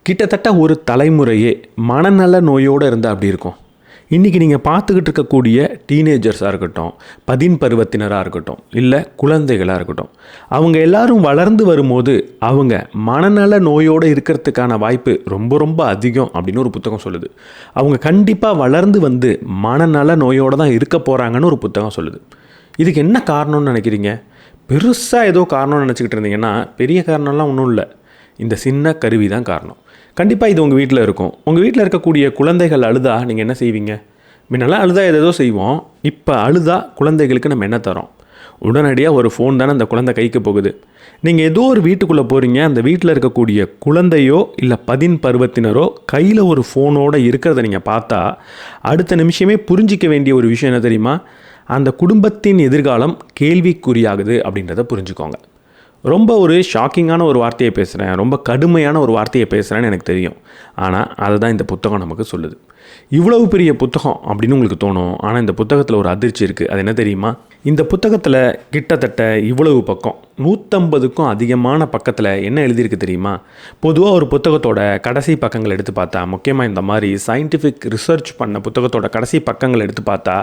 கிட்டத்தட்ட ஒரு தலைமுறையே மனநல நோயோடு இருந்தால் அப்படி இருக்கும். இன்றைக்கி நீங்கள் பார்த்துக்கிட்டு இருக்கக்கூடிய டீனேஜர்ஸாக இருக்கட்டும், பருவத்தினராக இருக்கட்டும், இல்லை குழந்தைகளாக இருக்கட்டும், அவங்க எல்லாரும் வளர்ந்து வரும்போது அவங்க மனநல நோயோடு இருக்கிறதுக்கான வாய்ப்பு ரொம்ப ரொம்ப அதிகம் அப்படின்னு ஒரு புத்தகம் சொல்லுது. அவங்க கண்டிப்பாக வளர்ந்து வந்து மனநல நோயோடு தான் இருக்க போகிறாங்கன்னு ஒரு புத்தகம் சொல்லுது. இதுக்கு என்ன காரணம்னு நினைக்கிறீங்க? பெருசாக ஏதோ காரணம்னு நினச்சிக்கிட்டு இருந்தீங்கன்னா பெரிய காரணம்லாம் ஒன்றும் இல்லை. இந்த சின்ன கருவி தான் காரணம். கண்டிப்பாக இது உங்கள் வீட்டில் இருக்கும். உங்கள் வீட்டில் இருக்கக்கூடிய குழந்தைகள் அழுதா நீங்கள் என்ன செய்வீங்க? முன்னெல்லாம் அழுதா ஏதோ செய்வோம். இப்போ அழுதா குழந்தைகளுக்கு நம்ம என்ன தரோம்? உடனடியாக ஒரு ஃபோன் தானே அந்த குழந்தை கைக்கு போகுது. நீங்கள் ஏதோ ஒரு வீட்டுக்குள்ளே போகிறீங்க, அந்த வீட்டில் இருக்கக்கூடிய குழந்தையோ இல்லை பருவத்தினரோ கையில் ஒரு ஃபோனோடு இருக்கிறத நீங்கள் பார்த்தா அடுத்த நிமிஷமே புரிஞ்சிக்க வேண்டிய ஒரு விஷயம் என்ன தெரியுமா? அந்த குடும்பத்தின் எதிர்காலம் கேள்விக்குறியாகுது அப்படின்றத புரிஞ்சுக்கோங்க. ரொம்ப ஒரு ஷாக்கிங்கான ஒரு வார்த்தையை பேசுகிறேன், ரொம்ப கடுமையான ஒரு வார்த்தையை பேசுகிறேன்னு எனக்கு தெரியும். ஆனால் அதை தான் இந்த புத்தகம் நமக்கு சொல்லுது. இவ்வளவு பெரிய புத்தகம் அப்படின்னு உங்களுக்கு தோணும். ஆனால் இந்த புத்தகத்தில் ஒரு அதிர்ச்சி இருக்குது. அது என்ன தெரியுமா? இந்த புத்தகத்தில் கிட்டத்தட்ட இவ்வளவு பக்கம் 150க்கும் அதிகமான பக்கத்தில் என்ன எழுதியிருக்கு தெரியுமா? பொதுவாக ஒரு புத்தகத்தோட கடைசி பக்கங்கள் எடுத்து பார்த்தா, முக்கியமாக இந்த மாதிரி சயின்டிஃபிக் ரிசர்ச் பண்ண புத்தகத்தோட கடைசி பக்கங்கள் எடுத்து பார்த்தா,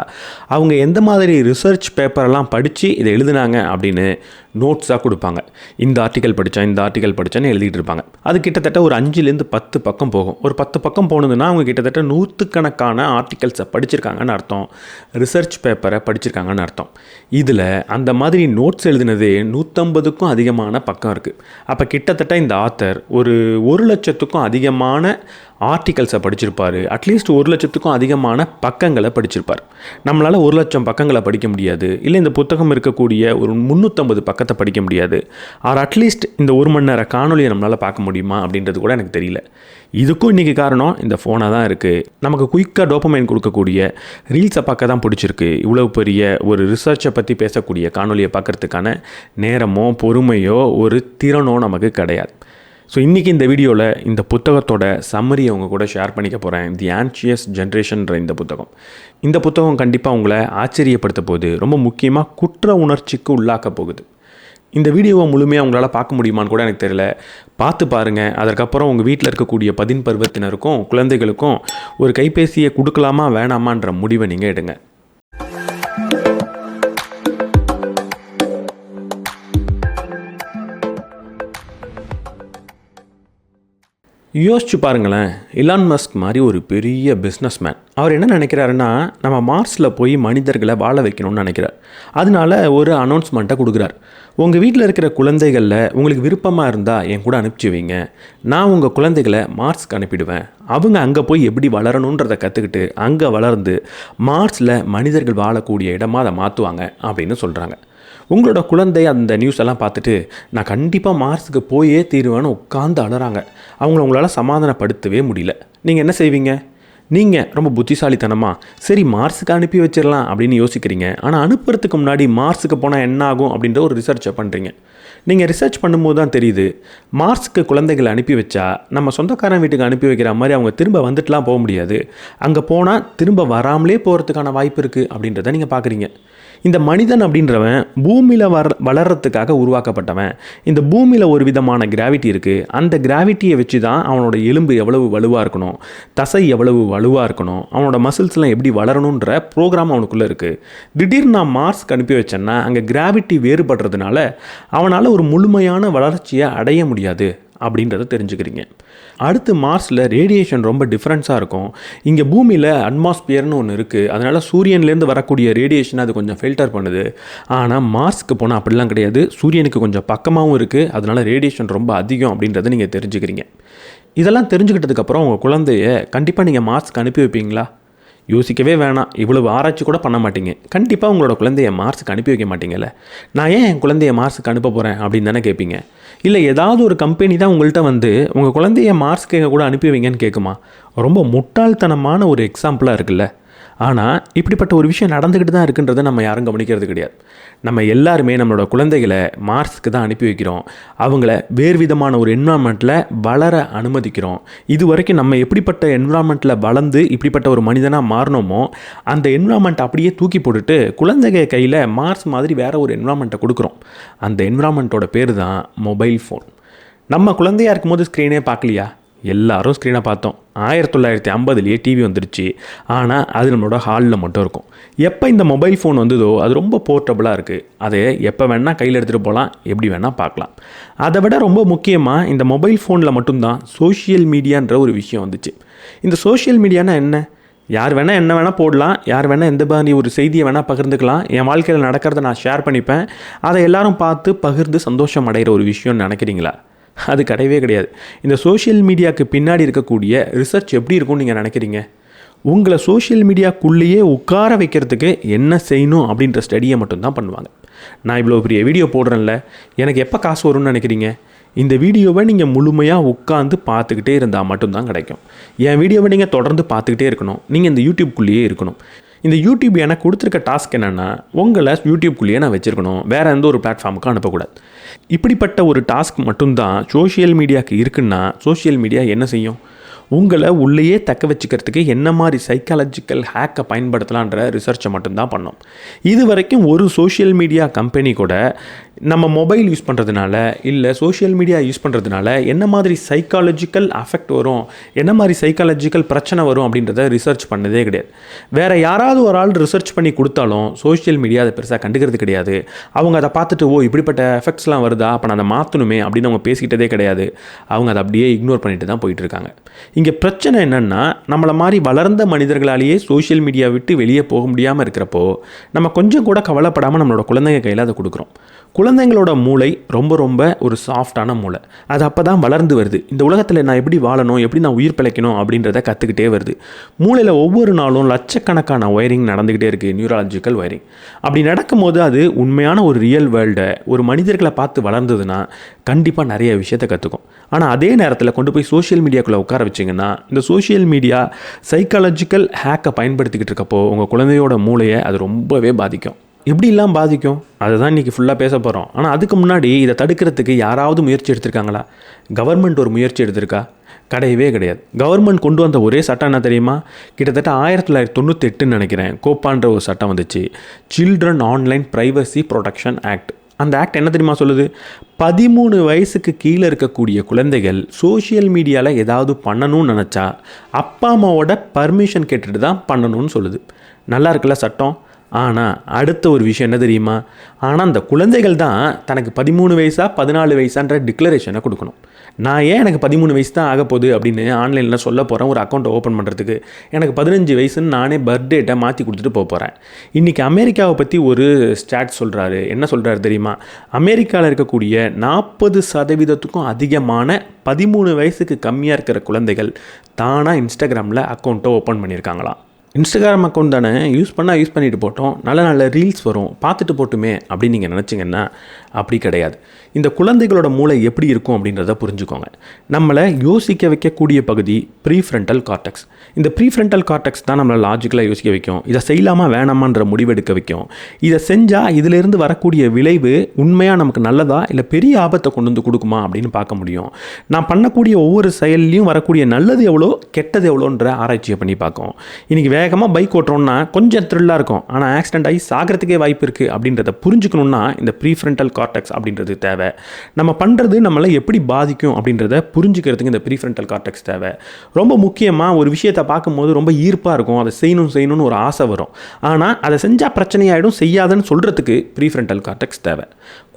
அவங்க எந்த மாதிரி ரிசர்ச் பேப்பரெல்லாம் படித்து இதை எழுதுனாங்க அப்படின்னு நோட்ஸாக கொடுப்பாங்க. இந்த ஆர்டிக்கல் படித்தேன்னு எழுதிட்டு இருப்பாங்க. அது கிட்டத்தட்ட ஒரு 5லேருந்து 10 பக்கம் போகும். ஒரு 10 பக்கம் போனதுன்னா அவங்க கிட்டத்தட்ட 100கணக்கான ஆர்டிக்கல்ஸை படிச்சிருக்காங்கன்னு அர்த்தம், ரிசர்ச் பேப்பரை படிச்சிருக்காங்கன்னு அர்த்தம். இதில் அந்த மாதிரி நோட்ஸ் எழுதினதே 150க்கும் அதிகமான பக்கம் இருக்குது. அப்போ கிட்டத்தட்ட இந்த ஆத்தர் ஒரு 1,00,000க்கும் அதிகமான ஆர்டிக்கல்ஸை படிச்சிருப்பார். அட்லீஸ்ட் 1,00,000க்கும் அதிகமான பக்கங்களை படிச்சிருப்பார். நம்மளால் 1,00,000 பக்கங்களை படிக்க முடியாது, இல்லை இந்த புத்தகம் இருக்கக்கூடிய ஒரு 350 பக்கத்தை படிக்க முடியாது. ஆர் அட்லீஸ்ட் இந்த 1 மணி நேர காணொலியை நம்மளால் பார்க்க முடியுமா அப்படின்றது கூட எனக்கு தெரியல. இதுக்கும் இன்றைக்கி காரணம் இந்த ஃபோனாக தான் இருக்குது. நமக்கு குயிக்காக டோபமைன் கொடுக்கக்கூடிய ரீல்ஸை பார்க்க தான் பிடிச்சிருக்கு. இவ்வளோ பெரிய ஒரு ரிசர்ச்சை பற்றி பேசக்கூடிய காணொலியை பார்க்குறதுக்கான நேரமோ பொறுமையோ ஒரு திறனோ நமக்கு கிடையாது. ஸோ இன்றைக்கி இந்த வீடியோவில் இந்த புத்தகத்தோட சம்மரியை அவங்க கூட ஷேர் பண்ணிக்க போகிறேன். தி ஆன்ஷியஸ் ஜென்ரேஷன்ற இந்த புத்தகம் கண்டிப்பாக உங்களை ஆச்சரியப்படுத்த போகுது. ரொம்ப முக்கியமாக குற்ற உணர்ச்சிக்கு உள்ளாக்க போகுது. இந்த வீடியோவை முழுமையாக உங்களால் பார்க்க முடியுமான்னு கூட எனக்கு தெரியல. பார்த்து பாருங்கள். அதற்கப்புறம் உங்கள் வீட்டில் இருக்கக்கூடிய பருவத்தினருக்கும் குழந்தைகளுக்கும் ஒரு கைபேசியை கொடுக்கலாமா வேணாமான்ற முடிவை நீங்கள் எடுங்க. யோசிச்சு பாருங்களேன், இலான் மஸ்க் மாதிரி ஒரு பெரிய பிஸ்னஸ்மேன். அவர் என்ன நினைக்கிறாருன்னா, நம்ம மார்ஸில் போய் மனிதர்களை வாழ வைக்கணும்னு நினைக்கிறார். அதனால ஒரு அனௌன்ஸ்மெண்ட்டை கொடுக்குறார். உங்கள் வீட்டில் இருக்கிற குழந்தைகளில் உங்களுக்கு விருப்பமாக இருந்தால் என் கூட அனுப்பிச்சி வைங்க, நான் உங்கள் குழந்தைகளை மார்ஸ்க்கு அனுப்பிடுவேன். அவங்க அங்கே போய் எப்படி வளரணுன்றதை கற்றுக்கிட்டு அங்கே வளர்ந்து மார்ஸில் மனிதர்கள் வாழக்கூடிய இடமா அதை மாற்றுவாங்க அப்படின்னு சொல்கிறாங்க. உங்களோட குழந்தை அந்த நியூஸ் எல்லாம் பார்த்துட்டு நான் கண்டிப்பாக மார்ஸுக்கு போயே தீருவேன்னு உட்காந்து அழறாங்க. அவங்கள உங்களால் சமாதானப்படுத்தவே முடியல. நீங்கள் என்ன செய்வீங்க? நீங்கள் ரொம்ப புத்திசாலித்தனமாக சரி மார்ஸுக்கு அனுப்பி வச்சிடலாம் அப்படின்னு யோசிக்கிறீங்க. ஆனால் அனுப்புறதுக்கு முன்னாடி மார்ஸுக்கு போனால் என்ன ஆகும் அப்படின்ற ஒரு ரிசர்ச்சை பண்ணுறீங்க. நீங்கள் ரிசர்ச் பண்ணும்போது தான் தெரியுது, மார்ஸுக்கு குழந்தைகளை அனுப்பி வச்சா நம்ம சொந்தக்காரன் வீட்டுக்கு அனுப்பி வைக்கிற மாதிரி அவங்க திரும்ப வந்துட்டுலாம் போக முடியாது. அங்கே போனால் திரும்ப வராமலே போகிறதுக்கான வாய்ப்பு இருக்குது அப்படின்றத நீங்கள் பார்க்குறீங்க. இந்த மனிதன் அப்படின்றவன் பூமியில் வளர்கிறதுக்காக உருவாக்கப்பட்டவன். இந்த பூமியில் ஒரு விதமான கிராவிட்டி இருக்குது. அந்த கிராவிட்டியை வச்சு தான் அவனோட எலும்பு எவ்வளவு வலுவாக இருக்கணும், தசை எவ்வளவு வலுவாக இருக்கணும், அவனோட மசில்ஸ்லாம் எப்படி வளரணுன்ற ப்ரோக்ராம் அவனுக்குள்ளே இருக்குது. திடீர்னு நான் மார்ஸ்க்கு அனுப்பி வச்சேன்னா அங்கே கிராவிட்டி வேறுபடுறதுனால அவனால் ஒரு முழுமையான வளர்ச்சியை அடைய முடியாது அப்படின்றத தெரிஞ்சுக்கிறீங்க. அடுத்து மார்ஸில் ரேடியேஷன் ரொம்ப டிஃப்ரென்ஸாக இருக்கும். இங்கே பூமியில் அட்மாஸ்பியர்னு ஒன்று இருக்குது. அதனால் சூரியன்லேருந்து வரக்கூடிய ரேடியேஷனை அது கொஞ்சம் ஃபில்டர் பண்ணுது. ஆனால் மார்ஸ்க்கு போனால் அப்படிலாம் கிடையாது. சூரியனுக்கு கொஞ்சம் பக்கமாகவும் இருக்குது. அதனால் ரேடியேஷன் ரொம்ப அதிகம் அப்படின்றத நீங்கள் தெரிஞ்சுக்கிறீங்க. இதெல்லாம் தெரிஞ்சுக்கிட்டதுக்கப்புறம் உங்கள் குழந்தைய கண்டிப்பாக நீங்கள் மார்ஸ்க்கு அனுப்பி வைப்பீங்களா? யோசிக்கவே வேணாம். இவ்வளவு ஆராய்ச்சி கூட பண்ண மாட்டீங்க. கண்டிப்பாக உங்களோட குழந்தைய மார்ஸுக்கு அனுப்பி வைக்க மாட்டீங்கல்ல. நான் ஏன் என் குழந்தைய மார்ஸுக்கு அனுப்ப போகிறேன் அப்படின்னு தானே கேட்பீங்க. இல்லை ஏதாவது ஒரு கம்பெனி தான் உங்கள்கிட்ட வந்து உங்கள் குழந்தைய மார்ஸ்க்கு கூட அனுப்பி வைங்கன்னு கேட்குமா? ரொம்ப முட்டாள்தனமான ஒரு எக்ஸாம்பிளாக இருக்குல்ல. ஆனால் இப்படிப்பட்ட ஒரு விஷயம் நடந்துக்கிட்டு தான் இருக்குன்றதை நம்ம யாரும் கவனிக்கிறது கிடையாது. நம்ம எல்லாருமே நம்மளோட குழந்தைகளை மார்ஸ்க்கு தான் அனுப்பி வைக்கிறோம். அவங்கள வேறு விதமான ஒரு என்விரான்மெண்ட்டில் வளர அனுமதிக்கிறோம். இது வரைக்கும் நம்ம எப்படிப்பட்ட என்விரான்மெண்ட்டில் வளர்ந்து இப்படிப்பட்ட ஒரு மனிதனாக மாறினோமோ அந்த என்விரான்மெண்ட் அப்படியே தூக்கி போட்டுட்டு குழந்தைங்க கையில் மார்ஸ் மாதிரி வேறு ஒரு என்விரான்மெண்ட்டை கொடுக்குறோம். அந்த என்விரான்மெண்ட்டோட பேர் தான் மொபைல் ஃபோன். நம்ம குழந்தையாக இருக்கும்போது ஸ்க்ரீனே பார்க்கலையா? எல்லாரும் ஸ்க்ரீனை பார்த்தோம். 1950லேயே டிவி வந்துருச்சு. ஆனால் அது நம்மளோட ஹாலில் மட்டும் இருக்கும். எப்போ இந்த மொபைல் ஃபோன் வந்ததோ அது ரொம்ப போர்ட்டபுளாக இருக்குது. அதை எப்போ வேணால் கையில் எடுத்துகிட்டு போகலாம், எப்படி வேணால் பார்க்கலாம். அதை விட ரொம்ப முக்கியமாக இந்த மொபைல் ஃபோனில் மட்டும்தான் சோஷியல் மீடியான்ற ஒரு விஷயம் வந்துச்சு. இந்த சோஷியல் மீடியானா என்ன? யார் வேணால் என்ன வேணால் போடலாம், யார் வேணால் எந்த மாதிரி ஒரு செய்தியை வேணால் பகிர்ந்துக்கலாம். என் வாழ்க்கையில் நடக்கிறத நான் ஷேர் பண்ணிப்பேன், அதை எல்லாரும் பார்த்து பகிர்ந்து சந்தோஷம் அடைகிற ஒரு விஷயம்னு நினைக்கிறீங்களா? அது கிடையவே கிடையாது. இந்த சோஷியல் மீடியாவுக்கு பின்னாடி இருக்கக்கூடிய ரிசர்ச் எப்படி இருக்கும்னு நீங்கள் நினைக்கிறீங்க? உங்களை சோஷியல் மீடியாக்குள்ளேயே உட்கார வைக்கிறதுக்கு என்ன செய்யணும் அப்படின்ற ஸ்டடியை மட்டும்தான் பண்ணுவாங்க. நான் இவ்வளோ பெரிய வீடியோ போடுறேன்ல, எனக்கு எப்போ காசு வரும்னு நினைக்கிறீங்க? இந்த வீடியோவை நீங்கள் முழுமையாக உட்காந்து பார்த்துக்கிட்டே இருந்தால் மட்டும்தான் கிடைக்கும். என் வீடியோவை நீங்கள் தொடர்ந்து பார்த்துக்கிட்டே இருக்கணும். நீங்கள் இந்த யூடியூப்குள்ளேயே இருக்கணும். இந்த யூடியூப் எனக்கு கொடுத்துருக்க டாஸ்க் என்னென்னா, உங்களை யூடியூப்குள்ளேயே நான் வச்சுருக்கணும், வேறு எந்த ஒரு பிளாட்ஃபார்முக்கும் அனுப்பக்கூடாது. இப்படிப்பட்ட ஒரு டாஸ்க் மட்டும்தான் சோஷியல் மீடியாவுக்கு இருக்குன்னா, சோஷியல் மீடியா என்ன செய்யும்? உங்களை உள்ளேயே தக்க வச்சுக்கிறதுக்கு என்ன மாதிரி சைக்காலஜிக்கல் ஹேக்கை பயன்படுத்தலான்ற ரிசர்ச்சை மட்டும்தான் பண்ணோம். இது வரைக்கும் ஒரு சோஷியல் மீடியா கம்பெனி கூட நம்ம மொபைல் யூஸ் பண்ணுறதுனால இல்லை சோஷியல் மீடியா யூஸ் பண்ணுறதுனால என்ன மாதிரி சைக்காலஜிக்கல் அஃபெக்ட் வரும், என்ன மாதிரி சைக்காலஜிக்கல் பிரச்சனை வரும் அப்படின்றத ரிசர்ச் பண்ணதே கிடையாது. வேறு யாராவது ஒரு ஆள் ரிசர்ச் பண்ணி கொடுத்தாலும் சோஷியல் மீடியா அதை பெருசாக கண்டுக்கிறது கிடையாது. அவங்க அதை பார்த்துட்டு இப்படிப்பட்ட எஃபெக்ட்ஸ்லாம் வருதா, அப்போ நான் அதை மாற்றணுமே அப்படின்னு அவங்க பேசிக்கிட்டதே கிடையாது. அவங்க அதை அப்படியே இக்னோர் பண்ணிட்டு தான் போயிட்டு இருக்காங்க. இங்கே பிரச்சனை என்னென்னா, நம்மளை மாதிரி வளர்ந்த மனிதர்களாலேயே சோஷியல் மீடியா விட்டு வெளியே போக முடியாமல் இருக்கிறப்போ நம்ம கொஞ்சம் கூட கவலைப்படாமல் நம்மளோட குழந்தைங்க கையில் அதை கொடுக்குறோம். குழந்தைங்களோட மூளை ரொம்ப ரொம்ப ஒரு சாஃப்டான மூளை. அது அப்போ தான் வளர்ந்து வருது. இந்த உலகத்தில் நான் எப்படி வாழணும், எப்படி நான் உயிர் பிழைக்கணும் அப்படின்றத கற்றுக்கிட்டே வருது. மூளையில் ஒவ்வொரு நாளும் லட்சக்கணக்கான ஒயரிங் நடந்துக்கிட்டே இருக்குது, நியூராலஜிக்கல் ஒயரிங். அப்படி நடக்கும்போது அது உண்மையான ஒரு ரியல் வேர்ல்டை ஒரு மனிதர்களை பார்த்து வளர்ந்ததுன்னா கண்டிப்பாக நிறைய விஷயத்தை கற்றுக்கும். ஆனால் அதே நேரத்தில் கொண்டு போய் சோஷியல் மீடியாக்குள்ளே உட்கார வச்சிங்கன்னா, இந்த சோஷியல் மீடியா சைக்காலஜிக்கல் ஹேக்கை பயன்படுத்திக்கிட்டு இருக்கப்போ உங்கள் குழந்தையோட மூளையை அது ரொம்பவே பாதிக்கும். எப்படிலாம் பாதிக்கும் அதை தான் இன்றைக்கி ஃபுல்லாக பேச போகிறோம். ஆனால் அதுக்கு முன்னாடி இதை தடுக்கிறதுக்கு யாராவது முயற்சி எடுத்திருக்காங்களா? கவர்மெண்ட் ஒரு முயற்சி எடுத்திருக்கா? கிடையவே கிடையாது. கவர்மெண்ட் கொண்டு வந்த ஒரே சட்டம் என்ன தெரியுமா? கிட்டத்தட்ட 1998 நினைக்கிறேன், கோப்பான்ற ஒரு சட்டம் வந்துச்சு, children online privacy protection act. அந்த ஆக்ட் என்ன தெரியுமா சொல்லுது? 13 வயசுக்கு கீழே இருக்கக்கூடிய குழந்தைகள் சோஷியல் மீடியாவில் ஏதாவது பண்ணணும்னு நினச்சா அப்பா அம்மாவோட பர்மிஷன் கேட்டுட்டு தான் பண்ணணும்னு சொல்லுது. நல்லா இருக்குல்ல சட்டம்? ஆனால் அடுத்த ஒரு விஷயம் என்ன தெரியுமா? ஆனால் அந்த குழந்தைகள் தான் தனக்கு 13 வயசா 14 வயசான்ற டிக்ளரேஷனை கொடுக்கணும். நான் ஏன் எனக்கு 13 வயசு தான் ஆக போகுது அப்படின்னு ஆன்லைனில் சொல்ல போகிறேன் ஒரு அக்கௌண்ட்டை ஓப்பன் பண்ணுறதுக்கு? எனக்கு 15 வயசுன்னு நானே பர்த்டேட்டை மாற்றி கொடுத்துட்டு போக போகிறேன். இன்றைக்கி அமெரிக்காவை பற்றி ஒரு ஸ்டாட் சொல்கிறாரு. என்ன சொல்கிறாரு தெரியுமா? அமெரிக்காவில் இருக்கக்கூடிய 40% அதிகமான 13 வயசுக்கு கம்மியாக இருக்கிற குழந்தைகள் தானாக இன்ஸ்டாகிராமில் அக்கௌண்ட்டை ஓப்பன் பண்ணியிருக்காங்களாம். இன்ஸ்டாகிராம் அக்கௌண்ட் தானே, யூஸ் பண்ணிட்டு போட்டோம், நல்ல நல்ல ரீல்ஸ் வரும், பார்த்துட்டு போட்டுமே அப்படின்னு நீங்கள் நினச்சிங்கன்னா அப்படி கிடையாது. இந்த குழந்தைகளோட மூளை எப்படி இருக்கும் அப்படின்றத புரிஞ்சுக்கோங்க. நம்மளை யோசிக்க வைக்கக்கூடிய பகுதி ப்ரீஃப்ரண்டல் கார்டெக்ஸ். இந்த ப்ரீஃப்ரண்டல் கார்டெக்ஸ் தான் நம்மளை லாஜிக்கலாக யோசிக்க வைக்கும். இதை செய்யலாமா வேணாமான்ற முடிவெடுக்க வைக்கும். இதை செஞ்சால் இதிலிருந்து வரக்கூடிய விளைவு உண்மையாக நமக்கு நல்லதா இல்லை பெரிய ஆபத்தை கொண்டு வந்து கொடுக்குமா அப்படின்னு பார்க்க முடியும். நான் பண்ணக்கூடிய ஒவ்வொரு செயல்லையும் வரக்கூடிய நல்லது எவ்வளோ கெட்டது எவ்வளோன்ற ஆராய்ச்சியை பண்ணி பார்க்கும். இன்றைக்கி வேகமாக பைக் ஓட்டுறோன்னா கொஞ்சம் த்ரில்லாக இருக்கும், ஆனால் ஆக்சிடென்ட் ஆகி சாகிறதுக்கே வாய்ப்பு இருக்குது அப்படின்றத புரிஞ்சுக்கணுன்னா இந்த ப்ரீஃப்ரண்டல் கார்டெக்ஸ் அப்படின்றது தேவை. நம்ம பண்ணுறது நம்மளை எப்படி பாதிக்கும் அப்படின்றத புரிஞ்சுக்கிறதுக்கு இந்த ப்ரீஃப்ரண்டல் கார்டெக்ஸ் தேவை. ரொம்ப முக்கியமாக ஒரு விஷயத்தை பார்க்கும்போது ரொம்ப ஈர்ப்பாக இருக்கும், அதை செய்யணும்னு ஒரு ஆசை வரும். ஆனால் அதை செஞ்சால் பிரச்சனையாயிடும், செய்யாதுன்னு சொல்கிறதுக்கு ப்ரீஃப்ரண்டல் கார்டெக்ஸ் தேவை.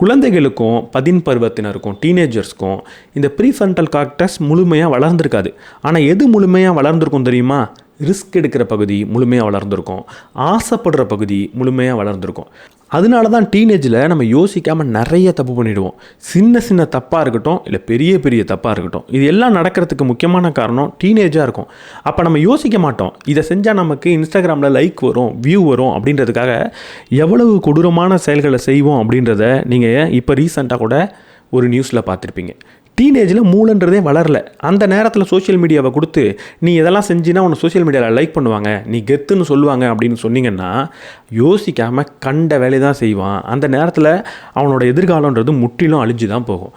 குழந்தைகளுக்கும் 10 பருவத்தினருக்கும் டீனேஜர்ஸ்க்கும் இந்த ப்ரீஃப்ரண்டல் கார்டெக்ஸ் முழுமையாக வளர்ந்துருக்காது. ஆனால் எது முழுமையாக வளர்ந்துருக்கும் தெரியுமா? ரிஸ்க் எடுக்கிற பகுதி முழுமையாக வளர்ந்துருக்கும், ஆசைப்படுற பகுதி முழுமையாக வளர்ந்துருக்கும். அதனால தான் டீனேஜில் நம்ம யோசிக்காமல் நிறைய தப்பு பண்ணிவிடுவோம். சின்ன சின்ன தப்பாக இருக்கட்டும் இல்லை பெரிய பெரிய தப்பாக இருக்கட்டும், இது எல்லாம் நடக்கிறதுக்கு முக்கியமான காரணம் டீனேஜாக இருக்கும். அப்போ நம்ம யோசிக்க மாட்டோம், இதை செஞ்சால் நமக்கு இன்ஸ்டாகிராமில் லைக் வரும், வியூ வரும் அப்படின்றதுக்காக எவ்வளவு கொடூரமான செயல்களை செய்வோம் அப்படின்றத நீங்கள் இப்போ ரீசெண்டாக கூட ஒரு நியூஸில் பார்த்துருப்பீங்க. டீனேஜில் மூளைன்றதே வளரல. அந்த நேரத்தில் சோஷியல் மீடியாவை கொடுத்து நீ இதெல்லாம் செஞ்சினா உன்னை சோஷியல் மீடியாவில் லைக் பண்ணுவாங்க, நீ கெத்துன்னு சொல்லுவாங்க அப்படின்னு சொன்னீங்கன்னா யோசிக்காமல் கண்ட வேலை தான் செய்வான். அந்த நேரத்தில் அவனோட எதிர்காலன்றது முற்றிலும் அழிஞ்சு தான் போகும்.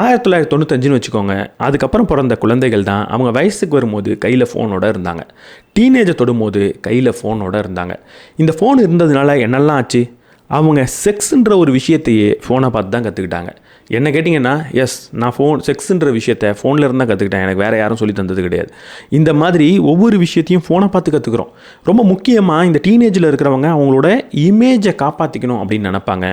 1995 வச்சுக்கோங்க, அதுக்கப்புறம் பிறந்த குழந்தைகள் தான் அவங்க வயசுக்கு வரும்போது கையில் ஃபோனோடு இருந்தாங்க. டீனேஜை தொடும்போது கையில் ஃபோனோடு இருந்தாங்க. இந்த ஃபோன் இருந்ததுனால என்னெல்லாம் ஆச்சு? அவங்க செக்ஸுன்ற ஒரு விஷயத்தையே ஃபோனை பார்த்து தான் கற்றுக்கிட்டாங்க. என்ன கேட்டிங்கன்னா நான் செக்ஸுன்ற விஷயத்தை ஃபோனில் இருந்தால் கற்றுக்கிட்டேன், எனக்கு வேறு யாரும் சொல்லி தந்தது கிடையாது. இந்த மாதிரி ஒவ்வொரு விஷயத்தையும் ஃபோனை பார்த்து கற்றுக்குறோம். ரொம்ப முக்கியமாக இந்த டீனேஜில் இருக்கிறவங்க அவங்களோட இமேஜை காப்பாற்றிக்கணும் அப்படின்னு நினைப்பாங்க.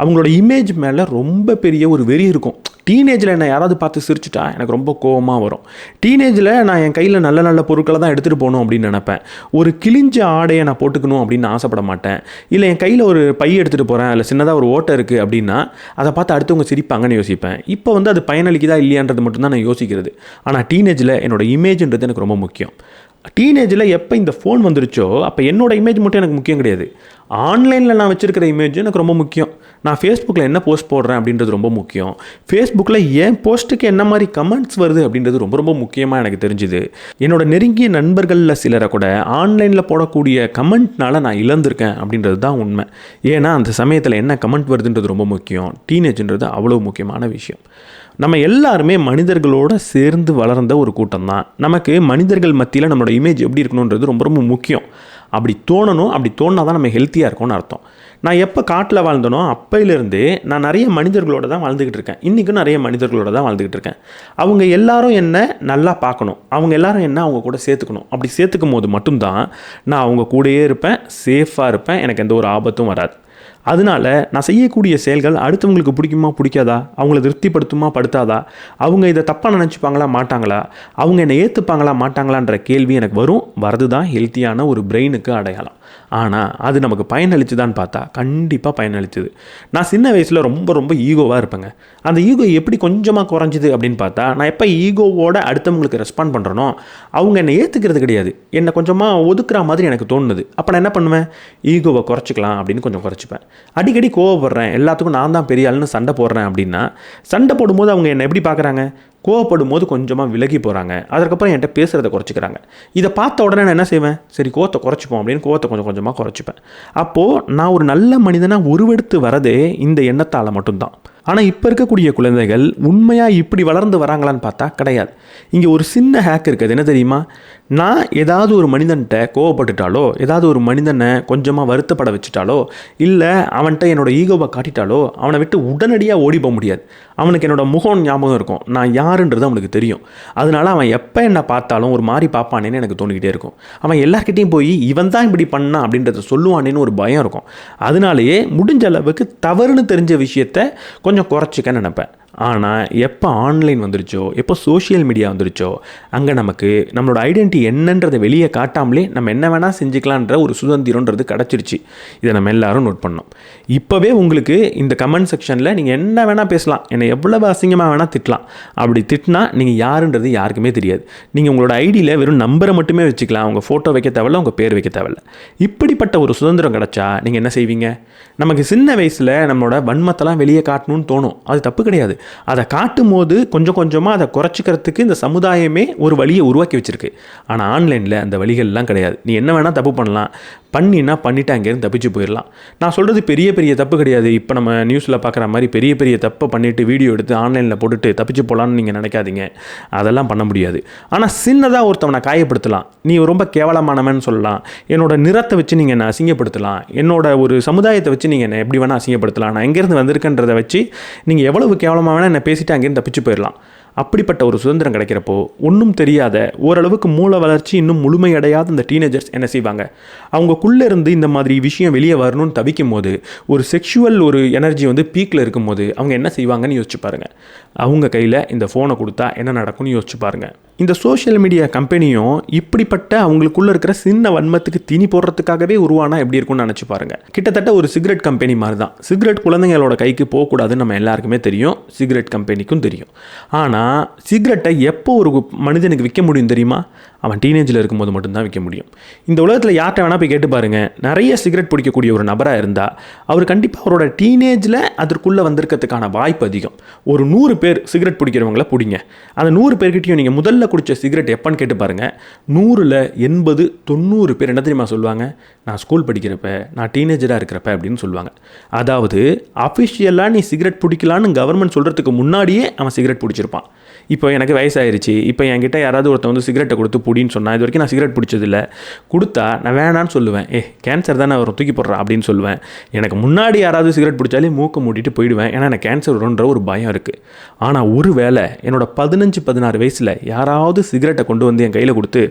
அவங்களோட இமேஜ் மேலே ரொம்ப பெரிய ஒரு வெறி இருக்கும். டீனேஜில் என்னை யாராவது பார்த்து சிரிச்சுட்டா எனக்கு ரொம்ப கோவமாக வரும். டீனேஜில் நான் என் கையில் நல்ல நல்ல பொருட்களை தான் எடுத்துகிட்டு போகணும் அப்படின்னு நினைப்பேன். ஒரு கிழிஞ்ச ஆடையை நான் போட்டுக்கணும் அப்படின்னு ஆசைப்பட மாட்டேன். இல்லை என் கையில் ஒரு பை எடுத்துகிட்டு போகிறேன், அதில் சின்னதாக ஒரு ஓட்டை இருக்குது அப்படின்னா அதை பார்த்து அடுத்தவங்க சிரிப்பாங்கன்னு யோசிப்பேன். இப்போ அது பயனளிக்குதா இல்லையான்றது மட்டும்தான் நான் யோசிக்கிறது. ஆனால் டீனேஜில் என்னோடய இமேஜ்ன்றது எனக்கு ரொம்ப முக்கியம். டீனேஜில் எப்போ இந்த ஃபோன் வந்துருச்சோ அப்போ என்னோடய இமேஜ் மட்டும் எனக்கு முக்கியம் கிடையாது. ஆன்லைனில் நான் வச்சுருக்கிற இமேஜும் எனக்கு ரொம்ப முக்கியம். நான் ஃபேஸ்புக்கில் என்ன போஸ்ட் போடுறேன் அப்படின்றது ரொம்ப முக்கியம். ஃபேஸ்புக்கில் என் போஸ்ட்டுக்கு என்ன மாதிரி கமெண்ட்ஸ் வருது அப்படின்றது ரொம்ப ரொம்ப முக்கியமாக எனக்கு தெரிஞ்சுது. என்னோடய நெருங்கிய நண்பர்களில் சிலரை கூட ஆன்லைனில் போடக்கூடிய கமெண்ட்னால நான் இழந்திருக்கேன் அப்படின்றது தான் உண்மை. ஏன்னா அந்த சமயத்தில் என்ன கமெண்ட் வருதுன்றது ரொம்ப முக்கியம். டீனேஜ்ன்றது அவ்வளோ முக்கியமான விஷயம். நம்ம எல்லாருமே மனிதர்களோடு சேர்ந்து வளர்ந்த ஒரு கூட்டம் தான். நமக்கு மனிதர்கள் மத்தியில் நம்மளோட இமேஜ் எப்படி இருக்கணுன்றது ரொம்ப ரொம்ப முக்கியம். அப்படி தோணணும். அப்படி தோணினா தான் நம்ம ஹெல்த்தியாக இருக்கோம்னு அர்த்தம். நான் எப்போ காட்டில் வாழ்ந்தனோ அப்பையிலேருந்தே நான் நிறைய மனிதர்களோடு தான் வாழ்ந்துக்கிட்டு இருக்கேன். இன்றைக்கும் நிறைய மனிதர்களோடு தான் வாழ்ந்துக்கிட்டு இருக்கேன். அவங்க எல்லாரும் என்ன நல்லா பார்க்கணும், அவங்க எல்லாரும் என்ன அவங்க கூட சேர்த்துக்கணும். அப்படி சேர்த்துக்கும் போது மட்டும்தான் நான் அவங்க கூடயே இருப்பேன், சேஃபாக இருப்பேன், எனக்கு எந்த ஒரு ஆபத்தும் வராது. அதனால் நான் செய்யக்கூடிய செயல்கள் அடுத்தவங்களுக்கு பிடிக்குமா பிடிக்காதா, அவங்கள திருப்திப்படுத்துமா படுத்தாதா, அவங்க இதை தப்பாக நினச்சிப்பாங்களா மாட்டாங்களா, அவங்க என்னை ஏற்றுப்பாங்களா மாட்டாங்களான்ற கேள்வி எனக்கு வரது தான் ஹெல்த்தியான ஒரு பிரெயினுக்கு அடையாளம். ஆனால் அது நமக்கு பயனளிச்சுதான்னு பார்த்தா கண்டிப்பாக பயனளிச்சுது. நான் சின்ன வயசில் ரொம்ப ரொம்ப ஈகோவாக இருப்பேங்க. அந்த ஈகோ எப்படி கொஞ்சமாக குறைஞ்சிது அப்படின்னு பார்த்தா, நான் எப்போ ஈகோவோட அடுத்தவங்களுக்கு ரெஸ்பாண்ட் பண்ணுறனோ அவங்க என்னை ஏற்றுக்கிறது கிடையாது, என்னை கொஞ்சமாக ஒதுக்குற மாதிரி எனக்கு தோணுது. அப்போ நான் என்ன பண்ணுவேன், ஈகோவை குறைச்சிக்கலாம் அப்படின்னு கொஞ்சம் குறைச்சிப்பேன். அடிக்கடி கோவப்படுறேன், எல்லாத்துக்கும் நான் தான் பெரிய ஆளுன்னு சண்டை போடுறேன் அப்படின்னா, சண்டை போடும்போது அவங்க என்னை எப்படி பார்க்குறாங்க, கோவப்படும் போது கொஞ்சமாக விலகி போகிறாங்க. அதுக்கப்புறம் என்கிட்ட பேசுகிறத குறைச்சிக்கிறாங்க. இதை பார்த்த உடனே நான் என்ன செய்வேன், சரி கோவத்தை குறைச்சிப்போம் அப்படின்னு கோவத்தை கொஞ்சம் கொஞ்சமாக குறைச்சிப்பேன். அப்போது நான் ஒரு நல்ல மனிதனாக உருவெடுத்து வரதே இந்த எண்ணத்தால் மட்டும்தான். ஆனால் இப்போ இருக்கக்கூடிய குழந்தைகள் உண்மையாக இப்படி வளர்ந்து வராங்களான்னு பார்த்தா கிடையாது. இங்கே ஒரு சின்ன ஹேக் இருக்குது. என்ன தெரியுமா, நான் ஏதாவது ஒரு மனிதன்கிட்ட கோவப்பட்டுட்டாலோ, ஏதாவது ஒரு மனிதனை கொஞ்சமாக வருத்தப்பட வச்சுட்டாலோ, இல்லை அவன்கிட்ட என்னோட ஈகோவை காட்டிட்டாலோ அவனை விட்டு உடனடியாக ஓடி போக முடியாது. அவனுக்கு என்னோடய முகம் ஞாபகம் இருக்கும், நான் யாருன்றது அவனுக்கு தெரியும். அதனால் அவன் எப்போ என்னை பார்த்தாலும் ஒரு மாதிரி பார்ப்பானேன்னு எனக்கு தோணிக்கிட்டே இருக்கும். அவன் எல்லார்கிட்டையும் போய் இவன் தான் இப்படி பண்ணான் அப்படின்றத சொல்லுவானேன்னு ஒரு பயம் இருக்கும். அதனாலேயே முடிஞ்ச அளவுக்கு தவறுன்னு தெரிஞ்ச விஷயத்தை கொஞ்சம் குறைச்சிக்க நினைப்பேன். ஆனால் எப்போ ஆன்லைன் வந்துருச்சோ, எப்போ சோஷியல் மீடியா வந்துருச்சோ, அங்கே நமக்கு நம்மளோட ஐடென்டிட்டி என்னன்றதை வெளியே காட்டாமலே நம்ம என்ன வேணால் செஞ்சுக்கலான்ற ஒரு சுதந்திரன்றது கிடச்சிருச்சு. இதை நம்ம எல்லாரும் நோட் பண்ணோம். இப்போவே உங்களுக்கு இந்த கமெண்ட் செக்ஷனில் நீங்கள் என்ன வேணால் பேசலாம், என்னை எவ்வளவு அசிங்கமாக வேணால் திட்டலாம். அப்படி திட்டினா நீங்கள் யாருன்றது யாருக்குமே தெரியாது. நீங்கள் உங்களோட ஐடியில் வெறும் நம்பரை மட்டுமே வச்சுக்கலாம், உங்கள் ஃபோட்டோ வைக்க தேவையில்ல, உங்கள் பேர் வைக்க தேவையில்ல. இப்படிப்பட்ட ஒரு சுதந்திரம் கிடச்சா நீங்கள் என்ன செய்வீங்க? நமக்கு சின்ன வயசில் நம்மளோட வன்மத்தெல்லாம் வெளியே காட்டணும்னு தோணும், அது தப்பு கிடையாது. அதை காட்டும் போது கொஞ்சம் கொஞ்சமாக அதை குறைச்சிக்கிறதுக்கு இந்த சமுதாயமே ஒரு வழியை உருவாக்கி வச்சுருக்கு. ஆனால் ஆன்லைனில் அந்த வழிகள்லாம் கிடையாது. நீ என்ன வேணால் தப்பு பண்ணலாம், பண்ணிவிட்டு அங்கேருந்து தப்பிச்சு போயிடலாம். நான் சொல்கிறது பெரிய பெரிய தப்பு கிடையாது. இப்போ நம்ம நியூஸில் பார்க்குற மாதிரி பெரிய பெரிய தப்பை பண்ணிவிட்டு வீடியோ எடுத்து ஆன்லைனில் போட்டுட்டு தப்பிச்சு போகலான்னு நீங்கள் நினைக்காதீங்க. அதெல்லாம் பண்ண முடியாது. ஆனால் சின்னதாக ஒருத்தவனை காயப்படுத்தலாம், நீ ரொம்ப கேவலமானவன்னு சொல்லலாம், என்னோட நிறத்தை வச்சு நீங்கள் என்னை அசிங்கப்படுத்தலாம், என்னோட ஒரு சமுதாயத்தை வச்சு நீங்கள் என்னை எப்படி வேணால் அசிங்கப்படுத்தலாம், நான் எங்கேருந்து வந்திருக்கேன்றதை வச்சு நீங்கள் எவ்வளவு கேவலமாக வேணால் என்னை பேசிவிட்டு அங்கேருந்து தப்பிச்சு போயிடலாம். அப்படிப்பட்ட ஒரு சுதந்திரம் கிடைக்கிறப்போ ஒன்றும் தெரியாத, ஓரளவுக்கு மூளை வளர்ச்சி இன்னும் முழுமையடையாத இந்த டீனேஜர்ஸ் என்ன செய்வாங்க, அவங்கக்குள்ளே இருந்து இந்த மாதிரி விஷயம் வெளியே வரணும்னு தவிக்கும் போது, ஒரு செக்ஷுவல் ஒரு எனர்ஜி பீக்கில் இருக்கும்போது அவங்க என்ன செய்வாங்கன்னு யோசிச்சு பாருங்கள். அவங்க கையில் இந்த ஃபோனை கொடுத்தா என்ன நடக்கும்னு யோசிச்சு பாருங்கள். இந்த சோஷியல் மீடியா கம்பெனியும் இப்படிப்பட்ட அவங்களுக்குள்ளே இருக்கிற சின்ன வன்மத்துக்கு தீனி போடுறதுக்காகவே உருவானா எப்படி இருக்கும்னு நினச்சி பாருங்கள். கிட்டத்தட்ட ஒரு சிகரெட் கம்பெனி மாதிரி தான். சிகரெட் குழந்தைங்களோட கைக்கு போகக்கூடாதுன்னு நம்ம எல்லாருக்குமே தெரியும், சிகரெட் கம்பெனிக்கும் தெரியும். ஆனால் சிகரெட்டை எப்போ ஒரு மனிதனுக்கு விற்க முடியும் தெரியுமா? அவன் டீனேஜில் இருக்கும்போது மட்டும்தான் விற்க முடியும். இந்த உலகத்தில் யார்கிட்ட வேணால் போய் கேட்டு பாருங்கள், நிறைய சிகரெட் பிடிக்கக்கூடிய ஒரு நபராக இருந்தால் அவர் கண்டிப்பாக அவரோட டீனேஜில் அதற்குள்ளே வந்திருக்கிறதுக்கான வாய்ப்பு அதிகம். ஒரு 100 பேர் சிகரெட் பிடிக்கிறவங்கள பிடிங்க, அந்த 100 பேர்கிட்டையும் நீங்கள் முதல்ல குடித்த சிகரெட் எப்போன்னு கேட்டு பாருங்கள். 100ல் 80, 90 பேர் என்ன தெரியுமா சொல்லுவாங்க? நான் ஸ்கூல் படிக்கிறப்ப, நான் டீனேஜராக இருக்கிறப்ப அப்படின்னு சொல்லுவாங்க. அதாவது அஃபிஷியலாக நீ சிகரெட் பிடிக்கலான்னு கவர்மெண்ட் சொல்கிறதுக்கு முன்னாடியே அவன் சிகரெட் பிடிச்சிருப்பான். இப்போ எனக்கு வயசாயிருச்சு, இப்போ என்கிட்ட யாராவது ஒருத்தன் வந்து சிகரெட்டை கொடுத்து புடின்னு சொன்னால், இது வரைக்கும் நான் சிகரெட் பிடிச்சதில்லை, கொடுத்தா நான் வேணான்னு சொல்லுவேன். கேன்சர் தானே வரும், தூக்கி போடுறா அப்படின்னு சொல்லுவேன். எனக்கு முன்னாடி யாராவது சிகரெட் பிடிச்சாலே மூக்க மூடிட்டு போயிடுவேன், ஏன்னா எனக்கு கேன்சர் வரும்ன்ற ஒரு பயம் இருக்குது. ஆனால் ஒரு வேளை என்னோட 15-16 வயசில் யாராவது சிகரெட்டை கொண்டு வந்து என் கையில் கொடுத்து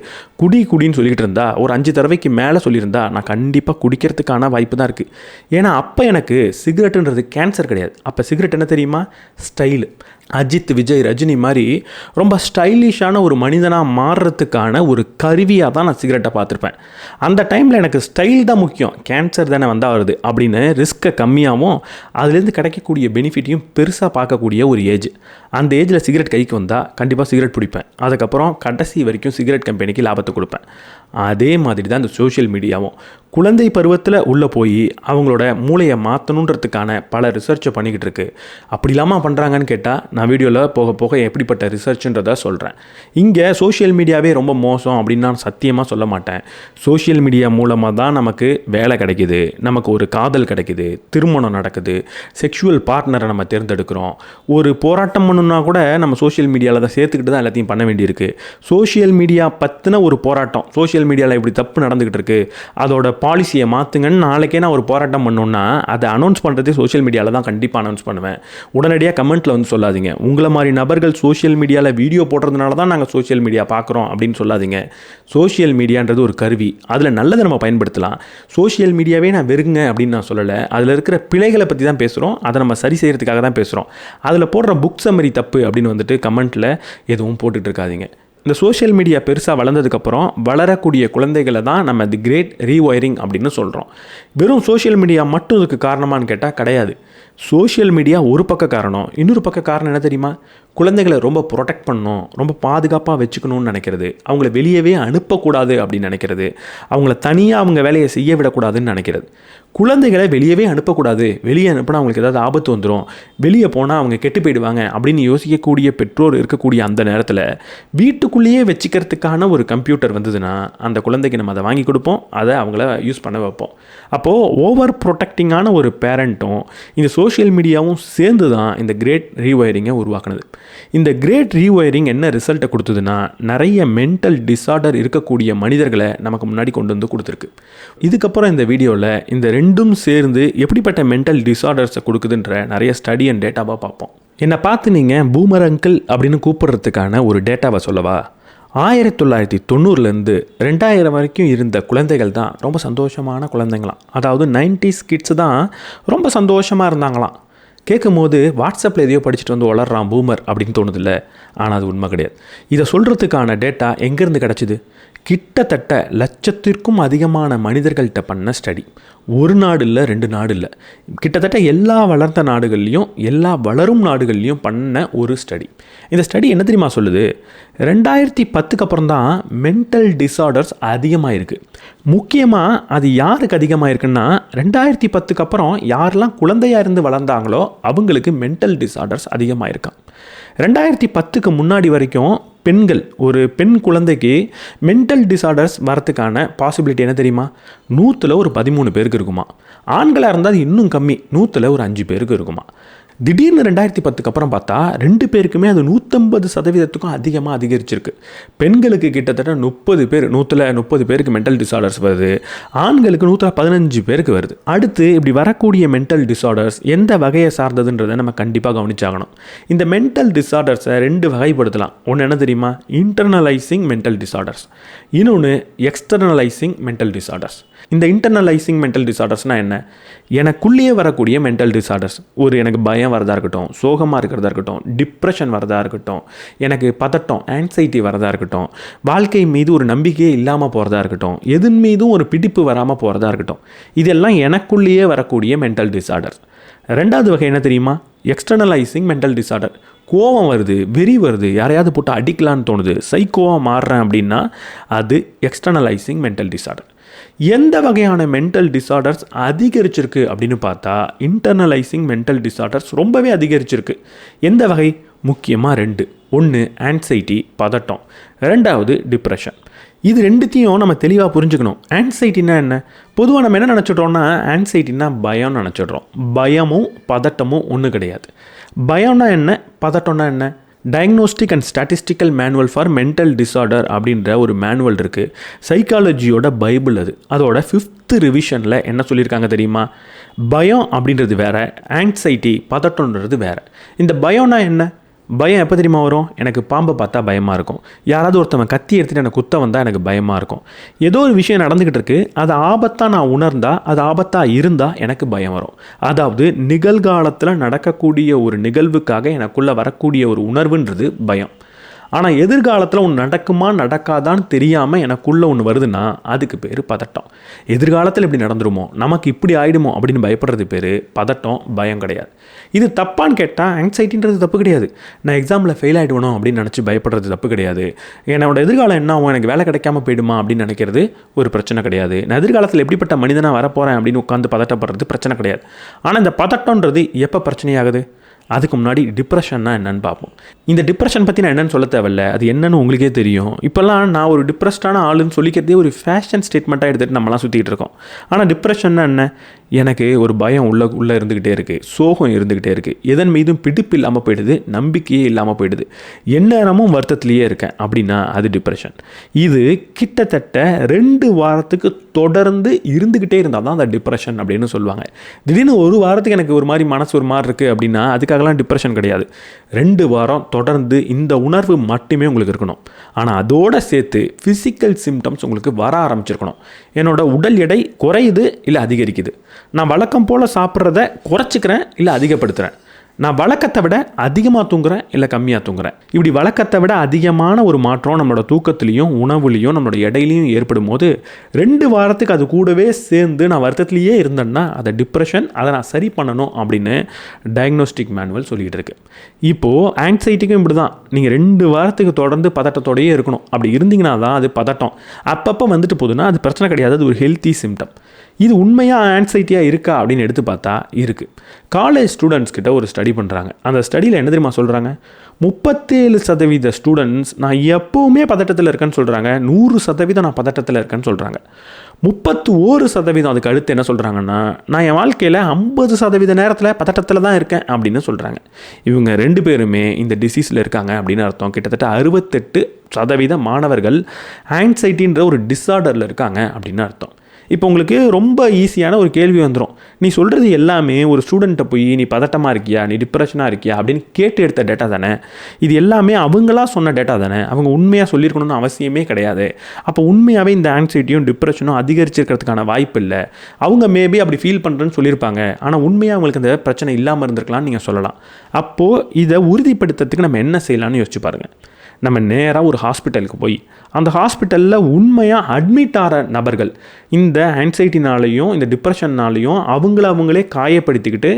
குடின்னு சொல்லிக்கிட்டு இருந்தா, ஒரு 5 தடவைக்கு மேலே சொல்லியிருந்தா, நான் கண்டிப்பாக குடிக்கிறதுக்கான வாய்ப்பு தான் இருக்குது. ஏன்னா அப்போ எனக்கு சிகரெட்டுன்றது கேன்சர் கிடையாது. அப்போ சிகரெட் என்ன தெரியுமா? ஸ்டைலு. அஜித், விஜய், ரஜினி மாதிரி ரொம்ப ஸ்டைலிஷான ஒரு மனிதனாக மாறுறதுக்கான ஒரு கருவியாக தான் நான் சிகரெட்டை பார்த்துருப்பேன். அந்த டைமில் எனக்கு ஸ்டைல் தான் முக்கியம், கேன்சர் தானே வந்தால் வருது அப்படின்னு ரிஸ்க்கை கம்மியாகவும் அதுலேருந்து கிடைக்கக்கூடிய பெனிஃபிட்டையும் பெருசாக பார்க்கக்கூடிய ஒரு ஏஜ். அந்த ஏஜில் சிகரெட் கைக்கு வந்தால் கண்டிப்பாக சிகரெட் பிடிப்பேன். அதுக்கப்புறம் கடைசி வரைக்கும் சிகரெட் கம்பெனிக்கு லாபத்தை கொடுப்பேன். அதே மாதிரி தான் இந்த சோஷியல் மீடியாவும். குழந்தை பருவத்தில் உள்ளே போய் அவங்களோட மூளையை மாற்றணுன்றதுக்கான பல ரிசர்ச்சை பண்ணிக்கிட்டு இருக்கு. அப்படி இல்லாமல் பண்ணுறாங்கன்னு கேட்டால் நான் வீடியோவில் போக போக எப்படிப்பட்ட ரிசர்ச்சுன்றதை சொல்கிறேன். இங்கே சோஷியல் மீடியாவே ரொம்ப மோசம் அப்படின்னு நான் சத்தியமாக சொல்ல மாட்டேன். சோஷியல் மீடியா மூலமாக தான் நமக்கு வேலை கிடைக்கிது, நமக்கு ஒரு காதல் கிடைக்கிது, திருமணம் நடக்குது, செக்ஷுவல் பார்ட்னரை நம்ம தேர்ந்தெடுக்கிறோம். ஒரு போராட்டம் பண்ணணுன்னா கூட நம்ம சோஷியல் மீடியாவில் தான் சேர்த்துக்கிட்டு தான் எல்லாத்தையும் பண்ண வேண்டியிருக்கு. சோஷியல் மீடியா பற்றின ஒரு போராட்டம், சோஷியல் மீடியாவில் இப்படி தப்பு நடந்துக்கிட்டு இருக்கு, அதோட பாலிசியை மாற்றுங்கன்னு நாளைக்கே நான் ஒரு போராட்டம் பண்ணோன்னா அதை அனௌன்ஸ் பண்ணுறதே சோஷியல் மீடியாவில் தான் கண்டிப்பாக அனௌன்ஸ் பண்ணுவேன். உடனடியாக கமெண்ட்டில் வந்து சொல்லாதீங்க, உங்களை மாதிரி நபர்கள் சோஷியல் மீடியாவில் வீடியோ போடுறதுனால தான் நாங்கள் சோஷியல் மீடியா பார்க்குறோம் அப்படின்னு சொல்லாதீங்க. சோஷியல் மீடியான்றது ஒரு கருவி, அதில் நல்லதை நம்ம பயன்படுத்தலாம். சோஷியல் மீடியாவே நான் வெறுங்க அப்படின்னு நான் சொல்லலை. அதில் இருக்கிற பிழைகளை பற்றி தான் பேசுகிறோம், அதை நம்ம சரி செய்கிறதுக்காக தான் பேசுகிறோம். அதில் போடுற புக் சம்மரி தப்பு அப்படின்னு வந்துட்டு கமெண்ட்டில் எதுவும் போட்டுட்டு இருக்காதீங்க. இந்த சோஷியல் மீடியா பெருசாக வளர்ந்ததுக்கப்புறம் வளரக்கூடிய குழந்தைகளை தான் நம்ம தி கிரேட் ரீஒயரிங் அப்படின்னு சொல்கிறோம். வெறும் சோஷியல் மீடியா மட்டும் இதுக்கு காரணமானு கேட்டால் கிடையாது. சோஷியல் மீடியா ஒரு பக்க காரணம், இன்னொரு பக்க காரணம் என்ன தெரியுமா? குழந்தைகளை ரொம்ப ப்ரொடெக்ட் பண்ணணும், ரொம்ப பாதுகாப்பாக வச்சுக்கணும்னு நினைக்கிறது, அவங்கள வெளியவே அனுப்பக்கூடாது அப்படின்னு நினைக்கிறது, அவங்கள தனியாக அவங்க வேலையை செய்ய விடக்கூடாதுன்னு நினைக்கிறது. குழந்தைகளை வெளியவே அனுப்பக்கூடாது, வெளியே அனுப்பினா அவங்களுக்கு ஏதாவது ஆபத்து வந்துடும், வெளியே போனால் அவங்க கெட்டு போயிடுவாங்க அப்படின்னு யோசிக்கக்கூடிய பெற்றோர் இருக்கக்கூடிய அந்த நேரத்தில் வீட்டுக்குள்ளேயே வச்சுக்கிறதுக்கான ஒரு கம்ப்யூட்டர் வந்ததுன்னா அந்த குழந்தைக்கு நம்ம அதை வாங்கி கொடுப்போம், அதை அவங்கள யூஸ் பண்ண வைப்போம். அப்போது ஓவர் ப்ரொடெக்டிங்கான ஒரு பேரண்ட்டும் இந்த சோஷியல் மீடியாவும் சேர்ந்து தான் இந்த கிரேட் ரீவயரிங்கை உருவாக்குனது. இந்த கிரேட் ரீவயரிங் என்ன ரிசல்ட்டை கொடுத்ததுன்னா, நிறைய மென்டல் டிஸார்டர் இருக்கக்கூடிய மனிதர்களை நமக்கு முன்னாடி கொண்டு வந்து கொடுத்துருக்கு. இதுக்கப்புறம் இந்த வீடியோவில் இந்த ரெண்டும் சேர்ந்து எப்படிப்பட்ட மென்டல் டிஸார்டர்ஸை கொடுக்குதுன்ற நிறைய ஸ்டடி அண்ட் டேட்டாவாக பார்ப்போம். என்னை பார்த்து நீங்கள் பூமர் அங்கிள் அப்படின்னு கூப்பிட்றதுக்கான ஒரு டேட்டாவை சொல்லவா? 1990 2000 வரைக்கும் இருந்த குழந்தைகள் தான் ரொம்ப சந்தோஷமான குழந்தைங்களாம். அதாவது 90s கிட்ஸு தான் ரொம்ப சந்தோஷமாக இருந்தாங்களாம். கேட்கும் போது வாட்ஸ்அப்பில் எதையோ படிச்சுட்டு வந்து வளர்றான் பூமர் அப்படின்னு தோணுதில்ல? ஆனால் அது உண்மை கிடையாது. இதை சொல்கிறதுக்கான டேட்டா எங்கேருந்து கிடச்சிது? கிட்டத்தட்ட 1,00,000க்கும் அதிகமான மனிதர்கள்ட்ட பண்ண ஸ்டடி. ஒரு நாடு இல்லை, 2 நாடு இல்லை, கிட்டத்தட்ட எல்லா வளர்ந்த நாடுகள்லையும் எல்லா வளரும் நாடுகள்லையும் பண்ண ஒரு ஸ்டடி. இந்த ஸ்டடி என்ன தெரியுமா சொல்லுது? 2010க்கு அப்புறம் தான் மென்டல் டிஸார்டர்ஸ் அதிகமாக இருக்குது. முக்கியமாக அது யாருக்கு அதிகமாக இருக்குன்னா, 2010க்கு அப்புறம் யாரெல்லாம் குழந்தையாக இருந்து வளர்ந்தாங்களோ அவங்களுக்கு மென்டல் டிஸார்டர்ஸ் அதிகமாக இருக்கான். 2010க்கு முன்னாடி வரைக்கும் பெண்கள், ஒரு பெண் குழந்தைக்கு மென்டல் டிஸார்டர்ஸ் வரத்துக்கான பாசிபிலிட்டி என்ன தெரியுமா? 100ல் ஒரு 13 பேருக்கு இருக்குமா. ஆண்களாக இருந்தால் அது இன்னும் கம்மி, 100ல் ஒரு 5 பேருக்கு இருக்குமா. திடீர்னு 2010க்கு அப்புறம் பார்த்தா 2 பேருக்குமே அது 150% அதிகமாக அதிகரிச்சிருக்கு. பெண்களுக்கு கிட்டத்தட்ட 30 பேர், 100ல் 30 பேருக்கு மென்டல் டிஸார்டர்ஸ் வருது, ஆண்களுக்கு 100ல் 15 பேருக்கு வருது. அடுத்து இப்படி வரக்கூடிய மென்டல் டிஸார்டர்ஸ் எந்த வகையை சார்ந்ததுன்றதை நம்ம கண்டிப்பாக கவனிச்சாகணும். இந்த மென்டல் டிஸார்டர்ஸை 2 வகைப்படுத்தலாம். ஒன்று என்ன தெரியுமா? இன்டர்னலைசிங் மென்டல் டிஸார்டர்ஸ், இன்னொன்று எக்ஸ்டர்னலைசிங் மென்டல் டிஸார்டர்ஸ். இந்த இன்டர்னலைசிங் மென்டல் டிஸார்டர்ஸ்னால் என்ன? எனக்குள்ளேயே வரக்கூடிய மென்டல் டிஸார்டர்ஸ். ஒரு எனக்கு பயம் வரதா இருக்கட்டும், சோகமாக இருக்கிறதா இருக்கட்டும், டிப்ரெஷன் வரதா இருக்கட்டும், எனக்கு பதட்டம் ஆன்சைட்டி வரதா இருக்கட்டும், வாழ்க்கை மீது ஒரு நம்பிக்கையே இல்லாமல் போகிறதா இருக்கட்டும், எதன் மீதும் ஒரு பிடிப்பு வராமல் போகிறதா இருக்கட்டும், இதெல்லாம் எனக்குள்ளேயே வரக்கூடிய மென்டல் டிஸார்டர். 2வது வகை என்ன தெரியுமா? எக்ஸ்டர்னலைசிங் மென்டல் டிஸார்டர். கோவம் வருது, வெறி வருது, யாரையாவது போட்டு அடிக்கலான்னு தோணுது, சைக்கோவாக மாறுறேன் அப்படின்னா அது எக்ஸ்டர்னலைசிங் மென்டல் டிஸார்டர். எந்த வகையான மென்டல் டிஸார்டர்ஸ் அதிகரிச்சிருக்கு அப்படின்னு பார்த்தா இன்டர்னலைசிங் மென்டல் டிஸார்டர்ஸ் ரொம்பவே அதிகரிச்சிருக்கு. எந்த வகை? முக்கியமாக 2. ஒன்று ஆன்சைட்டி, பதட்டம். 2வது டிப்ரெஷன். இது 2த்தையும் நம்ம தெளிவாக புரிஞ்சுக்கணும். ஆன்சைட்டினா என்ன? பொதுவாக நம்ம என்ன நினச்சிட்றோம்னா, ஆன்சைட்டினா பயம்னு நினச்சிட்றோம். பயமும் பதட்டமும் ஒன்று கிடையாது. பயம்னா என்ன, பதட்டம்னா என்ன? Diagnostic and statistical manual for mental disorder அப்படின்ற ஒரு மேனுவல் இருக்குது. சைக்காலஜியோட பைபிள் அது. அதோட 5th ரிவிஷனில் என்ன சொல்லியிருக்காங்க தெரியுமா? பயம் அப்படின்றது வேறு, ஆங்ஸைட்டி பதட்டம்ன்றது வேறு. இந்த பயம்னா என்ன? பயம் எப்போ தெரியுமா வரும்? எனக்கு பாம்பை பார்த்தா பயமாக இருக்கும். யாராவது ஒருத்தவன் கத்தி எடுத்துகிட்டு எனக்கு குத்த வந்தால் எனக்கு பயமாக இருக்கும். ஏதோ ஒரு விஷயம் நடந்துக்கிட்டு இருக்குது, அது ஆபத்தாக நான் உணர்ந்தால், அது ஆபத்தாக இருந்தால் எனக்கு பயம் வரும். அதாவது நிகழ்காலத்தில் நடக்கக்கூடிய ஒரு நிகழ்வுக்காக எனக்குள்ளே வரக்கூடிய ஒரு உணர்வுன்றது பயம். ஆனால் எதிர்காலத்தில் ஒன்று நடக்குமா நடக்காதான்னு தெரியாமல் எனக்குள்ளே ஒன்று வருதுன்னா அதுக்கு பேர் பதட்டம். எதிர்காலத்தில் இப்படி நடந்துருமோ, நமக்கு இப்படி ஆகிடுமோ அப்படின்னு பயப்படுறது பேர் பதட்டம், பயம் கிடையாது. இது தப்பான்னு கேட்டால் ஆங்ஸைட்டின்றது தப்பு கிடையாது. நான் எக்ஸாமில் ஃபெயில் ஆகிடுவணும் அப்படின்னு நினச்சி பயப்படுறது தப்பு கிடையாது. என்னோட எதிர்காலம் என்ன ஆகும், எனக்கு வேலை கிடைக்காம போயிடுமா அப்படின்னு நினைக்கிறது ஒரு பிரச்சனை கிடையாது. நான் எதிர்காலத்தில் எப்படிப்பட்ட மனிதனாக வரப்போகிறேன் அப்படின்னு உட்காந்து பதட்டப்படுறது பிரச்சனை கிடையாது. ஆனால் இந்த பதட்டன்றது எப்போ பிரச்சனையாகுது? அதுக்கு முன்னாடி டிப்ரெஷன்னா என்னென்னு பார்ப்போம். இந்த டிப்ரெஷன் பற்றி நான் என்னென்னு சொல்ல தேவையில்ல, அது என்னென்னு உங்களுக்கே தெரியும். இப்போல்லாம் நான் ஒரு டிப்ரெஸ்டான ஆளுன்னு சொல்லிக்கிறதே ஒரு ஃபேஷன் ஸ்டேட்மெண்ட்டாக எடுத்துகிட்டு நம்மலாம் சுற்றிக்கிட்டு இருக்கோம். ஆனால் டிப்ரெஷன்னா என்ன? எனக்கு ஒரு பயம் உள்ளே இருந்துக்கிட்டே இருக்குது, சோகம் இருந்துக்கிட்டே இருக்குது, எதன் மீதும் பிடிப்பு இல்லாமல் போயிடுது, நம்பிக்கையே இல்லாமல் போயிடுது, எந்நேரமும் வருத்தத்துலேயே இருக்கேன் அப்படின்னா அது டிப்ரெஷன். இது கிட்டத்தட்ட 2 வாரத்துக்கு தொடர்ந்து இருந்துக்கிட்டே இருந்தால் தான் அந்த டிப்ரெஷன் அப்படின்னு சொல்லுவாங்க. திடீர்னு ஒரு வாரத்துக்கு எனக்கு ஒரு மாதிரி மனசு ஒரு மாதிரி இருக்குது அப்படின்னா அதுக்காகலாம் டிப்ரெஷன் கிடையாது. 2 வாரம் தொடர்ந்து இந்த உணர்வு மட்டுமே உங்களுக்கு இருக்கணும். ஆனால் அதோடு சேர்த்து ஃபிசிக்கல் சிம்டம்ஸ் உங்களுக்கு வர ஆரம்பிச்சிருக்கணும். என்னோட உடல் எடை குறையுது இல்லை அதிகரிக்குது, நான் வழக்கம் போல் சாப்பிட்றத குறைச்சிக்கிறேன் இல்லை அதிகப்படுத்துகிறேன், நான் வழக்கத்தை விட அதிகமாக தூங்குறேன் இல்லை கம்மியாக தூங்குறேன். இப்படி வழக்கத்தை விட அதிகமான ஒரு மாற்றம் நம்மளோட தூக்கத்துலேயும் உணவுலேயும் நம்மளோட எடையிலையும் ஏற்படும் போது 2 வாரத்துக்கு அது கூடவே சேர்ந்து நான் வருத்தத்துலேயே இருந்தேன்னா அதை டிப்ரெஷன், அதை நான் சரி பண்ணணும் அப்படின்னு டயக்னோஸ்டிக் மேனுவல் சொல்லிகிட்டு இருக்கு. இப்போது ஆங்ஸைட்டிக்கும் இப்படி தான். நீங்கள் 2 வாரத்துக்கு தொடர்ந்து பதட்டத்தோடையே இருக்கணும். அப்படி இருந்தீங்கன்னா தான் அது பதட்டம். அப்பப்போ வந்துட்டு போகுதுன்னா அது பிரச்சனை கிடையாது, அது ஒரு ஹெல்த்தி சிம்டம். இது உண்மையாக ஆங்ஸைட்டியாக இருக்கா அப்படின்னு எடுத்து பார்த்தா இருக்குது. காலேஜ் ஸ்டூடெண்ட்ஸ் கிட்ட ஒரு ஸ்டடி பண்ணுறாங்க. அந்த ஸ்டடியில் என்ன தெரியுமா சொல்கிறாங்க? 37% ஸ்டூடெண்ட்ஸ் நான் எப்போவுமே பதட்டத்தில் இருக்கேன்னு சொல்கிறாங்க. 100% நான் பதட்டத்தில் இருக்கேன்னு சொல்கிறாங்க. 31% அதுக்கு அடுத்து என்ன சொல்கிறாங்கன்னா, நான் என் வாழ்க்கையில் 50% நேரத்தில் பதட்டத்தில் தான் இருக்கேன் அப்படின்னு சொல்கிறாங்க. இவங்க 2 பேருமே இந்த டிசீஸில் இருக்காங்க அப்படின்னு அர்த்தம். கிட்டத்தட்ட 68% மாணவர்கள் ஆங்ஸைட்டின்ற ஒரு டிஸார்டரில் இருக்காங்க அப்படின்னு அர்த்தம். இப்போ உங்களுக்கு ரொம்ப ஈஸியான ஒரு கேள்வி வந்துடும். நீ சொல்கிறது எல்லாமே ஒரு ஸ்டூடெண்ட்டை போய் நீ பதட்டமாக இருக்கியா, நீ டிப்ரெஷனாக இருக்கியா அப்படின்னு கேட்டு எடுத்த டேட்டா தானே. இது எல்லாமே அவங்களாக சொன்ன டேட்டா தானே. அவங்க உண்மையாக சொல்லியிருக்கணும்னு அவசியமே கிடையாது. அப்போ உண்மையாகவே இந்த ஆங்ஸைட்டியும் டிப்ரெஷனும் அதிகரிச்சிருக்கிறதுக்கான வாய்ப்பு இல்லை. அவங்க மேபி அப்படி ஃபீல் பண்ணுறேன்னு சொல்லியிருப்பாங்க, ஆனால் உண்மையாக அவங்களுக்கு அந்த பிரச்சனை இல்லாமல் இருந்திருக்கலாம்னு நீங்கள் சொல்லலாம். அப்போது இதை உறுதிப்படுத்துறதுக்கு நம்ம என்ன செய்யலாம்னு யோசிச்சு பாருங்கள். நம்ம நேராக ஒரு ஹாஸ்பிட்டலுக்கு போய் அந்த ஹாஸ்பிட்டலில் உண்மையாக அட்மிட் ஆகிற நபர்கள் இந்த ஆங்ஸைட்டினாலையும் இந்த டிப்ரெஷன்னாலையும் அவங்களே காயப்படுத்திக்கிட்டு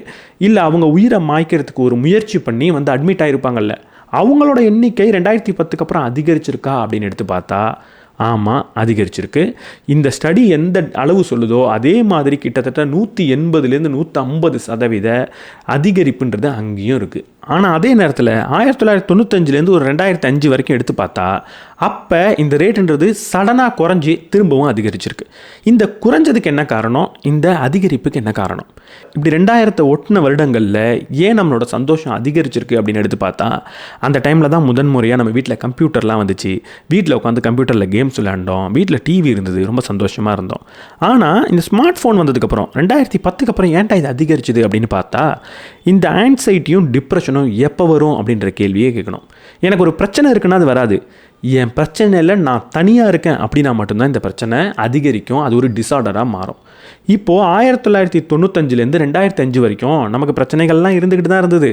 இல்லை அவங்க உயிரை மாய்க்கிறதுக்கு ஒரு முயற்சி பண்ணி வந்து அட்மிட் ஆகிருப்பாங்கல்ல, அவங்களோட எண்ணிக்கை 2010க்கு அப்புறம் அதிகரிச்சிருக்கா அப்படின்னு எடுத்து பார்த்தா ஆமாம் அதிகரிச்சிருக்கு. இந்த ஸ்டடி எந்த அளவு சொல்லுதோ அதே மாதிரி கிட்டத்தட்ட 180லேருந்து 150% அதிகரிப்புன்றது அங்கேயும் இருக்குது. ஆனால் அதே நேரத்தில் 1995லேருந்து ஒரு 2005 வரைக்கும் எடுத்து பார்த்தா அப்போ இந்த ரேட்டுன்றது சடனாக குறைஞ்சி திரும்பவும் அதிகரிச்சிருக்கு. இந்த குறைஞ்சதுக்கு என்ன காரணம், இந்த அதிகரிப்புக்கு என்ன காரணம்? இப்படி 2000 ஒட்டின வருடங்களில் ஏன் நம்மளோட சந்தோஷம் அதிகரிச்சிருக்கு அப்படின்னு எடுத்து பார்த்தா அந்த டைமில் தான் முதன்முறையாக நம்ம வீட்டில் கம்ப்யூட்டர்லாம் வந்துச்சு. வீட்டில் உட்காந்து கம்ப்யூட்டரில் கேம்ஸ் விளையாண்டோம், வீட்டில் டிவி இருந்தது, ரொம்ப சந்தோஷமாக இருந்தோம். ஆனால் இந்த ஸ்மார்ட் ஃபோன் வந்ததுக்கப்புறம் 2010க்கு அப்புறம் ஏன்டா இது அதிகரிச்சுது அப்படின்னு பார்த்தா இந்த ஆங்ஸைட்டியும் டிப்ரெஷனும் எப்போ வரும் அப்படின்ற கேள்வியே கேட்கணும். எனக்கு ஒரு பிரச்சனை இருக்குன்னா அது வராது. என் பிரச்சனையில் நான் தனியாக இருக்கேன் அப்படின்னா மட்டும்தான் இந்த பிரச்சனை அதிகரிக்கும், அது ஒரு டிஸார்டராக மாறும். இப்போது 1995லேருந்து 2005 வரைக்கும் நமக்கு பிரச்சனைகள்லாம் இருந்துக்கிட்டு தான் இருந்தது.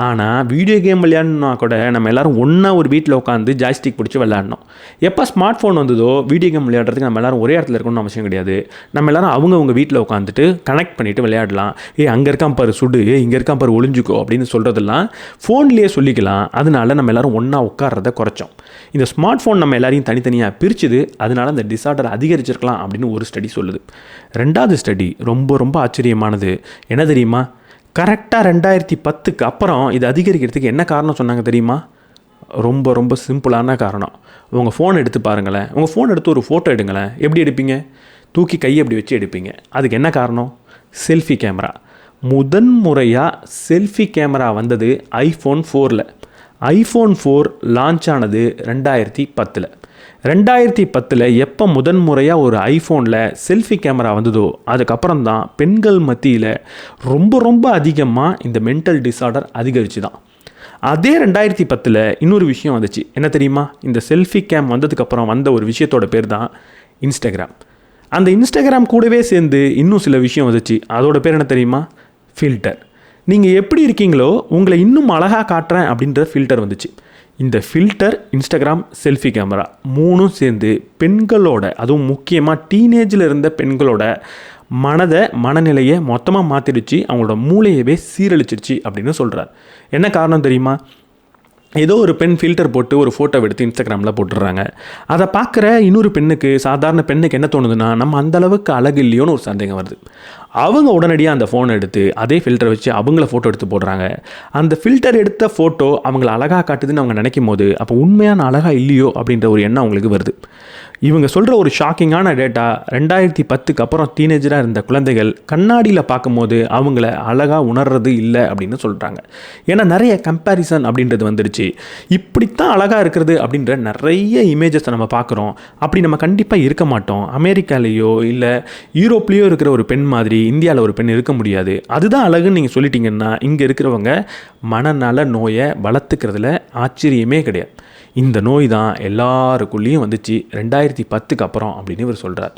ஆனால் வீடியோ கேம் விளையாடணுன்னா கூட நம்ம எல்லோரும் ஒன்றா ஒரு வீட்டில் உட்காந்து ஜாய்ஸ்டிக் பிடிச்சி விளையாடணும். எப்போ ஸ்மார்ட் ஃபோன் வந்ததோ வீடியோ கேம் விளையாடுறதுக்கு நம்ம எல்லோரும் ஒரே இடத்துல இருக்கணும்னு அவசியம் கிடையாது. நம்ம எல்லோரும் அவங்கவுங்க வீட்டில் உட்காந்துட்டு கனெக்ட் பண்ணிவிட்டு விளையாடலாம். அங்கே இருக்கான் பாரு சுடு, இங்கே இருக்கான் பாரு ஒளிஞ்சுக்கோ அப்படின்னு சொல்கிறதெல்லாம் ஃபோன்லேயே சொல்லிக்கலாம். அதனால நம்ம எல்லோரும் ஒன்றா உட்கார்றத குறைச்சோம். இந்த ஸ்மார்ட் ஃபோன் நம்ம எல்லாரையும் தனித்தனியாக பிரிச்சுது, அதனால அந்த டிஸார்டர் அதிகரிச்சிருக்கலாம் அப்படின்னு ஒரு ஸ்டடி சொல்லுது. 2வது ஸ்டடி ரொம்ப ஆச்சரியமானது. என்ன தெரியுமா? கரெக்டாக 2010க்கு அப்புறம் இது அதிகரிக்கிறதுக்கு என்ன காரணம் சொன்னாங்க தெரியுமா? ரொம்ப சிம்பிளான காரணம். உங்கள் ஃபோன் எடுத்து பாருங்களேன். உங்கள் ஃபோன் எடுத்து ஒரு ஃபோட்டோ எடுங்களேன். எப்படி எடுப்பீங்க? தூக்கி கையை அப்படி வச்சு எடுப்பீங்க. அதுக்கு என்ன காரணம்? Selfie camera. முதன்முறையாக செல்ஃபி கேமரா வந்தது iPhone 4ல். ஐஃபோன் 4 லான்ச் ஆனது 2010. 2010 எப்போ முதன்முறையாக ஒரு ஐஃபோனில் செல்ஃபி கேமரா வந்ததோ அதுக்கப்புறம் தான் பெண்கள் மத்தியில் ரொம்ப அதிகமாக இந்த மென்டல் டிஸார்டர் அதிகரிச்சு தான். அதே 2010 இன்னொரு விஷயம் வந்துச்சு. என்ன தெரியுமா? இந்த செல்ஃபி கேம் வந்ததுக்கப்புறம் வந்த ஒரு விஷயத்தோட பேர் தான் இன்ஸ்டாகிராம். அந்த இன்ஸ்டாகிராம் கூடவே சேர்ந்து இன்னும் சில விஷயம் வந்துச்சு. அதோட பேர் என்ன தெரியுமா? ஃபில்டர். நீங்கள் எப்படி இருக்கீங்களோ உங்களை இன்னும் அழகாக காட்டுறேன் அப்படின்ற ஃபில்டர் வந்துச்சு. இந்த ஃபில்டர், இன்ஸ்டாகிராம், செல்ஃபி கேமரா மூணும் சேர்ந்து பெண்களோட, அதுவும் முக்கியமாக டீனேஜில் இருந்த பெண்களோட மனநிலையை மொத்தமாக மாற்றிடுச்சு, அவங்களோட மூளையவே சீரழிச்சிருச்சு அப்படின்னு சொல்கிறார். என்ன காரணம் தெரியுமா? ஏதோ ஒரு பெண் ஃபில்டர் போட்டு ஒரு ஃபோட்டோ எடுத்து இன்ஸ்டாகிராமில் போட்டுடுறாங்க. அதை பார்க்குற இன்னொரு பெண்ணுக்கு, சாதாரண பெண்ணுக்கு என்ன தோணுதுன்னா, நம்ம அந்தளவுக்கு அழகு இல்லையோன்னு ஒரு சந்தேகம் வருது. அவங்க உடனடியாக அந்த ஃபோனை எடுத்து அதே ஃபில்டரை வச்சு அவங்கள ஃபோட்டோ எடுத்து போடுறாங்க. அந்த ஃபில்டர் எடுத்த ஃபோட்டோ அவங்கள அழகாக காட்டுதுன்னு அவங்க நினைக்கும் போது அப்போ உண்மையான அழகாக இல்லையோ அப்படின்ற ஒரு எண்ணம் அவங்களுக்கு வருது. இவங்க சொல்கிற ஒரு ஷாக்கிங்கான டேட்டா, 2010க்கு அப்புறம் டீனேஜராக இருந்த குழந்தைகள் கண்ணாடியில் பார்க்கும்போது அவங்கள அழகாக உணர்றது இல்லை அப்படின்னு சொல்கிறாங்க. ஏன்னா நிறைய கம்பேரிசன் அப்படின்றது வந்துடுச்சு. இப்படித்தான் அழகாக இருக்கிறது அப்படின்ற நிறைய இமேஜஸை நம்ம பார்க்குறோம். அப்படி நம்ம கண்டிப்பாக இருக்க மாட்டோம். அமெரிக்காலேயோ இல்லை யூரோப்லேயோ இருக்கிற ஒரு பெண் மாதிரி இந்தியாவில் ஒரு பெண் இருக்க முடியாது. அதுதான் அழகுன்னு நீங்கள் சொல்லிட்டீங்கன்னா இங்கே இருக்கிறவங்க மனநல நோயை வளர்த்துக்கிறதுல ஆச்சரியமே கிடையாது. இந்த நோய் தான் எல்லாருக்குள்ளேயும் வந்துச்சு 2010க்கு அப்புறம் அப்படின்னு இவர் சொல்கிறார்.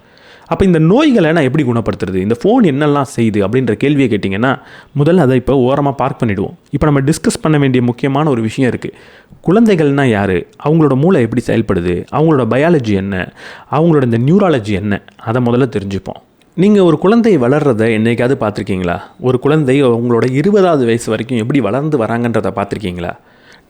அப்போ இந்த நோய்களை நான் எப்படி குணப்படுத்துறது, இந்த ஃபோன் என்னெல்லாம் செய்யுது அப்படின்ற கேள்வியை கேட்டிங்கன்னா முதல்ல அதை இப்போ ஓரமாக பார்க் பண்ணிவிடுவோம். இப்போ நம்ம டிஸ்கஸ் பண்ண வேண்டிய முக்கியமான ஒரு விஷயம் இருக்குது. குழந்தைகள்னால் யார், அவங்களோட மூளை எப்படி செயல்படுது, அவங்களோட பயாலஜி என்ன, அவங்களோட இந்த நியூராலஜி என்ன, அதை முதல்ல தெரிஞ்சுப்போம். நீங்கள் ஒரு குழந்தை வளர்கிறத என்றைக்காவது பார்த்துருக்கீங்களா? ஒரு குழந்தை அவங்களோட 20வது வயசு வரைக்கும் எப்படி வளர்ந்து வராங்கன்றதை பார்த்துருக்கீங்களா?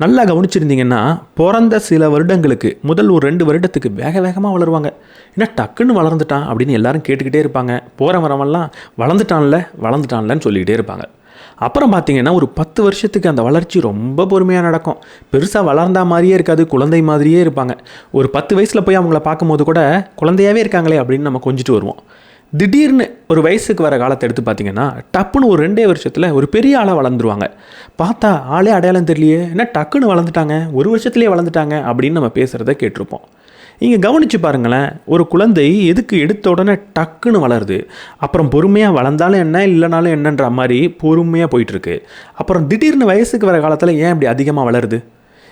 நல்லா கவனிச்சிருந்தீங்கன்னா பிறந்த சில வருடங்களுக்கு முதல் ஒரு 2 வருடத்துக்கு வேகமாக வளருவாங்க. ஏன்னா டக்குன்னு வளர்ந்துட்டான் அப்படின்னு எல்லாரும் கேட்டுக்கிட்டே இருப்பாங்க. போகிற வரவெல்லாம் வளர்ந்துட்டான்லன்னு சொல்லிக்கிட்டே இருப்பாங்க. அப்புறம் பார்த்தீங்கன்னா ஒரு 10 வருஷத்துக்கு அந்த வளர்ச்சி ரொம்ப பொறுமையாக நடக்கும். பெருசாக வளர்ந்தா மாதிரியே இருக்காது, குழந்தை மாதிரியே இருப்பாங்க. ஒரு 10 வயசில் போய் அவங்கள பார்க்கும்போது கூட குழந்தையாகவே இருக்காங்களே அப்படின்னு நம்ம கொஞ்சிட்டு வருவோம். திடீர்னு ஒரு வயசுக்கு வர காலத்தை எடுத்து பார்த்தீங்கன்னா டப்புன்னு ஒரு 2 வருஷத்தில் ஒரு பெரிய ஆளாக வளர்ந்துருவாங்க. பார்த்தா ஆளே அடையாளம் தெரியலையே, என்ன டக்குன்னு வளர்ந்துட்டாங்க, ஒரு வருஷத்துலேயே வளர்ந்துட்டாங்க அப்படின்னு நம்ம பேசுகிறத கேட்டிருப்போம். இங்கே கவனித்து பாருங்களேன், ஒரு குழந்தை எதுக்கு எடுத்த உடனே டக்குன்னு வளருது, அப்புறம் பொறுமையாக வளர்ந்தாலும் என்ன இல்லைனாலும் என்னன்ற மாதிரி பொறுமையாக போயிட்டுருக்கு. அப்புறம் திடீர்னு வயசுக்கு வர காலத்தில் ஏன் இப்படி அதிகமாக வளருது?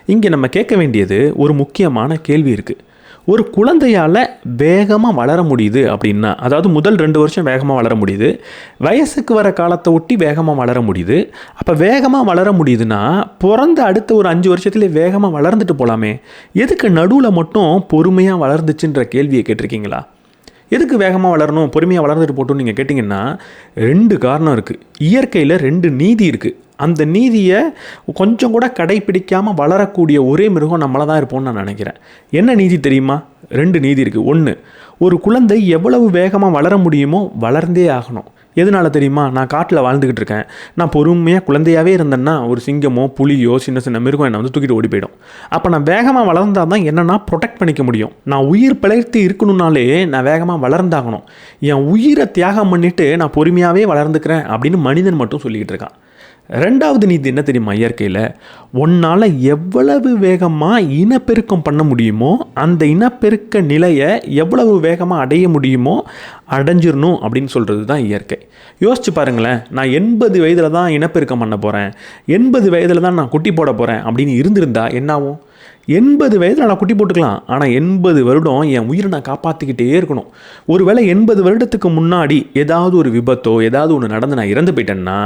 இங்கே நம்ம கேட்க வேண்டியது ஒரு முக்கியமான கேள்வி இருக்குது. ஒரு குழந்தையால் வேகமாக வளர முடியுது அப்படின்னா, அதாவது முதல் 2 வருஷம் வேகமாக வளர முடியுது, வயசுக்கு வர காலத்தை ஒட்டி வேகமாக வளர முடியுது. அப்போ வேகமாக வளர முடியுதுன்னா பிறந்த அடுத்த ஒரு 5 வருஷத்துலேயே வேகமாக வளர்ந்துட்டு போகலாமே. எதுக்கு நடுவில் மட்டும் பொறுமையாக வளர்ந்துச்சுன்ற கேள்வியை கேட்டிருக்கீங்களா? எதுக்கு வேகமாக வளரணும், பொறுமையாக வளர்ந்துட்டு போட்டோன்னு நீங்கள் கேட்டிங்கன்னா 2 காரணம் இருக்குது. இயற்கையில் 2 நீதி இருக்குது. அந்த நீதியை கொஞ்சம் கூட கடைப்பிடிக்காமல் வளரக்கூடிய ஒரே மிருகம் நம்மளை தான் இருப்போம்னு நான் நினைக்கிறேன். என்ன நீதி தெரியுமா? 2 நீதி இருக்குது. 1, ஒரு குழந்தை எவ்வளவு வேகமாக வளர முடியுமோ வளர்ந்தே ஆகணும். எதனால தெரியுமா? நான் காட்டில் வாழ்ந்துக்கிட்டு இருக்கேன், நான் பொறுமையாக குழந்தையாகவே இருந்தேன்னா ஒரு சிங்கமோ புலியோ சின்ன மிருகம் என்னை வந்து தூக்கிட்டு ஓடி போயிடும். அப்போ நான் வேகமாக வளர்ந்தால் தான் என்னன்னா ப்ரொடெக்ட் பண்ணிக்க முடியும். நான் உயிர் பிழைத்து இருக்கணும்னாலே நான் வேகமாக வளர்ந்தாகணும். என் உயிரை தியாகம் பண்ணிவிட்டு நான் பொறுமையாகவே வளர்ந்துக்கிறேன் அப்படின்னு மனிதன் மட்டும் சொல்லிக்கிட்டு இருக்கான். 2வது நீதி என்ன தெரியுமா? இயற்கையில் உன்னால் எவ்வளவு வேகமாக இனப்பெருக்கம் பண்ண முடியுமோ அந்த இனப்பெருக்க நிலையை எவ்வளவு வேகமாக அடைய முடியுமோ அடைஞ்சிடணும் அப்படின்னு சொல்கிறது தான் இயற்கை. யோசிச்சு பாருங்களேன், நான் 80 வயதில் தான் இனப்பெருக்கம் பண்ண போகிறேன், 80 வயதில் தான் நான் குட்டி போட போகிறேன் அப்படின்னு இருந்திருந்தா என்னாகும்? 80 வயதில் நான் குட்டி போட்டுக்கலாம், ஆனால் 80 வருடம் என் உயிரை நான் காப்பாற்றிக்கிட்டே இருக்கணும். ஒருவேளை 80 வருடத்துக்கு முன்னாடி ஏதாவது ஒரு விபத்தோ ஏதாவது ஒன்று நடந்து நான் இறந்து போயிட்டேன்னா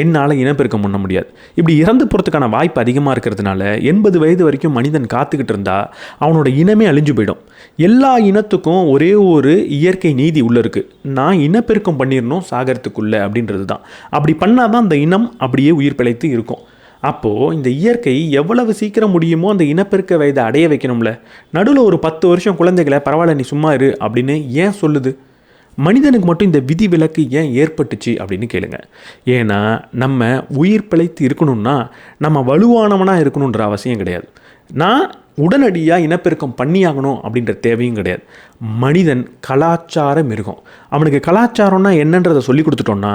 என்னால் இனப்பெருக்கம் பண்ண முடியாது. இப்படி இறந்து போகிறதுக்கான வாய்ப்பு அதிகமாக இருக்கிறதுனால 80 வயது வரைக்கும் மனிதன் காத்துக்கிட்டு இருந்தால் அவனோட இனமே அழிஞ்சு போயிடும். எல்லா இனத்துக்கும் ஒரே ஒரு இயற்கை நீதி உள்ளே இருக்குது, நான் இனப்பெருக்கம் பண்ணிடணும் சாகரத்துக்குள்ளே அப்படின்றது தான். அப்படி பண்ணால் தான் அந்த இனம் அப்படியே உயிர் பிழைத்து இருக்கும். அப்போது இந்த இயற்கை எவ்வளவு சீக்கிரம் முடியுமோ அந்த இனப்பெருக்க வயதை அடைய வைக்கணும்ல. நடுவில் ஒரு 10 வருஷம் குழந்தைகளை பரவாயில்ல நீ சும்மா இரு அப்படின்னு ஏன் சொல்லுது? மனிதனுக்கு மட்டும் இந்த விதி விலக்கு ஏன் ஏற்பட்டுச்சு அப்படின்னு கேளுங்க. ஏன்னா நம்ம உயிர் பிழைத்து இருக்கணும்னா நம்ம வலுவானவனாக இருக்கணுன்ற அவசியம் கிடையாது. நான் உடனடியாக இனப்பெருக்கம் பண்ணியாகணும் அப்படின்ற தேவையும் கிடையாது. மனிதன் கலாச்சார மிருகம். அவனுக்கு கலாச்சாரம்னா என்னன்றதை சொல்லி கொடுத்துட்டோன்னா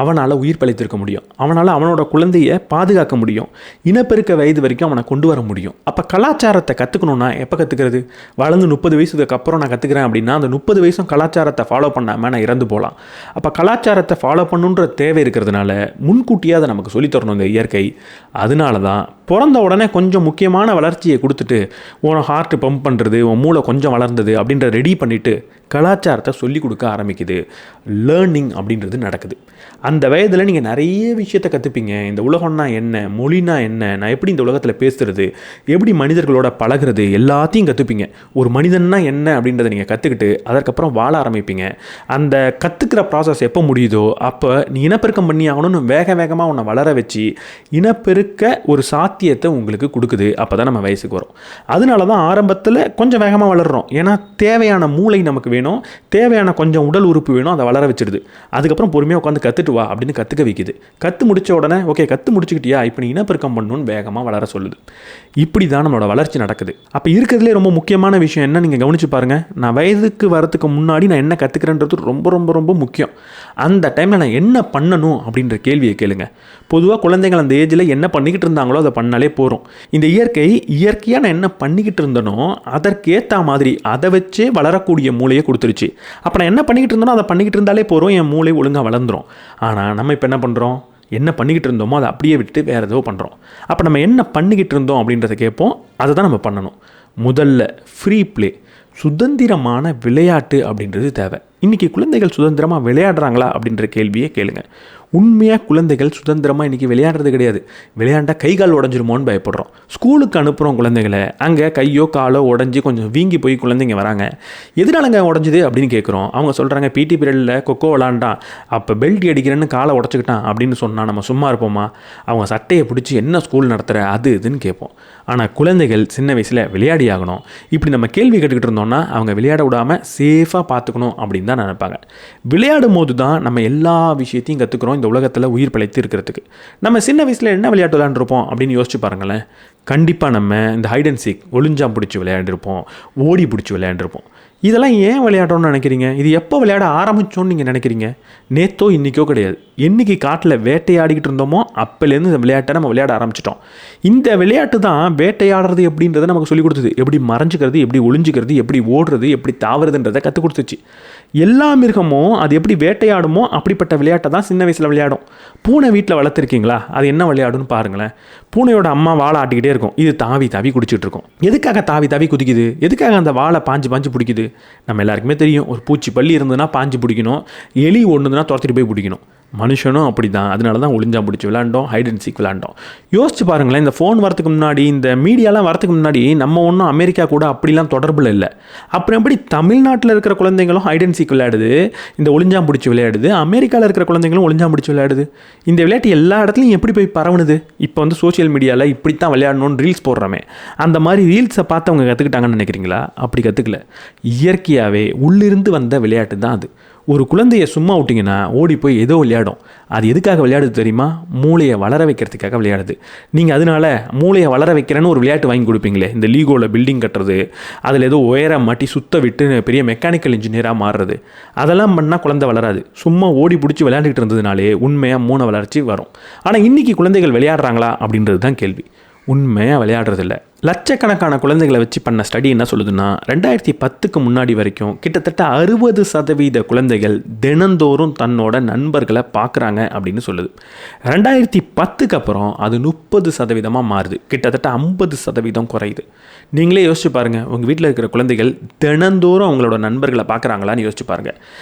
அவனால் உயிர் பிழைத்திருக்க முடியும். அவனால் அவனோட குழந்தையை பாதுகாக்க முடியும். இனப்பெருக்க வயது வரைக்கும் அவனை கொண்டு வர முடியும். அப்போ கலாச்சாரத்தை கற்றுக்கணுன்னா எப்போ கற்றுக்கிறது? வளர்ந்து 30 வயசுக்கு அப்புறம் நான் கற்றுக்கிறேன் அப்படின்னா அந்த 30 வயசும் கலாச்சாரத்தை ஃபாலோ பண்ணாமல் நான் இறந்து போகலாம். அப்போ கலாச்சாரத்தை ஃபாலோ பண்ணுன்ற தேவை இருக்கிறதுனால முன்கூட்டியே அதை நமக்கு சொல்லித்தரணும் இந்த இயற்கை. அதனால தான் பிறந்த உடனே கொஞ்சம் முக்கியமான வளர்ச்சியை கொடுத்துட்டு உன் ஹார்ட் பம்ப் பண்ணுறது, உன் மூளை கொஞ்சம் வளர்ந்தது அப்படின்ற ரெடி பண்ணிவிட்டு கலாச்சாரத்தை சொல்லிக் கொடுக்க ஆரம்பிக்குது. லேர்னிங் அப்படின்றது நடக்குது. அந்த வயதில் நீங்கள் நிறைய விஷயத்தை கற்றுப்பீங்க. இந்த உலகம்னா என்ன, மொழினா என்ன, நான் எப்படி இந்த உலகத்தில் பேசுகிறது, எப்படி மனிதர்களோட பழகிறது, எல்லாத்தையும் கற்றுப்பீங்க. ஒரு மனிதன்னா என்ன அப்படின்றத நீங்கள் கற்றுக்கிட்டு அதற்கப்புறம் வாழ ஆரம்பிப்பீங்க. அந்த கற்றுக்கிற ப்ராசஸ் எப்போ முடியுதோ அப்போ நீ இனப்பெருக்கம் பண்ணி ஆகணும்னு வேகமாக உன்னை வளர வச்சு இனப்பெருக்க ஒரு சாத்தியத்தை உங்களுக்கு கொடுக்குது. அப்போ தான் நம்ம வயசுக்கு வரும். அதனால தான் ஆரம்பத்தில் கொஞ்சம் வேகமாக வளர்கிறோம். ஏன்னா தேவையான மூளை நமக்கு வேணும், தேவையான கொஞ்சம் உடல் உறுப்பு வேணும், அதை வளர வச்சிருது. அதுக்கப்புறம் பொறுமையாக உட்காந்து கற்றுட்டு வா அப்படின்னு கற்றுக்க வைக்குது. கற்று முடித்த உடனே ஓகே கற்று முடிச்சுக்கிட்டியா, இப்போ நீ இனப்பெருக்கம் பண்ணணும்னு வேகமாக வளர சொல்லுது. இப்படி தான் நம்மளோட வளர்ச்சி நடக்குது. அப்போ இருக்கிறதுலே ரொம்ப முக்கியமான விஷயம் என்ன நீங்கள் கவனித்து பாருங்கள். நான் வயதுக்கு வரத்துக்கு முன்னாடி நான் என்ன கற்றுக்கிறேன்றது ரொம்ப ரொம்ப ரொம்ப முக்கியம். அந்த டைமில் நான் என்ன பண்ணணும் அப்படின்ற கேள்வியை கேளுங்க. பொதுவாக குழந்தைகள் அந்த ஏஜில் என்ன பண்ணிக்கிட்டு இருந்தாங்களோ அதை பண்ணாலே போகிறோம். இந்த இயற்கையாக நான் என்ன பண்ணிக்கிட்டு இருந்தனோ அதற்கேற்ற மாதிரி அதை வச்சே வளரக்கூடிய மூளையை கொடுத்துருச்சு. அப்போ நான் என்ன பண்ணிக்கிட்டு இருந்தனோ அதை பண்ணிக்கிட்டு இருந்தாலே போகிறோம், என் மூளை ஒழுங்காக வளர்ந்துடும். ஆனால் நம்ம இப்போ என்ன பண்ணுறோம்? என்ன பண்ணிக்கிட்டு இருந்தோமோ அதை அப்படியே விட்டுட்டு வேறு ஏதோ பண்ணுறோம். அப்போ நம்ம என்ன பண்ணிக்கிட்டு இருந்தோம் அப்படின்றத கேட்போம். அதை தான் நம்ம பண்ணணும். முதல்ல ஃப்ரீ ப்ளே, சுதந்திரமான விளையாட்டு அப்படின்றது தேவை. இன்றைக்கி குழந்தைகள் சுதந்திரமாக விளையாடுறாங்களா அப்படின்ற கேள்வியே கேளுங்க. உண்மையாக குழந்தைகள் சுதந்திரமாக இன்றைக்கி விளையாடுறது கிடையாது. விளையாண்டா கை கால் உடஞ்சிருமோன்னு பயப்படுறோம். ஸ்கூலுக்கு அனுப்புகிறோம் குழந்தைகளை, அங்கே கையோ காலோ உடஞ்சி கொஞ்சம் வீங்கி போய் குழந்தைங்க வராங்க. எதனாலங்க உடஞ்சிது அப்படின்னு கேட்குறோம். அவங்க சொல்கிறாங்க பிடி பீரியடில் கொக்கோ விளாண்டான், அப்போ பெல்ட் அடிக்கிறேன்னு காலை உடச்சிக்கிட்டான் அப்படின்னு சொன்னால் நம்ம சும்மா இருப்போமா? அவங்க சட்டையை பிடிச்சி என்ன ஸ்கூல் நடத்துகிற அது இதுன்னு கேட்போம். ஆனால் குழந்தைகள் சின்ன வயசில் விளையாடி ஆகணும். இப்படி நம்ம கேள்வி கேட்டுக்கிட்டு இருந்தோம்னா அவங்க விளையாட விடாமல் சேஃபாக பார்த்துக்கணும் அப்படின்னு தான் நினைப்பாங்க. விளையாடும் போது தான் நம்ம எல்லா விஷயத்தையும் கற்றுக்குறோம் இந்த உலகத்தில் உயிர் பிழைத்து இருக்கிறதுக்கு. நம்ம சின்ன வயசில் என்ன விளையாட்டு விளையாண்டுருப்போம் அப்படின்னு யோசிச்சு பாருங்களேன். கண்டிப்பாக நம்ம இந்த ஹைட் அண்ட் சீக், ஒளிஞ்சாம் பிடிச்சி விளையாண்டுருப்போம், ஓடி பிடிச்சி விளையாண்டுருப்போம். இதெல்லாம் ஏன் விளையாடணும்னு நினைக்கிறீங்க? இது எப்போ விளையாட ஆரம்பித்தோன்னு நீங்கள் நினைக்கிறீங்க? நேற்றோ இன்றைக்கோ கிடையாது. என்றைக்கு காட்டில் வேட்டையாடிக்கிட்டு இருந்தோமோ அப்போலேருந்து இந்த விளையாட்டை நம்ம விளையாட ஆரம்பிச்சிட்டோம். இந்த விளையாட்டு தான் வேட்டையாடுறது எப்படின்றத நமக்கு சொல்லிக் கொடுத்தது. எப்படி மறைஞ்சிக்கிறது, எப்படி ஒளிஞ்சிக்கிறது, எப்படி ஓடுறது, எப்படி தாவறதுன்றதை கற்றுக் கொடுத்துச்சு. எல்லா மிருகமும் அது எப்படி வேட்டையாடுமோ அப்படிப்பட்ட விளையாட்டை தான் சின்ன வயசில் விளையாடும். பூனை வீட்டில் வளர்த்துருக்கீங்களா? அது என்ன விளையாடுன்னு பாருங்களேன். பூனையோட அம்மா வாழை ஆட்டிக்கிட்டே இருக்கும், இது தாவி தாவி குடிச்சிட்டு இருக்கும். எதுக்காக தாவி தாவி குதிக்குது? எதுக்காக அந்த வாழை பாஞ்சு பிடிக்குது? நம்ம எல்லாருக்குமே தெரியும். ஒரு பூச்சி பள்ளி இருந்ததுன்னா பாஞ்சு பிடிக்கணும், எலி ஒன்றுதுன்னா துரத்திட்டு போய் பிடிக்கணும். மனுஷனும் அப்படி தான். அதனால தான் ஒளிஞ்சா பிடிச்சி விளாண்டோம், ஹைட் அண்ட் சீக் விளாண்டோம். யோசிச்சு பாருங்களேன், இந்த ஃபோன் வரத்துக்கு முன்னாடி, இந்த மீடியாலாம் வரத்துக்கு முன்னாடி நம்ம ஒன்றும் அமெரிக்கா கூட அப்படிலாம் தொடர்பில் இல்லை. அப்புறம் எப்படி தமிழ்நாட்டில் இருக்கிற குழந்தைங்களும் ஹைட் அண்ட் சீக் விளையாடுது, இந்த ஒளிஞ்சாம் பிடிச்சி விளையாடுது, அமெரிக்காவில் இருக்கிற குழந்தைங்களும் ஒளிஞ்சாம் பிடிச்சி விளையாடுது? இந்த விளையாட்டு எல்லா இடத்துலையும் எப்படி போய் பரவுனுது? இப்போ வந்து சோஷியல் மீடியாவில் இப்படி தான் விளையாடணும்னு ரீல்ஸ் போடுறோமே, அந்த மாதிரி ரீல்ஸை பார்த்து அவங்க கற்றுக்கிட்டாங்கன்னு நினைக்கிறீங்களா? அப்படி கற்றுக்கல. இயற்கையாகவே உள்ளிருந்து வந்த விளையாட்டு தான் அது. ஒரு குழந்தைய சும்மா விட்டிங்கன்னா ஓடி போய் ஏதோ விளையாடும். அது எதுக்காக விளையாடுது தெரியுமா? மூளையை வளர வைக்கிறதுக்காக விளையாடுது. நீங்கள் அதனால மூளையை வளர வைக்கிறேன்னு ஒரு விளையாட்டு வாங்கி கொடுப்பீங்களே, இந்த லீகோவில் பில்டிங் கட்டுறது, அதில் ஏதோ ஒயரை மாட்டி சுத்த விட்டு பெரிய மெக்கானிக்கல் இன்ஜினியராக மாறுறது, அதெல்லாம் பண்ணால் குழந்தை வளராது. சும்மா ஓடி பிடிச்சி விளையாண்டுக்கிட்டு இருந்ததுனாலே உண்மையாக மூளை வளர்ச்சி வரும். ஆனால் இன்றைக்கி குழந்தைகள் விளையாடுறாங்களா அப்படின்றது தான் கேள்வி. உண்மையாக விளையாடுறதில்ல. லட்சக்கணக்கான குழந்தைகளை வச்சு பண்ண ஸ்டடி என்ன சொல்லுதுன்னா, 2010க்கு முன்னாடி வரைக்கும் கிட்டத்தட்ட 60% குழந்தைகள் தினந்தோறும் தன்னோட நண்பர்களை பார்க்குறாங்க அப்படின்னு சொல்லுது. 2010க்கு அப்புறம் அது 30% மாறுது. கிட்டத்தட்ட 50% குறையுது. நீங்களே யோசிச்சு பாருங்கள், உங்கள் வீட்டில் இருக்கிற குழந்தைகள் தினந்தோறும் அவங்களோட நண்பர்களை பார்க்குறாங்களான்னு யோசிச்சு பாருங்கள்.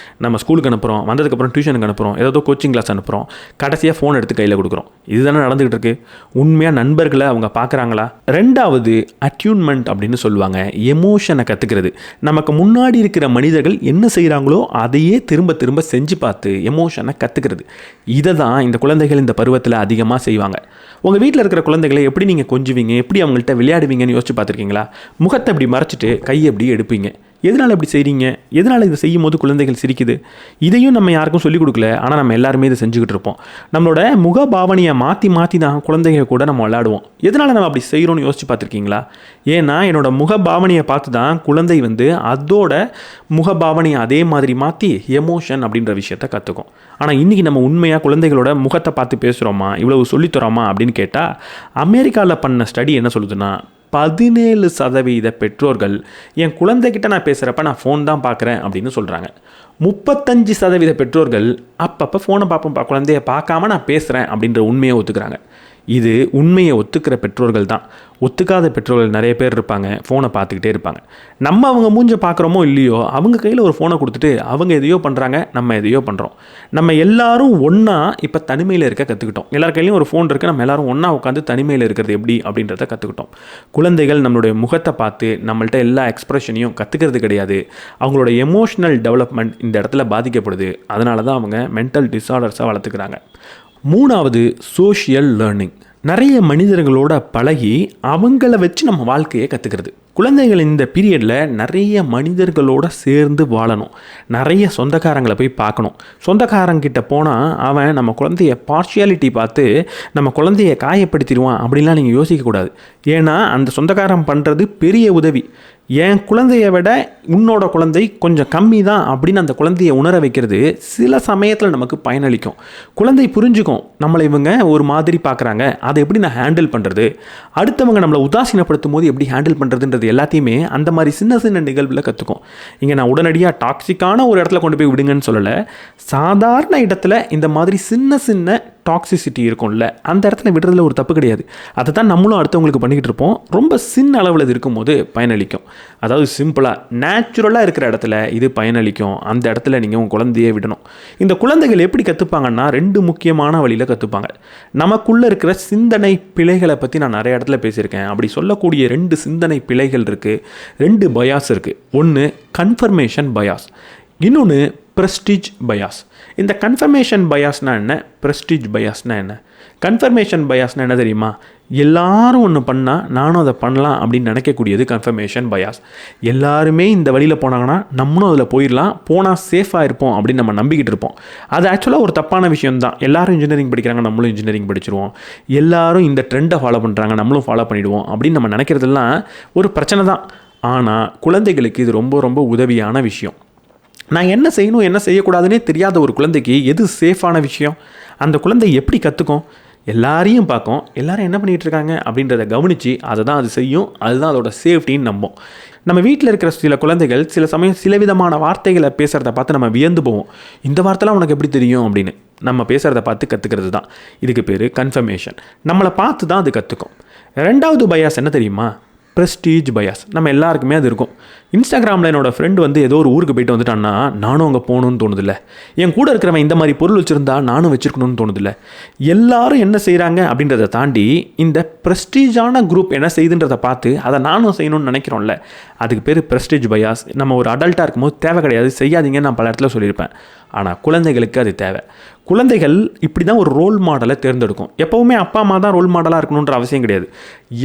நம்ம ஸ்கூலுக்கு அனுப்புகிறோம், வந்ததுக்கப்புறம் டியூஷனுக்கு அனுப்புகிறோம், ஏதோ கோச்சிங் கிளாஸ் அனுப்புகிறோம், கடைசியாக ஃபோன் எடுத்து கையில் கொடுக்குறோம். இதுதானே நடந்துகிட்டு இருக்கு. உண்மையாக நண்பர்களை அவங்க பார்க்குறாங்களா? ரெண்டாவது அட்யூன்மெண்ட் அப்படின்னு சொல்லுவாங்க, எமோஷனை கற்றுக்கிறது. நமக்கு முன்னாடி இருக்கிற மனிதர்கள் என்ன செய்கிறாங்களோ அதையே திரும்ப திரும்ப செஞ்சு பார்த்து எமோஷனை கற்றுக்கிறது. இதை தான் இந்த குழந்தைகள் இந்த பருவத்தில் அதிகமாக செய்வாங்க. உங்கள் வீட்டில் இருக்கிற குழந்தைகளை எப்படி நீங்கள் கொஞ்சுவீங்க, எப்படி அவங்கள்ட்ட விளையாடுவீங்கன்னு யோசிச்சு பார்த்துருக்கீங்களா? முகத்தை எப்படி மறைச்சிட்டு கையை எப்படி எடுப்பீங்க? எதனால் இப்படி செய்கிறீங்க, எதனால் இதை செய்யும் போது குழந்தைகள் சிரிக்குது, இதையும் நம்ம யாருக்கும் சொல்லிக் கொடுக்கல. ஆனால் நம்ம எல்லாருமே இதை செஞ்சுக்கிட்டு இருப்போம். நம்மளோட முக பாவனையை மாற்றி தான் குழந்தைங்க கூட நம்ம விளையாடுவோம். எதனால் நம்ம அப்படி செய்கிறோன்னு யோசிச்சு பார்த்துருக்கீங்களா? ஏன்னா என்னோட முக பாவனையை பார்த்து தான் குழந்தை வந்து அதோட முக பாவனையை அதே மாதிரி மாற்றி எமோஷன் அப்படின்ற விஷயத்த கற்றுக்கும். ஆனால் இன்றைக்கி நம்ம உண்மையாக குழந்தைகளோட முகத்தை பார்த்து பேசுகிறோமா, இவ்வளவு சொல்லித்தரோமா அப்படின்னு கேட்டால், அமெரிக்காவில் பண்ண ஸ்டடி என்ன சொல்லுதுன்னா, 17% பெற்றோர்கள் என் குழந்தைகிட்ட நான் பேசுகிறப்ப நான் ஃபோன் தான் பார்க்குறேன் அப்படின்னு சொல்கிறாங்க. 35% பெற்றோர்கள் அப்பப்போ ஃபோனை பார்ப்போம், குழந்தைய பார்க்காம நான் பேசுகிறேன் அப்படின்ற உண்மையை ஒத்துக்கிறாங்க. இது உண்மையை ஒத்துக்கிற பெற்றோர்கள் தான். ஒத்துக்காத பெற்றோர்கள் நிறைய பேர் இருப்பாங்க, ஃபோனை பார்த்துக்கிட்டே இருப்பாங்க. நம்ம அவங்க மூஞ்ச பார்க்குறோமோ இல்லையோ, அவங்க கையில் ஒரு ஃபோனை கொடுத்துட்டு அவங்க எதையோ பண்ணுறாங்க, நம்ம எதையோ பண்ணுறோம். நம்ம எல்லாரும் ஒன்றா இப்போ தனிமையில் இருக்க கற்றுக்கிட்டோம். எல்லார் கையிலையும் ஒரு ஃபோன் இருக்குது, நம்ம எல்லாரும் ஒன்றா உட்காந்து தனிமையில் இருக்கிறது எப்படி அப்படின்றத கற்றுக்கிட்டோம். குழந்தைகள் நம்மளுடைய முகத்தை பார்த்து நம்மள்ட்ட எல்லா எக்ஸ்ப்ரெஷனையும் கற்றுக்கிறது கிடையாது. அவங்களோட எமோஷ்னல் டெவலப்மெண்ட் இந்த இடத்துல பாதிக்கப்படுது. அதனால தான் அவங்க மென்டல் டிஸார்டர்ஸாக வளர்த்துக்கிறாங்க. 3வது சோஷியல் லேர்னிங். நிறைய மனிதர்களோட பழகி அவங்கள வச்சு நம்ம வாழ்க்கையை கற்றுக்கிறது. குழந்தைகள் இந்த பீரியடில் நிறைய மனிதர்களோடு சேர்ந்து வாழணும், நிறைய சொந்தக்காரங்களை போய் பார்க்கணும். சொந்தக்காரங்கிட்ட போனால் அவன் நம்ம குழந்தைய பார்ஷியாலிட்டி பார்த்து நம்ம குழந்தைய காயப்படுத்திடுவான் அப்படின்லாம் நீங்கள் யோசிக்கக்கூடாது. ஏன்னா அந்த சொந்தக்காரன் பண்ணுறது பெரிய உதவி. என் குழந்தைய விட உன்னோட குழந்தை கொஞ்சம் கம்மி தான் அப்படின்னு அந்த குழந்தைய உணர வைக்கிறது சில சமயத்தில் நமக்கு பயனளிக்கும். குழந்தை புரிஞ்சுக்கும் நம்மளை இவங்க ஒரு மாதிரி பார்க்குறாங்க, அதை எப்படி நான் ஹேண்டில் பண்ணுறது, அடுத்தவங்க நம்மளை உதாசீனப்படுத்தும் போது எப்படி ஹேண்டில் பண்ணுறதுன்றது எல்லாத்தையுமே அந்த மாதிரி சின்ன சின்ன நிகழ்வில் கற்றுக்கும். இங்கே நான் உடனடியாக டாக்ஸிக்கான ஒரு இடத்துல கொண்டு போய் விடுங்கன்னு சொல்லலை. சாதாரண இடத்துல இந்த மாதிரி சின்ன சின்ன டாக்ஸிசிட்டி இருக்கும்ல, அந்த இடத்துல விடுறதுல ஒரு தப்பு கிடையாது. அதை தான் நம்மளும் அடுத்தவங்களுக்கு பண்ணிக்கிட்டு இருப்போம். ரொம்ப சின்ன அளவில் இது இருக்கும்போது பயனளிக்கும். அதாவது சிம்பிளாக நேச்சுரலாக இருக்கிற இடத்துல இது பயனளிக்கும். அந்த இடத்துல நீங்கள் உங்கள் குழந்தையே விடணும். இந்த குழந்தைகள் எப்படி கற்றுப்பாங்கன்னா 2 முக்கியமான வழியில் கற்றுப்பாங்க. நமக்குள்ளே இருக்கிற சிந்தனை பிழைகளை பற்றி நான் நிறைய இடத்துல பேசியிருக்கேன். அப்படி சொல்லக்கூடிய 2 சிந்தனை பிழைகள் இருக்குது, 2 பயாஸ் இருக்குது. ஒன்று கன்ஃபர்மேஷன் பயாஸ், இன்னொன்று ப்ரெஸ்டீஜ் பயாஸ். இந்த கன்ஃபர்மேஷன் பயாஸ்னால் என்ன, ப்ரெஸ்டீஜ் பயாஸ்னால் என்ன? கன்ஃபர்மேஷன் பயாஸ்னால் என்ன தெரியுமா? எல்லாரும் ஒன்று பண்ணால் நானும் அதை பண்ணலாம் அப்படின்னு நினைக்கக்கூடியது கன்ஃபர்மேஷன் பயாஸ். எல்லாருமே இந்த வழியில் போனாங்கன்னா நம்மளும் அதில் போயிடலாம், போனால் சேஃபாக இருப்போம் அப்படின்னு நம்ம நம்பிக்கிட்டு இருப்போம். அது ஆக்சுவலாக ஒரு தப்பான விஷயம்தான். எல்லாரும் இன்ஜினியரிங் படிக்கிறாங்க, நம்மளும் இன்ஜினியரிங் படிச்சிருவோம். எல்லாரும் இந்த ட்ரெண்டை ஃபாலோ பண்ணுறாங்க, நம்மளும் ஃபாலோ பண்ணிவிடுவோம் அப்படின்னு நம்ம நினைக்கிறதெல்லாம் ஒரு பிரச்சனை தான். ஆனால் குழந்தைகளுக்கு இது ரொம்ப ரொம்ப உதவியான விஷயம். நான் என்ன செய்யணும் என்ன செய்யக்கூடாதுன்னே தெரியாத ஒரு குழந்தைக்கு எது சேஃபான விஷயம்? அந்த குழந்தை எப்படி கற்றுக்கும்? எல்லாரையும் பார்க்கும், எல்லாரும் என்ன பண்ணிகிட்டு இருக்காங்க அப்படின்றத கவனித்து அதை தான் அது செய்யும். அதுதான் அதோட சேஃப்டின்னு நம்பும். நம்ம வீட்டில் இருக்கிற சில குழந்தைகள் சில சமயம் சில விதமான வார்த்தைகளை பேசுகிறத பார்த்து நம்ம வியந்து போவோம். இந்த வார்த்தைலாம் உனக்கு எப்படி தெரியும் அப்படின்னு. நம்ம பேசுகிறத பார்த்து கற்றுக்கிறது தான். இதுக்கு பேர் கன்ஃபர்மேஷன். நம்மளை பார்த்து தான் அது கற்றுக்கும். 2வது பயாஸ் என்ன தெரியுமா? Prestige bias. நம்ம எல்லாருக்குமே அது இருக்கும். இன்ஸ்டாகிராமில் என்னோடய ஃப்ரெண்டு வந்து ஏதோ ஒரு ஊருக்கு போயிட்டு வந்துட்டான்னா நானும் அங்கே போகணுன்னு தோணுதில்லை. என் கூட இருக்கிறவன் இந்த மாதிரி பொருள் வச்சுருந்தா நானும் வச்சுருக்கணும்னு தோணுதில்லை. எல்லாரும் என்ன செய்கிறாங்க அப்படின்றத தாண்டி இந்த ப்ரெஸ்டீஜான குரூப் என்ன செய்யுதுன்றதை பார்த்து அதை நானும் செய்யணும்னு நினைக்கிறோம்ல, அதுக்கு பேர் ப்ரெஸ்டீஜ் பயாஸ். நம்ம ஒரு அடல்ட்டாக இருக்கும்போது தேவை கிடையாது, செய்யாதீங்கன்னு நான் பல இடத்துல சொல்லியிருப்பேன். ஆனால் குழந்தைகளுக்கு அது தேவை. குழந்தைகள் இப்படி தான் ஒரு ரோல் மாடலை தேர்ந்தெடுக்கும். எப்போவுமே அப்பா அம்மா தான் ரோல் மாடலாக இருக்கணுன்ற அவசியம் கிடையாது.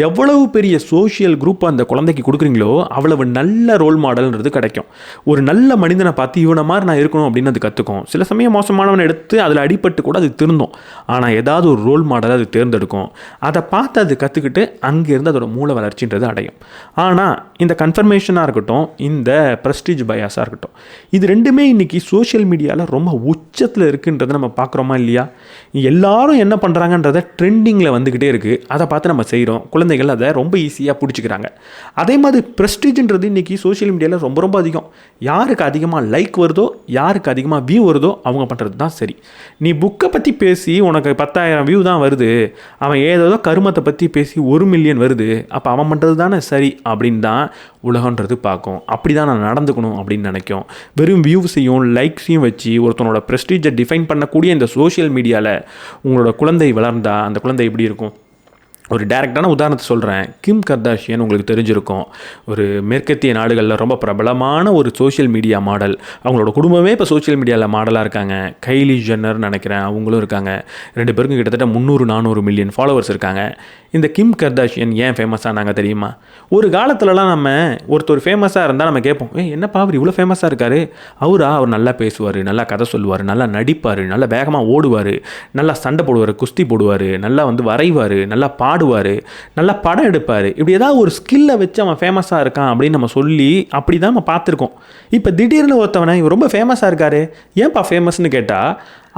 எவ்வளவு பெரிய சோஷியல் குரூப் அந்த குழந்தைக்கு கொடுக்குறீங்களோ அவ்வளவு நல்ல ரோல் மாடல்ன்றது கிடைக்கும். ஒரு நல்ல மனிதனை பார்த்து இவனை மாதிரி நான் இருக்கணும் அப்படின்னு அது கற்றுக்கும். சில சமயம் மோசமானவனை எடுத்து அதில் அடிபட்டு கூட அது திருந்தும். ஆனால் ஏதாவது ஒரு ரோல் மாடலை அது தேர்ந்தெடுக்கும். அதை பார்த்து அது கற்றுக்கிட்டு அங்கேருந்து அதோட மூளை வளர்ச்சின்றது அடையும். ஆனால் இந்த கன்ஃபர்மேஷனாக இருக்கட்டும், இந்த ப்ரெஸ்டீஜ் பயாஸாக இருக்கட்டும், இது ரெண்டுமே இன்றைக்கி சோஷியல் மீடியாவில் ரொம்ப உச்சத்தில் இருக்குன்றதை நம்ம பார்க்குறோமா இல்லையா? எல்லாரும் என்ன பண்ணுறாங்கன்றத ட்ரெண்டிங்கில் வந்துக்கிட்டே இருக்குது. அதை பார்த்து நம்ம செய்கிறோம். குழந்தைகள் அதை ரொம்ப ஈஸியாக பிடிச்சிக்கிறாங்க. அதே மாதிரி ப்ரெஸ்டீஜ்ன்றது இன்றைக்கி சோஷியல் மீடியாவில் ரொம்ப ரொம்ப அதிகம். யாருக்கு அதிகமாக லைக் வருதோ, யாருக்கு அதிகமாக வியூ வருதோ அவங்க பண்ணுறது தான் சரி. நீ புக்கை பற்றி பேசி உனக்கு 10,000 வியூ தான் வருது, அவன் ஏதோ கருமத்தை பற்றி பேசி 1 மில்லியன் வருது, அப்போ அவன் பண்ணுறது தானே சரி அப்படின்னு தான் உலகன்றது பார்க்கும். அப்படி தான் நான் நடந்துக்கணும் அப்படின்னு நினைக்கும். வெறும் வியூஸையும் லைக்ஸையும் வச்சு ஒருத்தனோட ப்ரெஸ்டீஜை டிஃபைன் பண்ணக்கூடிய இந்த சோஷியல் மீடியாவில் உங்களோட குழந்தை வளர்ந்தால் அந்த குழந்தை எப்படி இருக்கும்? ஒரு டைரக்டான உதாரணத்தை சொல்கிறேன். கிம் கர்தாஷியன் உங்களுக்கு தெரிஞ்சிருக்கும். ஒரு மேற்கத்திய நாடுகளில் ரொம்ப பிரபலமான ஒரு சோஷியல் மீடியா மாடல். அவங்களோட குடும்பமே இப்போ சோஷியல் மீடியாவில் மாடலாக இருக்காங்க. கைலி ஜென்னர்னு நினைக்கிறேன், அவங்களும் இருக்காங்க. 2 பேருக்கும் கிட்டத்தட்ட 300-400 மில்லியன் ஃபாலோவர்ஸ் இருக்காங்க. இந்த கிம் கர்தாஷியன் ஏன் ஃபேமஸ் ஆனாங்க தெரியுமா? ஒரு காலத்துலலாம் நம்ம ஒருத்தர் ஃபேமஸாக இருந்தால் நம்ம கேட்போம், என்னப்பா அவர் இவ்வளோ ஃபேமஸாக இருக்கார், அவர் நல்லா பேசுவார், நல்லா கதை சொல்லுவார், நல்லா நடிப்பார், நல்லா வேகமாக ஓடுவார், நல்லா சண்டை போடுவார், குஸ்தி போடுவார், நல்லா வரைவார், நல்லா பாடுவார், நல்லா படம் எடுப்பார். இப்படி ஏதாவது ஒரு ஸ்கில்லை வச்சு அவன் ஃபேமஸாக இருக்கான் அப்படின்னு நம்ம சொல்லி அப்படி தான் நம்ம பார்த்துருக்கோம். இப்போ திடீர்னு ஒருத்தவனை இவர் ரொம்ப ஃபேமஸாக இருக்கார், ஏன்ப்பா ஃபேமஸ்னு கேட்டால்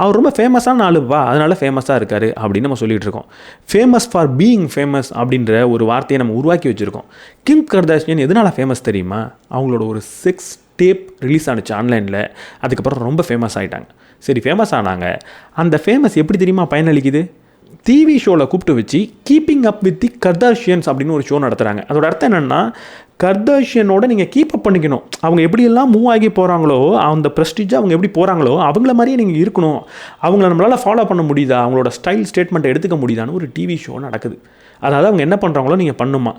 அவர் ரொம்ப ஃபேமஸான ஆளுப்பா அதனால் ஃபேமஸாக இருக்கார் அப்படின்னு நம்ம சொல்லிகிட்டு இருக்கோம். ஃபேமஸ் ஃபார் பீயிங் ஃபேமஸ் அப்படின்ற ஒரு வார்த்தையை நம்ம உருவாக்கி வச்சுருக்கோம். கிம் கர்தாஷியன் எதனால் ஃபேமஸ் தெரியுமா? அவங்களோட ஒரு செக்ஸ் டேப் ரிலீஸ் ஆனிச்சு ஆன்லைனில். அதுக்கப்புறம் ரொம்ப ஃபேமஸ் ஆகிட்டாங்க. சரி, ஃபேமஸ் ஆனாங்க. அந்த ஃபேமஸ் எப்படி தெரியுமா பயனளிக்குது? டிவி ஷோவில் கூப்பிட்டு வச்சு கீப்பிங் அப் வித் தி கர்தாஷியன்ஸ் அப்படின்னு ஒரு ஷோ நடத்துகிறாங்க. அதோட அர்த்தம் என்னென்னா, கர்தாஷியனோட நீங்கள் கீப் அப் பண்ணிக்கணும். அவங்க எப்படியெல்லாம் மூவ் ஆகி போகிறாங்களோ, அந்த ப்ரெஸ்டீஜாக அவங்க எப்படி போகிறாங்களோ அவங்கள மாதிரியே நீங்கள் இருக்கணும். அவங்கள நம்மளால் ஃபாலோ பண்ண முடியுதா, அவங்களோட ஸ்டைல் ஸ்டேட்மெண்ட்டை எடுத்துக்க முடியுதான்னு ஒரு டிவி ஷோ நடக்குது. அதாவது அவங்க என்ன பண்ணுறாங்களோ நீங்கள் பண்ணுமா.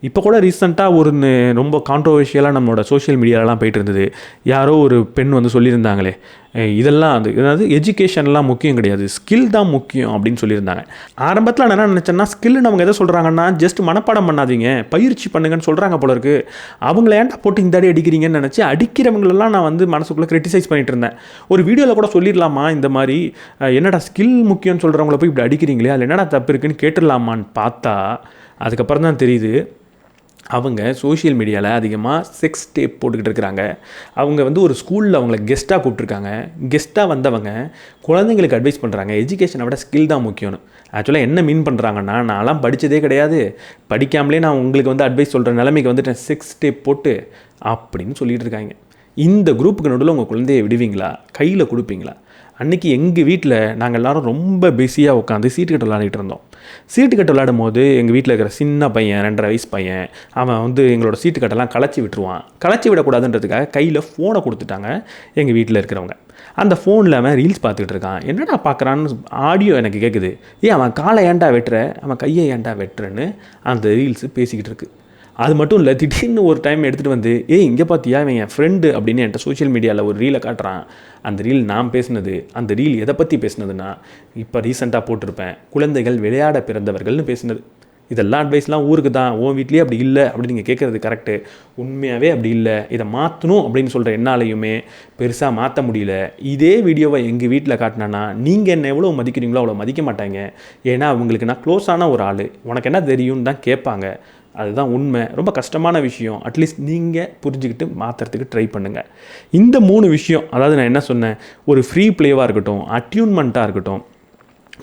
இப்போ கூட ரீசெண்டாக ஒரு ரொம்ப கான்ட்ரோவர்ஷியலாக நம்மளோட சோஷியல் மீடியாலலாம் போயிட்டு இருந்தது. யாரோ ஒரு பெண் சொல்லியிருந்தாங்களே, இதெல்லாம் அதாவது எஜுகேஷன்லாம் முக்கியம் கிடையாது, ஸ்கில் தான் முக்கியம் அப்படின்னு சொல்லியிருந்தாங்க. ஆரம்பத்தில் நான் என்ன நினச்சேன்னா, ஸ்கில்னு அவங்க எதை சொல்கிறாங்கன்னா, ஜஸ்ட் மனப்பாடம் பண்ணாதீங்க, பயிற்சி பண்ணுங்கன்னு சொல்கிறாங்க போல இருக்குது. அவங்கள ஏன்டா போட்டு இந்த அடி அடிக்கிறீங்கன்னு நினச்சி அடிக்கிறவங்களெல்லாம் நான் கிரிட்டிசைஸ் பண்ணிகிட்டு இருந்தேன். ஒரு வீடியோவில் கூட சொல்லிடலாமா, இந்த மாதிரி என்னடா ஸ்கில் முக்கியம்னு சொல்கிறவங்கள போய் இப்படி அடிக்கிறீங்களே, அதில் என்னடா தப்பு இருக்குன்னு கேட்டுடலாமான்னு பார்த்தா அதுக்கப்புறம் தான் தெரியுது, அவங்க சோஷியல் மீடியாவில் அதிகமாக செக்ஸ் டேப் போட்டுக்கிட்டு இருக்கிறாங்க. அவங்க ஒரு ஸ்கூலில் அவங்கள கெஸ்ட்டாக கூப்பிட்ருக்காங்க. கெஸ்ட்டாக வந்தவங்க குழந்தைங்களுக்கு அட்வைஸ் பண்ணுறாங்க, எஜுகேஷனை விட ஸ்கில் தான் முக்கியம்னு. ஆக்சுவலாக என்ன மீன் பண்ணுறாங்கன்னா, நான்லாம் படித்ததே கிடையாது, படிக்காமலே நான் உங்களுக்கு அட்வைஸ் சொல்கிற நிலைமைக்கு வந்துட்டேன், செக்ஸ் டேப் போட்டு அப்படின்னு சொல்லிகிட்டு இருக்காங்க. இந்த குரூப்புக்கு நடுவில் உங்கள் குழந்தைய விடுவீங்களா, கையில் கொடுப்பீங்களா? அன்றைக்கி எங்கள் வீட்டில் நாங்கள் எல்லோரும் ரொம்ப பிஸியாக உட்காந்து சீட்டுக்கட்டு விளையாடிட்டு இருந்தோம். சீட்டுக்கட்டு விளையாடும் போது எங்கள் வீட்டில் இருக்கிற சின்ன பையன், 2.5 வயசு பையன், அவன் எங்களோட சீட்டுக்கட்டெல்லாம் களைச்சி விட்டுருவான். களைச்சி விடக்கூடாதுன்றதுக்காக கையில் ஃபோனை கொடுத்துட்டாங்க எங்கள் வீட்டில் இருக்கிறவங்க. அந்த ஃபோனில் அவன் ரீல்ஸ் பார்த்துக்கிட்டு இருக்கான். என்னடா பார்க்குறான்னு ஆடியோ எனக்கு கேட்குது. அவன் காலை ஏன்டா வெட்டுற, அவன் கையை ஏன்டா வெட்டுறன்னு அந்த ரீல்ஸு பேசிக்கிட்டு இருக்கு. அது மட்டும் இல்லை, திடீர்னு ஒரு டைம் எடுத்துகிட்டு வந்து, இங்கே பார்த்தியா இவன் என் ஃப்ரெண்டு அப்படின்னு என்கிட்ட சோஷியல் மீடியாவில் ஒரு ரீலை காட்டுறான். அந்த ரீல் நான் பேசினது. அந்த ரீல் எதை பற்றி பேசினதுன்னா, இப்போ ரீசெண்டாக போட்டிருப்பேன், குழந்தைகள் விளையாட பிறந்தவர்கள்னு பேசினது. இதெல்லாம் அட்வைஸ்லாம் ஊருக்கு தான், உன் வீட்லேயே அப்படி இல்லை அப்படின்னு நீங்கள் கேட்குறது கரெக்டு. உண்மையாகவே அப்படி இல்லை, இதை மாற்றணும் அப்படின்னு சொல்கிற என்னாலையுமே பெருசாக மாற்ற முடியல. இதே வீடியோவை எங்கள் வீட்டில் காட்டினேன்னா நீங்கள் என்ன எவ்வளோ மதிக்கிறீங்களோ அவ்வளோ மதிக்க மாட்டாங்க. ஏன்னா அவங்களுக்கு நான் க்ளோஸான ஒரு ஆள், உனக்கு என்ன தெரியும்னு தான் கேட்பாங்க. அதுதான் உண்மை. ரொம்ப கஷ்டமான விஷயம். அட்லீஸ்ட் நீங்கள் புரிஞ்சுக்கிட்டு மாற்றுறதுக்கு ட்ரை பண்ணுங்கள். இந்த 3 விஷயம், அதாவது நான் என்ன சொன்னேன், ஒரு ஃப்ரீ ப்ளேவாக இருக்கட்டும், அட்யூன்மெண்ட்டாக இருக்கட்டும்,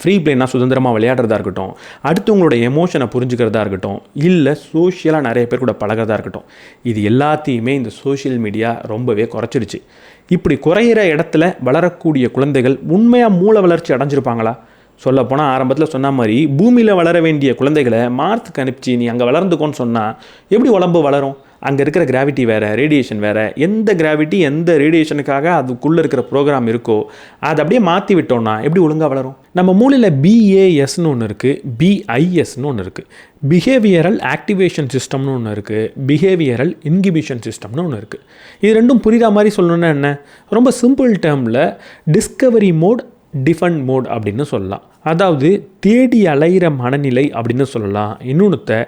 ஃப்ரீ ப்ளேனா சுதந்திரமாக விளையாடுறதா இருக்கட்டும், அடுத்தவங்களோட எமோஷனை புரிஞ்சுக்கிறதா இருக்கட்டும், இல்லை சோஷியலாக நிறைய பேர் கூட பழகிறதா இருக்கட்டும், இது எல்லாத்தையுமே இந்த சோஷியல் மீடியா ரொம்பவே குறைச்சிடுச்சு. இப்படி குறையிற இடத்துல வளரக்கூடிய குழந்தைகள் உண்மையாக மூளை வளர்ச்சி அடைஞ்சிருப்பாங்களா? சொல்லப்போனால் ஆரம்பத்தில் சொன்ன மாதிரி பூமியில் வளர வேண்டிய குழந்தைகளை மார்த்துக்கு அனுப்பிச்சு நீ அங்கே வளர்ந்துக்கோன்னு சொன்னால் எப்படி உடம்பு வளரும்? அங்கே இருக்கிற கிராவிட்டி வேறு, ரேடியேஷன் வேறு. எந்த கிராவிட்டி எந்த ரேடியேஷனுக்காக அதுக்குள்ளே இருக்கிற ப்ரோக்ராம் இருக்கோ அதை அப்படியே மாற்றி விட்டோம்னா எப்படி ஒழுங்காக வளரும்? நம்ம மூளையில் BASன்னு ஒன்று இருக்குது, BISன்னு ஒன்று இருக்குது. பிஹேவியரல் ஆக்டிவேஷன் சிஸ்டம்னு ஒன்று இருக்குது, பிஹேவியரல் இன்கிபிஷன் சிஸ்டம்னு ஒன்று இருக்குது. இது ரெண்டும் புரிகிற மாதிரி சொல்லணுன்னா என்ன, ரொம்ப சிம்பிள் டேர்மில் டிஸ்கவரி மோட், டிஃபெண்ட் மோட் அப்படின்னு சொல்லலாம். அதாவது தேடி அலைகிற மனநிலை அப்படின்னு சொல்லலாம். இன்னொன்று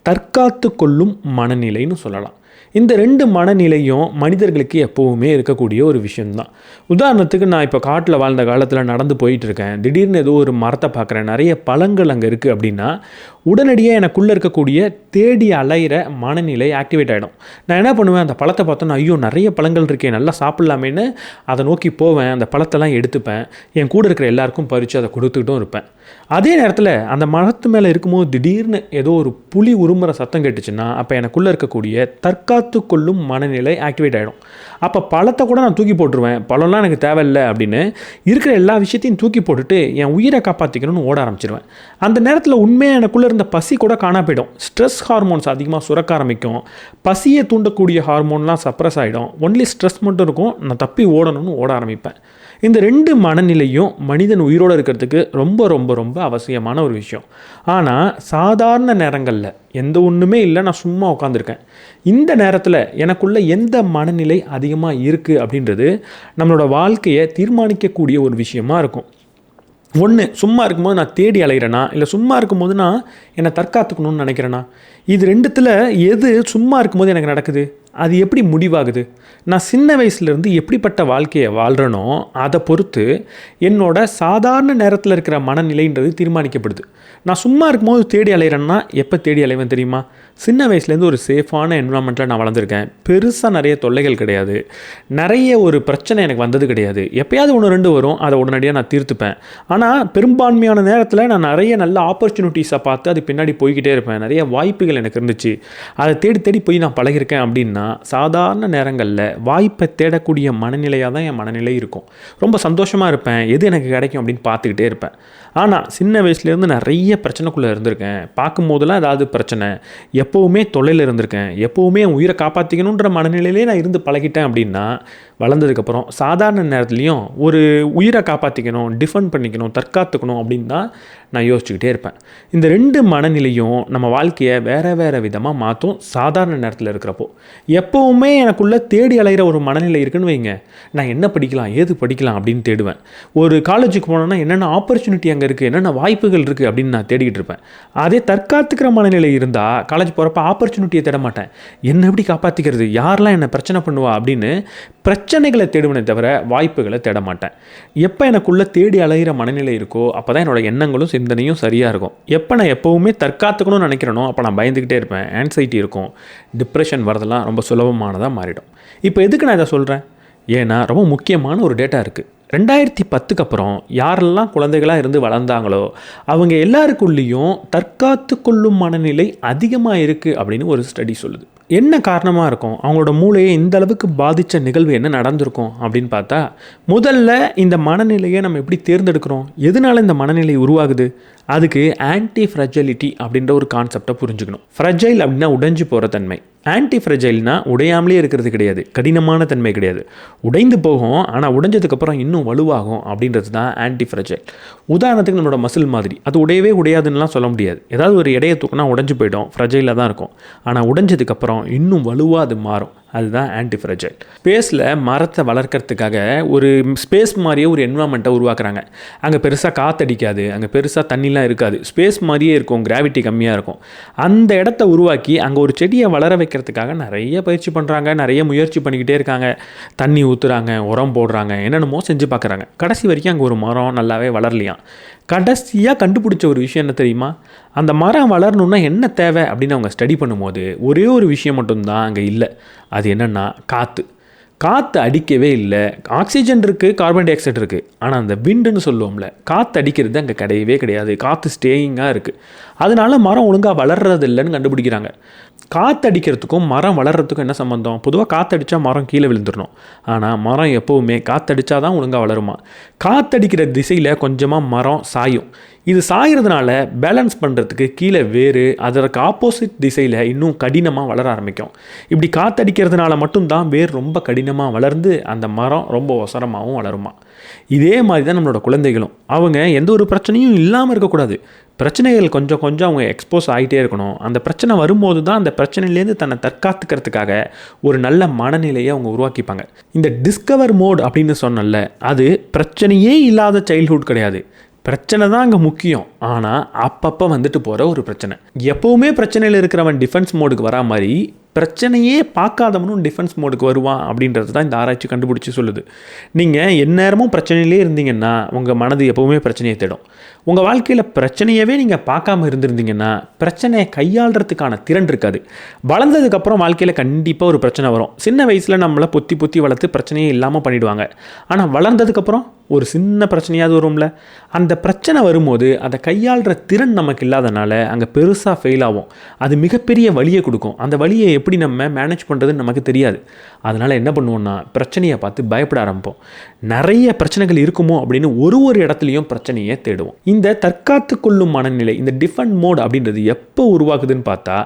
தற்காத்து கொள்ளும் மனநிலைன்னு சொல்லலாம். இந்த 2 மனநிலையும் மனிதர்களுக்கு எப்போவுமே இருக்கக்கூடிய ஒரு விஷயந்தான். உதாரணத்துக்கு நான் இப்போ காட்டில் வாழ்ந்த காலத்தில் நடந்து போயிட்டுருக்கேன், திடீர்னு ஏதோ ஒரு மரத்தை பார்க்குறேன், நிறைய பழங்கள் அங்கே இருக்குது அப்படின்னா உடனடியாக எனக்குள்ளே இருக்கக்கூடிய தேடி அலைகிற மனநிலை ஆக்டிவேட் ஆகிடும். நான் என்ன பண்ணுவேன், அந்த பழத்தை பார்த்தோன்னா ஐயோ நிறைய பழங்கள் இருக்கே, நல்லா சாப்பிட்லாமேன்னு அதை நோக்கி போவேன், அந்த பழத்தெல்லாம் எடுத்துப்பேன், என் கூட இருக்கிற எல்லாருக்கும் பறித்து அதை கொடுத்துக்கிட்டும் இருப்பேன். அதே நேரத்தில் அந்த மரத்து மேலே இருக்கும்போது திடீர்னு ஏதோ ஒரு புலி உருமுறை சத்தம் கேட்டுச்சுன்னா அப்போ எனக்குள்ளே இருக்கக்கூடிய தற்காத்து கொள்ளும் மனநிலை ஆக்டிவேட் ஆகிடும். அப்போ பழத்தை கூட நான் தூக்கி போட்டுருவேன், பழம்லாம் எனக்கு தேவையில்லை அப்படின்னு இருக்கிற எல்லா விஷயத்தையும் தூக்கி போட்டுட்டு என் உயிரை காப்பாற்றிக்கணும்னு ஓட ஆரம்பிச்சிருவேன். அந்த நேரத்தில் உண்மையாக எனக்குள்ளே இருந்த இந்த பசி கூட காணா போயிடும். ஸ்ட்ரெஸ் ஹார்மோன்ஸ் அதிகமாக சுரக்க ஆரம்பிக்கும். பசியை தூண்டக்கூடிய ஹார்மோன்லாம் சப்ரஸ் ஆகிடும். ஒன்லி ஸ்ட்ரெஸ் மட்டும் இருக்கும். நான் தப்பி ஓடணும்னு ஓட ஆரம்பிப்பேன். இந்த 2 மனநிலையும் மனிதன் உயிரோடு இருக்கிறதுக்கு ரொம்ப ரொம்ப ரொம்ப அவசியமான ஒரு விஷயம். ஆனால் சாதாரண நேரங்களில் எந்த ஒன்றுமே இல்லை, நான் சும்மா உட்காந்துருக்கேன், இந்த நேரத்தில் எனக்குள்ள எந்த மனநிலை அதிகமாக இருக்குது அப்படின்றது நம்மளோட வாழ்க்கையை தீர்மானிக்கக்கூடிய ஒரு விஷயமா இருக்கும். ஒன்று, சும்மா இருக்கும்போது நான் தேடி அலைகிறேனா, இல்லை சும்மா இருக்கும்போது நான் என்னை தற்காத்துக்கணும்னு நினைக்கிறேனா? இது 2த்தில் எது சும்மா இருக்கும்போது எனக்கு நடக்குது? அது எப்படி முடிவாகுது? நான் சின்ன வயசுலேருந்து எப்படிப்பட்ட வாழ்க்கையை வாழ்கிறேனோ அதை பொறுத்து என்னோட சாதாரண நேரத்தில் இருக்கிற மனநிலைன்றது தீர்மானிக்கப்படுது. நான் சும்மா இருக்கும்போது தேடி அலைகிறேன்னா எப்போ தேடி அலைவேன் தெரியுமா? சின்ன வயசுலேருந்து ஒரு சேஃபான என்விரான்மெண்ட்டில் நான் வளர்ந்துருக்கேன். பெருசாக நிறைய தொல்லைகள் கிடையாது, நிறைய ஒரு பிரச்சனை எனக்கு வந்தது கிடையாது. எப்போயாவது 1-2 வரும், அதை உடனடியாக நான் தீர்த்துப்பேன். ஆனால் பெரும்பான்மையான நேரத்தில் நான் நிறைய நல்ல ஆப்பர்ச்சுனிட்டிஸை பார்த்து அது பின்னாடி போய்கிட்டே இருப்பேன். நிறைய வாய்ப்புகள் எனக்கு இருந்துச்சு, அதை தேடி தேடி போய் நான் பழகிருக்கேன். அப்படின்னா சாதாரண நேரங்களில் வாய்ப்பை தேடக்கூடிய மனநிலையாக தான் என் மனநிலை இருக்கும். ரொம்ப சந்தோஷமாக இருப்பேன், எது எனக்கு கிடைக்கும் அப்படின்னு பார்த்துக்கிட்டே இருப்பேன். ஆனால் சின்ன வயசுலேருந்து நிறைய பிரச்சனைக்குள்ளே இருந்திருக்கேன். பார்க்கும்போதெல்லாம் ஏதாவது பிரச்சனை, எப்போவுமே தொல்லையில் இருந்திருக்கேன், எப்போவுமே என் உயிரை காப்பாற்றிக்கணுன்ற மனநிலையிலே நான் இருந்து பழகிட்டேன். அப்படின்னா வளர்ந்ததுக்கப்புறம் சாதாரண நேரத்துலையும் ஒரு உயிரை காப்பாற்றிக்கணும், டிஃபெண்ட் பண்ணிக்கணும், தற்காத்துக்கணும் அப்படின்னு தான் நான் யோசிச்சுக்கிட்டே இருப்பேன். இந்த 2 மனநிலையும் நம்ம வாழ்க்கையை வேறு வேறு விதமாக மாற்றும். சாதாரண நேரத்தில் இருக்கிறப்போ எப்போவுமே எனக்குள்ளே தேடி அலைகிற ஒரு மனநிலை இருக்குன்னு வைங்க, நான் என்ன படிக்கலாம், ஏது படிக்கலாம் அப்படின்னு தேடுவேன். ஒரு காலேஜுக்கு போனோன்னா என்னென்ன ஆப்பர்ச்சுனிட்டி அங்கே இருக்குது, என்னென்ன வாய்ப்புகள் இருக்குது அப்படின்னு நான் தேடிக்கிட்டு இருப்பேன். அதே தற்காத்துக்கிற மனநிலை இருந்தால் காலேஜ் போகிறப்ப ஆப்பர்ச்சுனிட்டியை தேட மாட்டேன். என்ன எப்படி காப்பாற்றிக்கிறது, யாரெல்லாம் என்ன பிரச்சனை பண்ணுவா அப்படின்னு பிரச்சனைகளை தேடுவனே தவிர வாய்ப்புகளை தேட மாட்டேன். எப்போ எனக்குள்ளே தேடி அலைகிற மனநிலை இருக்கோ அப்போ தான் என்னோட எண்ணங்களும் சிந்தனையும் சரியாக இருக்கும். எப்போ நான் எப்போவுமே தற்காத்துக்கணும்னு நினைக்கிறேனோ அப்போ நான் பயந்துக்கிட்டே இருப்பேன், ஆன்சைட்டி இருக்கும், டிப்ரெஷன் வரதெல்லாம் ரொம்ப சுலபமானதாக மாறிடும். இப்போ எதுக்கு நான் இதை சொல்கிறேன்? ஏன்னா ரொம்ப முக்கியமான ஒரு டேட்டா இருக்குது. 2010க்கு அப்புறம் யாரெல்லாம் குழந்தைகளாக இருந்து வளர்ந்தாங்களோ அவங்க எல்லாருக்குள்ளேயும் தற்காத்து கொள்ளும் மனநிலை அதிகமாக இருக்குது அப்படின்னு ஒரு ஸ்டடி சொல்லுது. என்ன காரணமாக இருக்கும்? அவங்களோட மூளையை இந்த அளவுக்கு பாதித்த நிகழ்வு என்ன நடந்திருக்கும் அப்படின்னு பார்த்தா, முதல்ல இந்த மனநிலையை நம்ம எப்படி தேர்ந்தெடுக்கிறோம், எதனால இந்த மனநிலை உருவாகுது? அதுக்கு ஆன்டி ஃப்ரெஜைலிட்டி அப்படின்ற ஒரு கான்செப்டை புரிஞ்சுக்கணும். ஃப்ரெஜைல் அப்படின்னா உடைஞ்சு போகிற தன்மை. ஆன்டி ஃப்ரெஜைல்னா உடையாமலே இருக்கிறது கிடையாது, கடினமான தன்மை கிடையாது. உடைந்து போகும், ஆனால் உடைஞ்சதுக்கப்புறம் இன்னும் வலுவாகும் அப்படின்றது தான் ஆன்டி ஃப்ரெஜைல். உதாரணத்துக்கு நம்மளோட மசில் மாதிரி, அது உடையவே உடையாதுன்னெலாம் சொல்ல முடியாது. ஏதாவது ஒரு எடையை தூக்கினா உடைஞ்சு போயிடும், ஃப்ரெஜைலாக தான் இருக்கும். ஆனால் உடைஞ்சதுக்கப்புறம் இன்னும் வலுவாக அது மாறும், அதுதான் ஆன்டி ஃப்ரெஜைல். ஸ்பேஸில் மரத்தை வளர்க்குறதுக்காக ஒரு ஸ்பேஸ் மாதிரியே ஒரு என்விரான்மெண்ட்டை உருவாக்குறாங்க. அங்கே பெருசாக காற்றடிக்காது, அங்கே பெருசாக தண்ணிலாம் இருக்காது, ஸ்பேஸ் மாதிரியே இருக்கும், கிராவிட்டி கம்மியாக இருக்கும். அந்த இடத்த உருவாக்கி அங்கே ஒரு செடியை வளர வைக்கிறதுக்காக நிறைய பயிற்சி பண்ணுறாங்க, நிறைய முயற்சி பண்ணிக்கிட்டே இருக்காங்க. தண்ணி ஊற்றுறாங்க, உரம் போடுறாங்க, என்னென்னமோ செஞ்சு பார்க்குறாங்க. கடைசி வரைக்கும் அங்கே ஒரு மரம் நல்லாவே வளரலையாம். கடைசியாக கண்டுபிடிச்ச ஒரு விஷயம் என்ன தெரியுமா? அந்த மரம் வளரணுன்னா என்ன தேவை அப்படின்னு அவங்க ஸ்டடி பண்ணும்போது ஒரே ஒரு விஷயம் மட்டும்தான் அங்கே இல்லை. அது என்னென்னா காற்று. காற்று அடிக்கவே இல்லை. ஆக்சிஜன் இருக்குது, கார்பன் டை ஆக்சைடு இருக்குது, ஆனால் அந்த விண்டுன்னு சொல்லுவோம்ல, காற்று அடிக்கிறது அங்கே கிடையவே கிடையாது. காற்று ஸ்டேயிங்காக இருக்குது. அதனால மரம் ஒழுங்காக வளர்றது இல்லைன்னு கண்டுபிடிக்கிறாங்க. காற்று அடிக்கிறதுக்கும் மரம் வளர்கிறதுக்கும் என்ன சம்மந்தம்? பொதுவாக காற்றடிச்சா மரம் கீழே விழுந்துடணும். ஆனால் மரம் எப்போவுமே காற்றடிச்சா தான் ஒழுங்காக வளருமா? காற்றடிக்கிற திசையில் கொஞ்சமாக மரம் சாயும். இது சாகிறதுனால பேலன்ஸ் பண்ணுறதுக்கு கீழே வேறு அதற்கு ஆப்போசிட் திசையில் இன்னும் கடினமாக வளர ஆரம்பிக்கும். இப்படி காற்றடிக்கிறதுனால மட்டும்தான் வேர் ரொம்ப கடினமாக வளர்ந்து அந்த மரம் ரொம்ப ஒசரமாகவும் வளருமா. இதே மாதிரி தான் நம்மளோட குழந்தைகளும். அவங்க எந்த ஒரு பிரச்சனையும் இல்லாமல் இருக்கக்கூடாது. பிரச்சனைகள் கொஞ்சம் கொஞ்சம் அவங்க எக்ஸ்போஸ் ஆகிட்டே இருக்கணும். அந்த பிரச்சனை வரும்போது தான் அந்த பிரச்சனையிலேருந்து தன்னை தற்காத்துக்கிறதுக்காக ஒரு நல்ல மனநிலையை அவங்க உருவாக்கிப்பாங்க. இந்த டிஸ்கவர் மோட் அப்படின்னு சொன்னல, அது பிரச்சனையே இல்லாத சைல்ட்ஹுட் கிடையாது. பிரச்சனை தான் அங்கே முக்கியம். ஆனால் அப்பப்போ வந்துட்டு போகிற ஒரு பிரச்சனை. எப்போவுமே பிரச்சனையில் இருக்கிறவன் டிஃபென்ஸ் மோடுக்கு வரா மாதிரி பிரச்சனையே பார்க்காதவனும் டிஃபென்ஸ் மோடுக்கு வருவான் அப்படின்றது தான் இந்த ஆராய்ச்சி கண்டுபிடிச்சி சொல்லுது. நீங்கள் எந்நேரமும் பிரச்சனையிலே இருந்தீங்கன்னா உங்கள் மனது எப்போவுமே பிரச்சனையை தேடும். உங்கள் வாழ்க்கையில் பிரச்சனையவே நீங்கள் பார்க்காம இருந்திருந்தீங்கன்னா பிரச்சனையை கையாளுறதுக்கான திறன் இருக்காது. வளர்ந்ததுக்கப்புறம் வாழ்க்கையில் கண்டிப்பாக ஒரு பிரச்சனை வரும். சின்ன வயசில் நம்மளை பொத்தி பொத்தி வளர்த்து பிரச்சனையே இல்லாமல் பண்ணிவிடுவாங்க. ஆனால் வளர்ந்ததுக்கப்புறம் ஒரு சின்ன பிரச்சனையாவது வரும்ல, அந்த பிரச்சனை வரும்போது அதை கையாளுற திறன் நமக்கு இல்லாதனால அங்கே பெருசாக ஃபெயில் ஆகும். அது மிகப்பெரிய வலியை கொடுக்கும். அந்த வலியை எப்படி எப்படி நம்ம மேனேஜ் பண்ணுறதுன்னு நமக்கு தெரியாது. அதனால் என்ன பண்ணுவோம்னா பிரச்சனையை பார்த்து பயப்பட ஆரம்பிப்போம். நிறைய பிரச்சனைகள் இருக்குமோ அப்படின்னு ஒரு இடத்துலையும் பிரச்சனையை தேடுவோம். இந்த தற்காத்து கொள்ளும் மனநிலை, இந்த டிஃபெண்ட் மோட் அப்படின்றது எப்போ உருவாக்குதுன்னு பார்த்தா,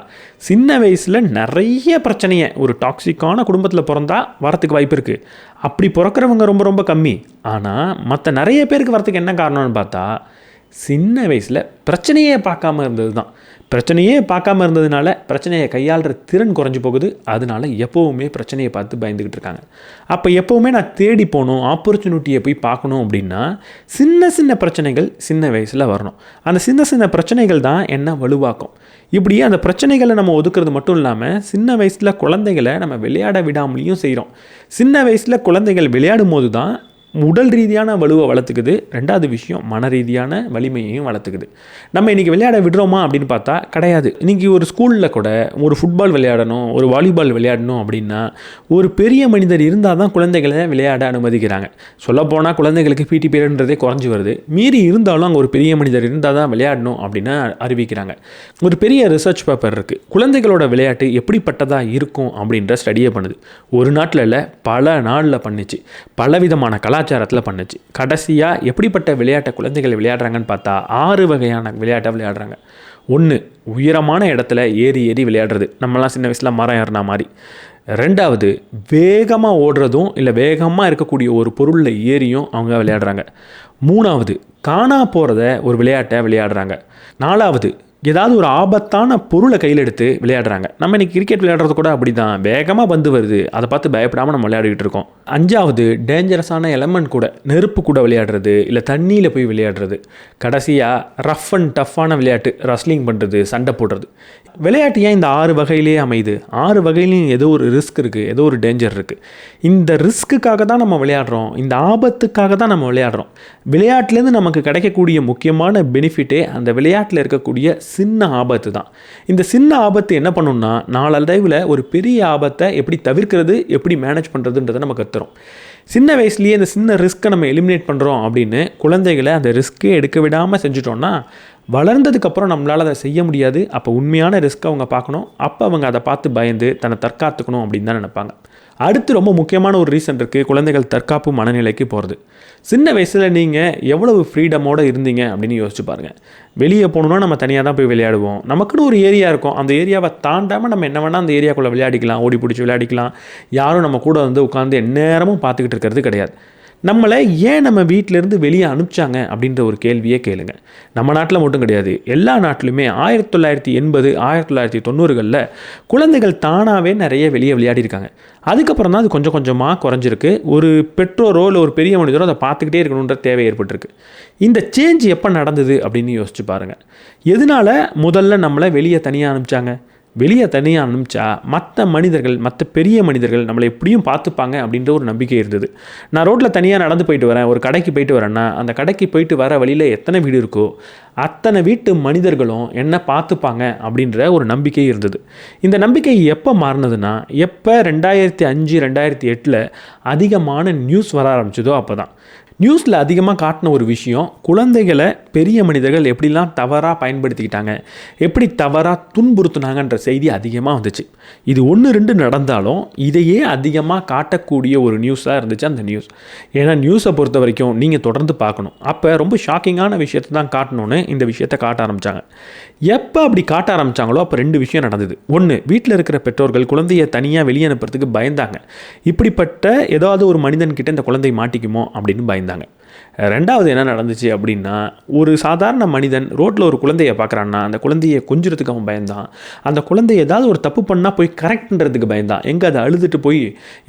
சின்ன வயசில் நிறைய பிரச்சனையை ஒரு டாக்ஸிக்கான குடும்பத்தில் பிறந்தா வரத்துக்கு வாய்ப்பு இருக்குது. அப்படி பிறக்கிறவங்க ரொம்ப ரொம்ப கம்மி. ஆனால் மற்ற நிறைய பேருக்கு வரத்துக்கு என்ன காரணம்னு பார்த்தா, சின்ன வயசில் பிரச்சனையே பார்க்காம இருந்தது தான். பிரச்சனையே பார்க்காம இருந்ததுனால பிரச்சனையை கையாளுற திறன் குறைஞ்சி போகுது. அதனால எப்போவுமே பிரச்சனையை பார்த்து பயந்துக்கிட்டு இருக்காங்க. அப்போ எப்போவுமே நான் தேடி போகணும், ஆப்பர்ச்சுனிட்டியை போய் பார்க்கணும் அப்படின்னா சின்ன சின்ன பிரச்சனைகள் சின்ன வயசில் வரணும். அந்த சின்ன சின்ன பிரச்சனைகள் தான் என்ன வலுவாக்கும். இப்படியே அந்த பிரச்சனைகளை நம்ம ஒதுக்குறது மட்டும் இல்லாமல் சின்ன வயசில் குழந்தைகளை நம்ம விளையாட விடாமலையும் செய்கிறோம். சின்ன வயசில் குழந்தைகள் விளையாடும் போது தான் உடல் ரீதியான வலுவை வளர்த்துக்குது. ரெண்டாவது விஷயம் மன ரீதியான வலிமையையும் வளர்த்துக்குது. நம்ம இன்றைக்கி விளையாட விடுறோமா அப்படின்னு பார்த்தா கிடையாது. இன்றைக்கி ஒரு ஸ்கூலில் கூட ஒரு ஃபுட்பால் விளையாடணும், ஒரு வாலிபால் விளையாடணும் அப்படின்னா ஒரு பெரிய மனிதர் இருந்தால் தான் குழந்தைகளை விளையாட அனுமதிக்கிறாங்க. சொல்லப்போனால் குழந்தைகளுக்கு பிடி பீரியட்ன்றதே குறைஞ்சி வருது. மீறி இருந்தாலும் அங்கே ஒரு பெரிய மனிதர் இருந்தால் தான் விளையாடணும் அப்படின்னு அறிவிக்கிறாங்க. ஒரு பெரிய ரிசர்ச் பேப்பர் இருக்குது, குழந்தைகளோட விளையாட்டு எப்படிப்பட்டதாக இருக்கும் அப்படின்ற ஸ்டடியை பண்ணுது. ஒரு நாட்டில் இல்லை, பல நாளில் பண்ணிச்சு. பலவிதமான கலாச்சாரத்தில் பண்ணுச்சு. கடைசியாக எப்படிப்பட்ட விளையாட்டை குழந்தைகள் விளையாடுறாங்கன்னு பார்த்தா 6 வகையான விளையாட்டை விளையாடுறாங்க. 1, உயரமான இடத்துல ஏறி ஏறி விளையாடுறது, நம்மலாம் சின்ன வயசில் மரம் ஏறினா மாதிரி. 2வது, வேகமாக ஓடுறதும் இல்லை வேகமாக இருக்கக்கூடிய ஒரு பொருளில் ஏறியும் அவங்க விளையாடுறாங்க. 3வது, காணா போகிறத ஒரு விளையாட்டை விளையாடுறாங்க. 4வது, ஏதாவது ஒரு ஆபத்தான பொருளை கையில் எடுத்து விளையாடுறாங்க. நம்ம இன்றைக்கி கிரிக்கெட் விளையாடுறது கூட அப்படி தான். வேகமாக பந்து வருது, அதை பார்த்து பயப்படாமல் நம்ம விளையாடிக்கிட்டு இருக்கோம். 5வது, டேஞ்சரஸான எலமெண்ட் கூட, நெருப்பு கூட விளையாடுறது, இல்லை தண்ணியில் போய் விளையாடுறது. கடைசியாக ரஃப் அண்ட் டஃப்பான விளையாட்டு, ரஸ்லிங் பண்ணுறது, சண்டை போடுறது. விளையாட்டு ஏன் இந்த 6 வகையிலே அமையுது? 6 வகையிலையும் ஏதோ ஒரு ரிஸ்க் இருக்குது, ஏதோ ஒரு டேஞ்சர் இருக்குது. இந்த ரிஸ்க்குக்காக தான் நம்ம விளையாடுறோம், இந்த ஆபத்துக்காக தான் நம்ம விளையாடுறோம். விளையாட்டுலேருந்து நமக்கு கிடைக்கக்கூடிய முக்கியமான பெனிஃபிட்டே அந்த விளையாட்டில் இருக்கக்கூடிய சின்ன ஆபத்து தான். இந்த சின்ன ஆபத்து என்ன பண்ணுன்னா நாளடைவில் ஒரு பெரிய ஆபத்தை எப்படி தவிர்க்கிறது, எப்படி மேனேஜ் பண்ணுறதுன்றதை நம்ம கற்றுறோம். சின்ன வயசுலேயே இந்த சின்ன ரிஸ்க்கை நம்ம எலிமினேட் பண்ணுறோம் அப்படின்னு குழந்தைகளை அந்த ரிஸ்க்கே எடுக்க விடாமல் செஞ்சுட்டோன்னா வளர்ந்ததுக்கப்புறம் நம்மளால் அதை செய்ய முடியாது. அப்போ உண்மையான ரிஸ்க்கை அவங்க பார்க்கணும். அப்போ அவங்க அதை பார்த்து பயந்து தன்னை தற்காத்துக்கணும் அப்படின்னு தான் நினைப்பாங்க. அடுத்து ரொம்ப முக்கியமான ஒரு ரீசன் இருக்குது, குழந்தைகள் தற்காப்பு மனநிலைக்கு போகிறது. சின்ன வயசில் நீங்கள் எவ்வளவு ஃப்ரீடமோடு இருந்தீங்க அப்படின்னு யோசிச்சு பாருங்கள். வெளியே போகணுன்னா நம்ம தனியாக தான் போய் விளையாடுவோம். நமக்குன்னு ஒரு ஏரியா இருக்கும், அந்த ஏரியாவை தாண்டாமல் நம்ம என்ன வேணால் அந்த ஏரியாக்குள்ளே விளையாடிக்கலாம், ஓடி பிடிச்சி விளையாடிக்கலாம். யாரும் நம்ம கூட வந்து உட்காந்து எந்நேரமும் பார்த்துக்கிட்டு இருக்கிறது கிடையாது. நம்மளை ஏன் நம்ம வீட்டிலேருந்து வெளியே அனுப்பிச்சாங்க அப்படின்ற ஒரு கேள்வியே கேளுங்க. நம்ம நாட்டில் மட்டும் கிடையாது, எல்லா நாட்டிலுமே 1980 1990களில் குழந்தைகள் தானாகவே நிறைய வெளியே விளையாடிருக்காங்க. அதுக்கப்புறம் தான் அது கொஞ்சம் கொஞ்சமாக குறைஞ்சிருக்கு. ஒரு பெற்றோரோ இல்லை ஒரு பெரிய மனிதரோ அதை பார்த்துக்கிட்டே இருக்கணுன்ற தேவை ஏற்பட்டிருக்கு. இந்த சேஞ்ச் எப்போ நடந்தது அப்படின்னு யோசிச்சு பாருங்கள். எதனால் முதல்ல நம்மளை வெளியே தனியாக அனுப்பிச்சாங்க? வெளியே தனியாக அனுப்பிச்சா மற்ற பெரிய மனிதர்கள் நம்மளை எப்படியும் பார்த்துப்பாங்க அப்படின்ற ஒரு நம்பிக்கை இருந்தது. நான் ரோட்டில் தனியாக நடந்து போயிட்டு வரேன், ஒரு கடைக்கு போயிட்டு வரேன்னா அந்த கடைக்கு போயிட்டு வர வழியில் எத்தனை வீடு இருக்கோ அத்தனை வீட்டு மனிதர்களும் என்ன பார்த்துப்பாங்க அப்படின்ற ஒரு நம்பிக்கை இருந்தது. இந்த நம்பிக்கை எப்போ மாறினதுன்னா, எப்போ 2005 2008 அதிகமான நியூஸ் வர ஆரம்பிச்சதோ அப்போ தான். நியூஸில் அதிகமாக காட்டின ஒரு விஷயம், குழந்தைகளை பெரிய மனிதர்கள் எப்படிலாம் தவறாக பயன்படுத்திக்கிட்டாங்க, எப்படி தவறாக துன்புறுத்துனாங்கன்ற செய்தி அதிகமாக வந்துச்சு. இது 1-2 நடந்தாலும் இதையே அதிகமாக காட்டக்கூடிய ஒரு நியூஸாக இருந்துச்சு அந்த நியூஸ். ஏன்னா நியூஸை பொறுத்த வரைக்கும் நீங்கள் தொடர்ந்து பார்க்கணும். அப்போ ரொம்ப ஷாக்கிங்கான விஷயத்தை தான் காட்டணுன்னு இந்த விஷயத்தை காட்ட ஆரம்பித்தாங்க. எப்போ அப்படி காட்ட ஆரம்பித்தாங்களோ அப்போ 2 விஷயம் நடந்தது. 1, வீட்டில் இருக்கிற பெற்றோர்கள் குழந்தையை தனியாக வெளியே அனுப்புறதுக்கு பயந்தாங்க. இப்படிப்பட்ட ஏதாவது ஒரு மனிதன்கிட்ட இந்த குழந்தை மாட்டிக்குமோ அப்படின்னு பயந்தாங்க. 2வது என்ன நடந்துச்சு அப்படின்னா, ஒரு சாதாரண மனிதன் ரோட்டில் ஒரு குழந்தையை பார்க்குறான்னா அந்த குழந்தையை கொஞ்சிறதுக்கு அவன் பயந்தான். அந்த குழந்தை ஏதாவது ஒரு தப்பு பண்ணால் போய் கரெக்ட் பண்ணுறதுக்கு பயந்தான். எங்கே அதை அழுதுட்டு போய்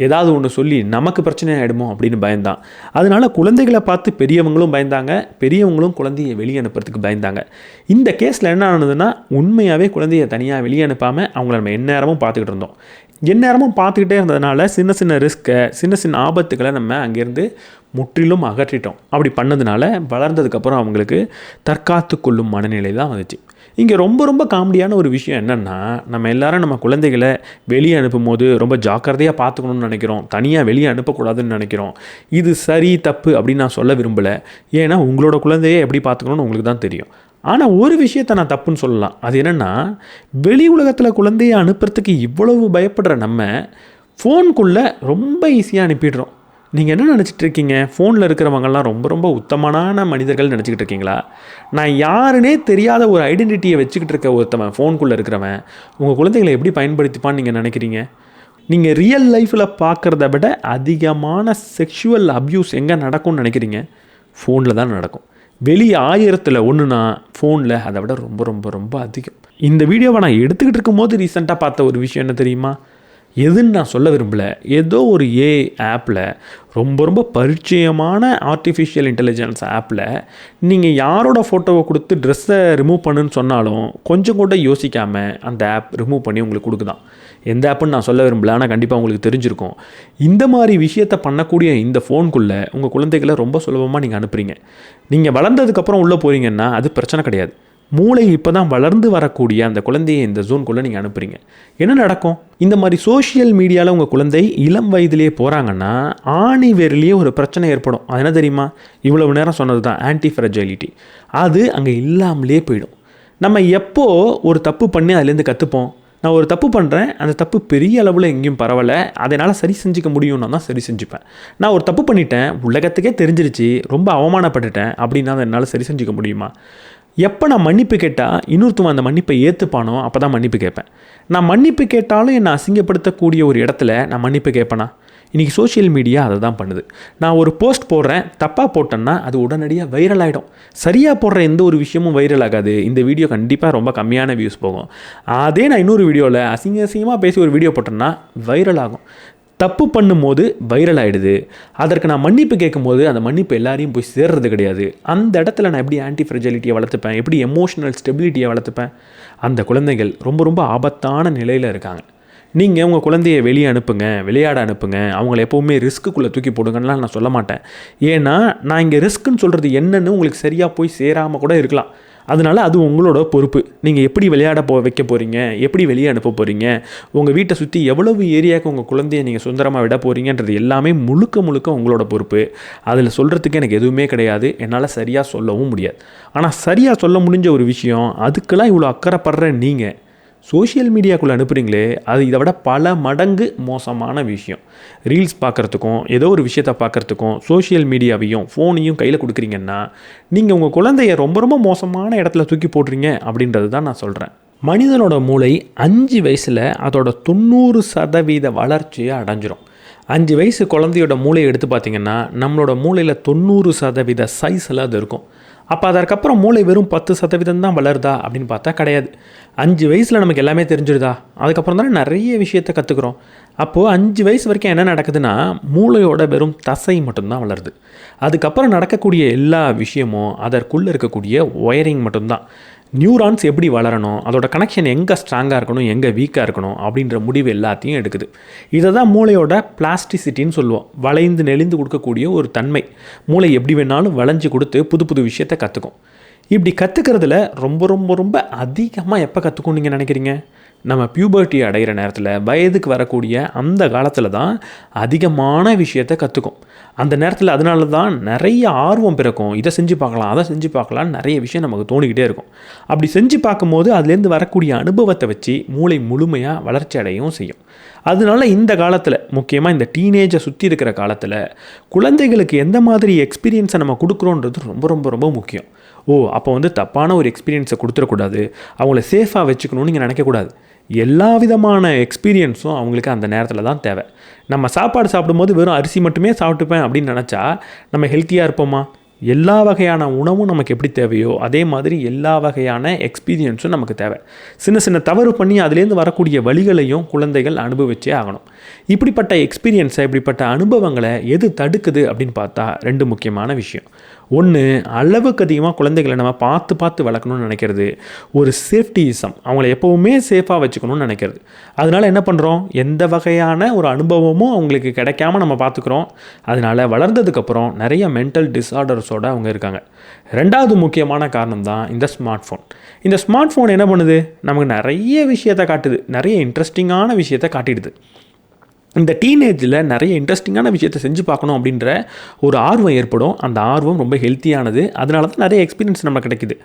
ஏதாவது ஒன்று சொல்லி நமக்கு பிரச்சனை ஆகிடுமோ அப்படின்னு பயந்தான். அதனால் குழந்தைகளை பார்த்து பெரியவங்களும் பயந்தாங்க, பெரியவங்களும் குழந்தையை வெளியே அனுப்புறதுக்கு பயந்தாங்க. இந்த கேஸில் என்ன ஆனதுன்னா, உண்மையாகவே குழந்தையை தனியாக வெளியே அனுப்பாமல் அவங்கள நம்ம எந்நேரமும் பார்த்துக்கிட்டு இருந்தோம். எந்நேரமும் பார்த்துக்கிட்டே இருந்ததுனால சின்ன சின்ன ரிஸ்க்கை, சின்ன சின்ன ஆபத்துக்களை நம்ம அங்கேருந்து முற்றிலும் அகற்றிட்டோம். அப்படி பண்ணதுனால வளர்ந்ததுக்கப்புறம் அவங்களுக்கு தற்காத்து கொள்ளும் மனநிலை தான் வந்துச்சு. இங்கே ரொம்ப ரொம்ப காமெடியான ஒரு விஷயம் என்னென்னா, நம்ம எல்லாரும் நம்ம குழந்தைகளை வெளியே அனுப்பும் போது ரொம்ப ஜாக்கிரதையாக பார்த்துக்கணும்னு நினைக்கிறோம், தனியாக வெளியே அனுப்பக்கூடாதுன்னு நினைக்கிறோம். இது சரி தப்பு அப்படின்னு நான் சொல்ல விரும்பலை. ஏன்னா உங்களோட குழந்தையை எப்படி பார்த்துக்கணும்னு உங்களுக்கு தான் தெரியும். ஆனால் ஒரு விஷயத்தை நான் தப்புன்னு சொல்லலாம். அது என்னென்னா, வெளி உலகத்தில் குழந்தையை அனுப்புறதுக்கு இவ்வளவு பயப்படுற நம்ம ஃபோனுக்குள்ளே ரொம்ப ஈஸியாக அனுப்பிடுறோம். நீங்கள் என்ன நினச்சிட்டு இருக்கீங்க? ஃபோனில் இருக்கிறவங்கெல்லாம் ரொம்ப ரொம்ப உத்தமமான மனிதர்கள் நினச்சிக்கிட்டு இருக்கீங்களா? நான் யாருன்னே தெரியாத ஒரு ஐடென்டிட்டியை வச்சுக்கிட்டு இருக்க ஒருத்தவன் ஃபோனுக்குள்ளே இருக்கிறவன் உங்கள் குழந்தைகளை எப்படி பயன்படுத்திப்பான்னு நீங்கள் நினைக்கிறீங்க? நீங்கள் ரியல் லைஃப்பில் பார்க்குறத விட அதிகமான செக்ஷுவல் அப்யூஸ் எங்கே நடக்கும்னு நினைக்கிறீங்க? ஃபோனில் தான் நடக்கும். வெளியே 1000ல் 1னா ஃபோனில் அதை விட ரொம்ப ரொம்ப ரொம்ப அதிகம். இந்த வீடியோவை நான் எடுத்துக்கிட்டு இருக்கும்போது ரீசெண்டாக பார்த்த ஒரு விஷயம் என்ன தெரியுமா? எதுன்னு நான் சொல்ல விரும்பலை. ஏதோ ஒரு ஆப்பில் ரொம்ப ரொம்ப பரிச்சயமான ஆர்டிஃபிஷியல் இன்டெலிஜென்ஸ் ஆப்பில் நீங்கள் யாரோட ஃபோட்டோவை கொடுத்து ட்ரெஸ்ஸை ரிமூவ் பண்ணுன்னு சொன்னாலும் கொஞ்சம் கூட யோசிக்காமல் அந்த ஆப் ரிமூவ் பண்ணி உங்களுக்கு கொடுக்குதான். எந்த ஆப்புன்னு நான் சொல்ல விரும்பலை, ஆனால் கண்டிப்பாக உங்களுக்கு தெரிஞ்சிருக்கும். இந்த மாதிரி விஷயத்தை பண்ணக்கூடிய இந்த ஃபோனுக்குள்ளே உங்கள் குழந்தைகளை ரொம்ப சுலபமாக நீங்கள் அனுப்புகிறீங்க. நீங்கள் வளர்ந்ததுக்கப்புறம் உள்ளே போகிறீங்கன்னா அது பிரச்சனை கிடையாது. மூளை இப்போ தான் வளர்ந்து வரக்கூடிய அந்த குழந்தையை இந்த ஜோனுக்குள்ளே நீங்கள் அனுப்புகிறீங்க. என்ன நடக்கும்? இந்த மாதிரி சோஷியல் மீடியாவில் உங்கள் குழந்தை இளம் வயதிலேயே போகிறாங்கன்னா ஆணி வேர்லேயே ஒரு பிரச்சனை ஏற்படும். அது என்ன தெரியுமா? இவ்வளவு நேரம் சொன்னது தான் ஆன்டி ஃப்ரெஜைலிட்டி. அது அங்கே இல்லாமலே போயிடும். நம்ம எப்போ ஒரு தப்பு பண்ணி அதுலேருந்து கற்றுப்போம்? நான் ஒரு தப்பு பண்ணுறேன், அந்த தப்பு பெரிய அளவில் எங்கேயும் பரவலை, அதனால் சரி செஞ்சுக்க முடியும்னா தான் சரி செஞ்சுப்பேன். நான் ஒரு தப்பு பண்ணிட்டேன், உலகத்துக்கே தெரிஞ்சிருச்சு, ரொம்ப அவமானப்பட்டுட்டேன் அப்படின்னா அதை என்னால் சரி செஞ்சுக்க முடியுமா? எப்போ நான் மன்னிப்பு கேட்டால் இன்னொருத்தவன் அந்த மன்னிப்பை ஏற்றுப்பானோ அப்போ தான் மன்னிப்பு கேட்பேன். நான் மன்னிப்பு கேட்டாலும் என்னை அசிங்கப்படுத்தக்கூடிய ஒரு இடத்துல நான் மன்னிப்பு கேட்பேனா? இன்றைக்கி சோஷியல் மீடியா அதை தான் பண்ணுது. நான் ஒரு போஸ்ட் போடுறேன், தப்பாக போட்டேன்னா அது உடனடியாக வைரல் ஆகிடும். சரியாக போடுற எந்த ஒரு விஷயமும் வைரல் ஆகாது. இந்த வீடியோ கண்டிப்பாக ரொம்ப கம்மியான வியூஸ் போகும். அதே நான் இன்னொரு வீடியோவில் அசிங்கமாக பேசி ஒரு வீடியோ போட்டேன்னா வைரல் ஆகும். தப்பு பண்ணும்போது வைரல் ஆகிடுது. அதற்கு நான் மன்னிப்பு கேட்கும்போது அந்த மன்னிப்பு எல்லாரையும் போய் சேர்றது கிடையாது. அந்த இடத்துல நான் எப்படி ஆன்டி ஃப்ரெஜிலிட்டியை வளர்த்துப்பேன்? எப்படி எமோஷனல் ஸ்டெபிலிட்டியை வளர்த்துப்பேன்? அந்த குழந்தைகள் ரொம்ப ரொம்ப ஆபத்தான நிலையில் இருக்காங்க. நீங்கள் உங்கள் குழந்தைய வெளியே அனுப்புங்க, விளையாட அனுப்புங்க, அவங்கள எப்போவுமே ரிஸ்க்குள்ளே தூக்கி போடுங்கலாம் நான் சொல்ல மாட்டேன். ஏன்னா நான் இங்கே ரிஸ்க்குன்னு சொல்கிறது என்னன்னு உங்களுக்கு சரியாக போய் சேராமல் கூட இருக்கலாம். அதனால் அது உங்களோட பொறுப்பு. நீங்கள் எப்படி விளையாட வைக்க போகிறீங்க, எப்படி வெளியே அனுப்ப போகிறீங்க, உங்கள் வீட்டை சுற்றி எவ்வளவு ஏரியாவுக்கு உங்கள் குழந்தைய நீங்கள் சுதந்திரமாக விட போகிறீங்கன்றது எல்லாமே முழுக்க முழுக்க உங்களோட பொறுப்பு. அதில் சொல்கிறதுக்கு எனக்கு எதுவுமே கிடையாது. என்னால் சரியாக சொல்லவும் முடியாது. ஆனால் சரியாக சொல்ல முடிஞ்ச ஒரு விஷயம், அதுக்கெல்லாம் இவ்வளோ அக்கறைப்படுற நீங்கள் சோஷியல் மீடியாக்குள்ளே அனுப்புகிறீங்களே, அது இதை விட பல மடங்கு மோசமான விஷயம். ரீல்ஸ் பார்க்குறதுக்கும் ஏதோ ஒரு விஷயத்தை பார்க்குறதுக்கும் சோஷியல் மீடியாவையும் ஃபோனையும் கையில் கொடுக்குறீங்கன்னா நீங்கள் உங்கள் குழந்தைய ரொம்ப ரொம்ப மோசமான இடத்துல தூக்கி போடுறீங்க அப்படின்றது தான் நான் சொல்கிறேன். மனிதனோட மூளை 5 வயசில் அதோட 90% வளர்ச்சியை அடைஞ்சிரும். 5 வயசு குழந்தையோட மூளையை எடுத்து பார்த்திங்கன்னா நம்மளோட மூளையில் 90% சைஸில் அது இருக்கும். அப்போ அதற்கப்புறம் மூளை வெறும் 10% தான் வளருதா அப்படின்னு பார்த்தா கிடையாது. 5 வயசில் நமக்கு எல்லாமே தெரிஞ்சிடுதா? அதுக்கப்புறம் தானே நிறைய விஷயத்தை கற்றுக்குறோம். அப்போது 5 வயசு வரைக்கும் என்ன நடக்குதுன்னா மூளையோட வெறும் தசை மட்டும்தான் வளருது. அதுக்கப்புறம் நடக்கக்கூடிய எல்லா விஷயமும் அதற்குள்ளே இருக்கக்கூடிய ஒயரிங் மட்டும்தான். நியூரான்ஸ் எப்படி வளரணும், அதோட கனெக்ஷன் எங்கே ஸ்ட்ராங்காக இருக்கணும், எங்கே வீக்காக இருக்கணும் அப்படின்ற முடிவு எல்லாத்தையும் எடுக்குது. இதை தான் மூளையோட பிளாஸ்டிசிட்டின்னு சொல்லுவோம். வளைந்து நெளிந்து கொடுக்கக்கூடிய ஒரு தன்மை. மூளை எப்படி வேணாலும் வளைஞ்சு கொடுத்து புது புது விஷயத்தை கற்றுக்கும். இப்படி கற்றுக்கிறதுல ரொம்ப ரொம்ப ரொம்ப அதிகமாக எப்போ கற்றுக்கும் நீங்கள் நினைக்கிறீங்க? நம்ம பியூபர்ட்டி அடைகிற நேரத்தில், வயதுக்கு வரக்கூடிய அந்த காலத்தில் தான் அதிகமான விஷயத்தை கற்றுக்கும். அந்த நேரத்தில் அதனால தான் நிறைய ஆர்வம் பிறக்கும். இதை செஞ்சு பார்க்கலாம், அதை செஞ்சு பார்க்கலான்னு நிறைய விஷயம் நமக்கு தோணிக்கிட்டே இருக்கும். அப்படி செஞ்சு பார்க்கும்போது அதுலேருந்து வரக்கூடிய அனுபவத்தை வச்சு மூளை முழுமையாக வளர்ச்சி அடையவும் செய்யும். அதனால இந்த காலத்தில், முக்கியமாக இந்த டீனேஜை சுற்றி இருக்கிற காலத்தில் குழந்தைகளுக்கு எந்த மாதிரி எக்ஸ்பீரியன்ஸை நம்ம கொடுக்குறோன்றது ரொம்ப ரொம்ப ரொம்ப முக்கியம். அப்போ தப்பான ஒரு எக்ஸ்பீரியன்ஸை கொடுத்துடக்கூடாது, அவங்கள சேஃபாக வச்சுக்கணும்னு நீங்கள் நினைக்கக்கூடாது. எல்லா விதமான எக்ஸ்பீரியன்ஸும் அவங்களுக்கு அந்த நேரத்தில் தான் தேவை. நம்ம சாப்பாடு சாப்பிடும்போது வெறும் அரிசி மட்டுமே சாப்பிட்டுப்பேன் அப்படின்னு நினச்சா நம்ம ஹெல்த்தியாக இருப்போமா? எல்லா வகையான உணவும் நமக்கு எப்படி தேவையோ அதே மாதிரி எல்லா வகையான எக்ஸ்பீரியன்ஸும் நமக்கு தேவை. சின்ன சின்ன தவறு பண்ணி அதுலேருந்து வரக்கூடிய வழிகளையும் குழந்தைகள் அனுபவிச்சே ஆகணும். இப்படிப்பட்ட எக்ஸ்பீரியன்ஸை, இப்படிப்பட்ட அனுபவங்களை எது தடுக்குது அப்படின்னு பார்த்தா 2 முக்கியமான விஷயம். ஒன்று, அளவுக்கு அதிகமாக குழந்தைகளை நம்ம பார்த்து பார்த்து வளர்க்கணும்னு நினைக்கிறது. ஒரு சேஃப்டிசம், அவங்கள எப்போவுமே சேஃபாக வச்சுக்கணும்னு நினைக்கிறது. அதனால் என்ன பண்ணுறோம், எந்த வகையான ஒரு அனுபவமும் அவங்களுக்கு கிடைக்காம நம்ம பார்த்துக்குறோம். அதனால் வளர்ந்ததுக்கப்புறம் நிறைய மென்டல் டிஸார்டர்ஸோடு அவங்க இருக்காங்க. 2வது முக்கியமான காரணம் தான் இந்த ஸ்மார்ட் ஃபோன். இந்த ஸ்மார்ட் ஃபோன் என்ன பண்ணுது, நமக்கு நிறைய விஷயத்தை காட்டுது, நிறைய இன்ட்ரெஸ்டிங்கான விஷயத்தை காட்டிடுது. இந்த டீனேஜில் நிறைய இன்ட்ரெஸ்டிங்கான விஷயத்தை செஞ்சு பார்க்கணும் அப்படின்ற ஒரு ஆர்வம் ஏற்படும். அந்த ஆர்வம் ரொம்ப ஹெல்த்தியானது. அதனால தான் நிறைய எக்ஸ்பீரியன்ஸ் நமக்கு கிடைக்குது.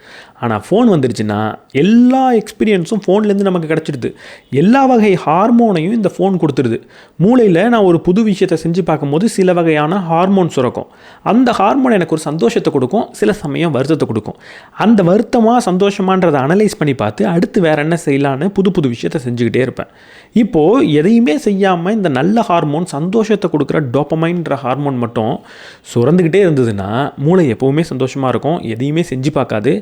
ஆனால் ஃபோன் வந்துருச்சுன்னா எல்லா எக்ஸ்பீரியன்ஸும் ஃபோன்லேருந்து நமக்கு கிடச்சிடுது. எல்லா வகை ஹார்மோனையும் இந்த ஃபோன் கொடுத்துருது. மூளையில் நான் ஒரு புது விஷயத்தை செஞ்சு பார்க்கும்போது சில வகையான ஹார்மோன் சுரக்கும். அந்த ஹார்மோன் எனக்கு ஒரு சந்தோஷத்தை கொடுக்கும், சில சமயம் வருத்தத்தை கொடுக்கும். அந்த வருத்தமாக சந்தோஷமான்றதை அனலைஸ் பண்ணி பார்த்து அடுத்து வேறு என்ன செய்யலான்னு புது புது விஷயத்தை செஞ்சுக்கிட்டே இருப்பேன். இப்போது எதையுமே செய்யாமல் இந்த நல்ல ஹார்மோன் சந்தோஷத்தை கொடுக்குற டோபமைன்ற ஹார்மோன் மட்டும் சுரந்துக்கிட்டே இருந்ததுன்னா மூளை எப்போவுமே சந்தோஷமாக இருக்கும். எதையுமே செஞ்சு பார்க்காது,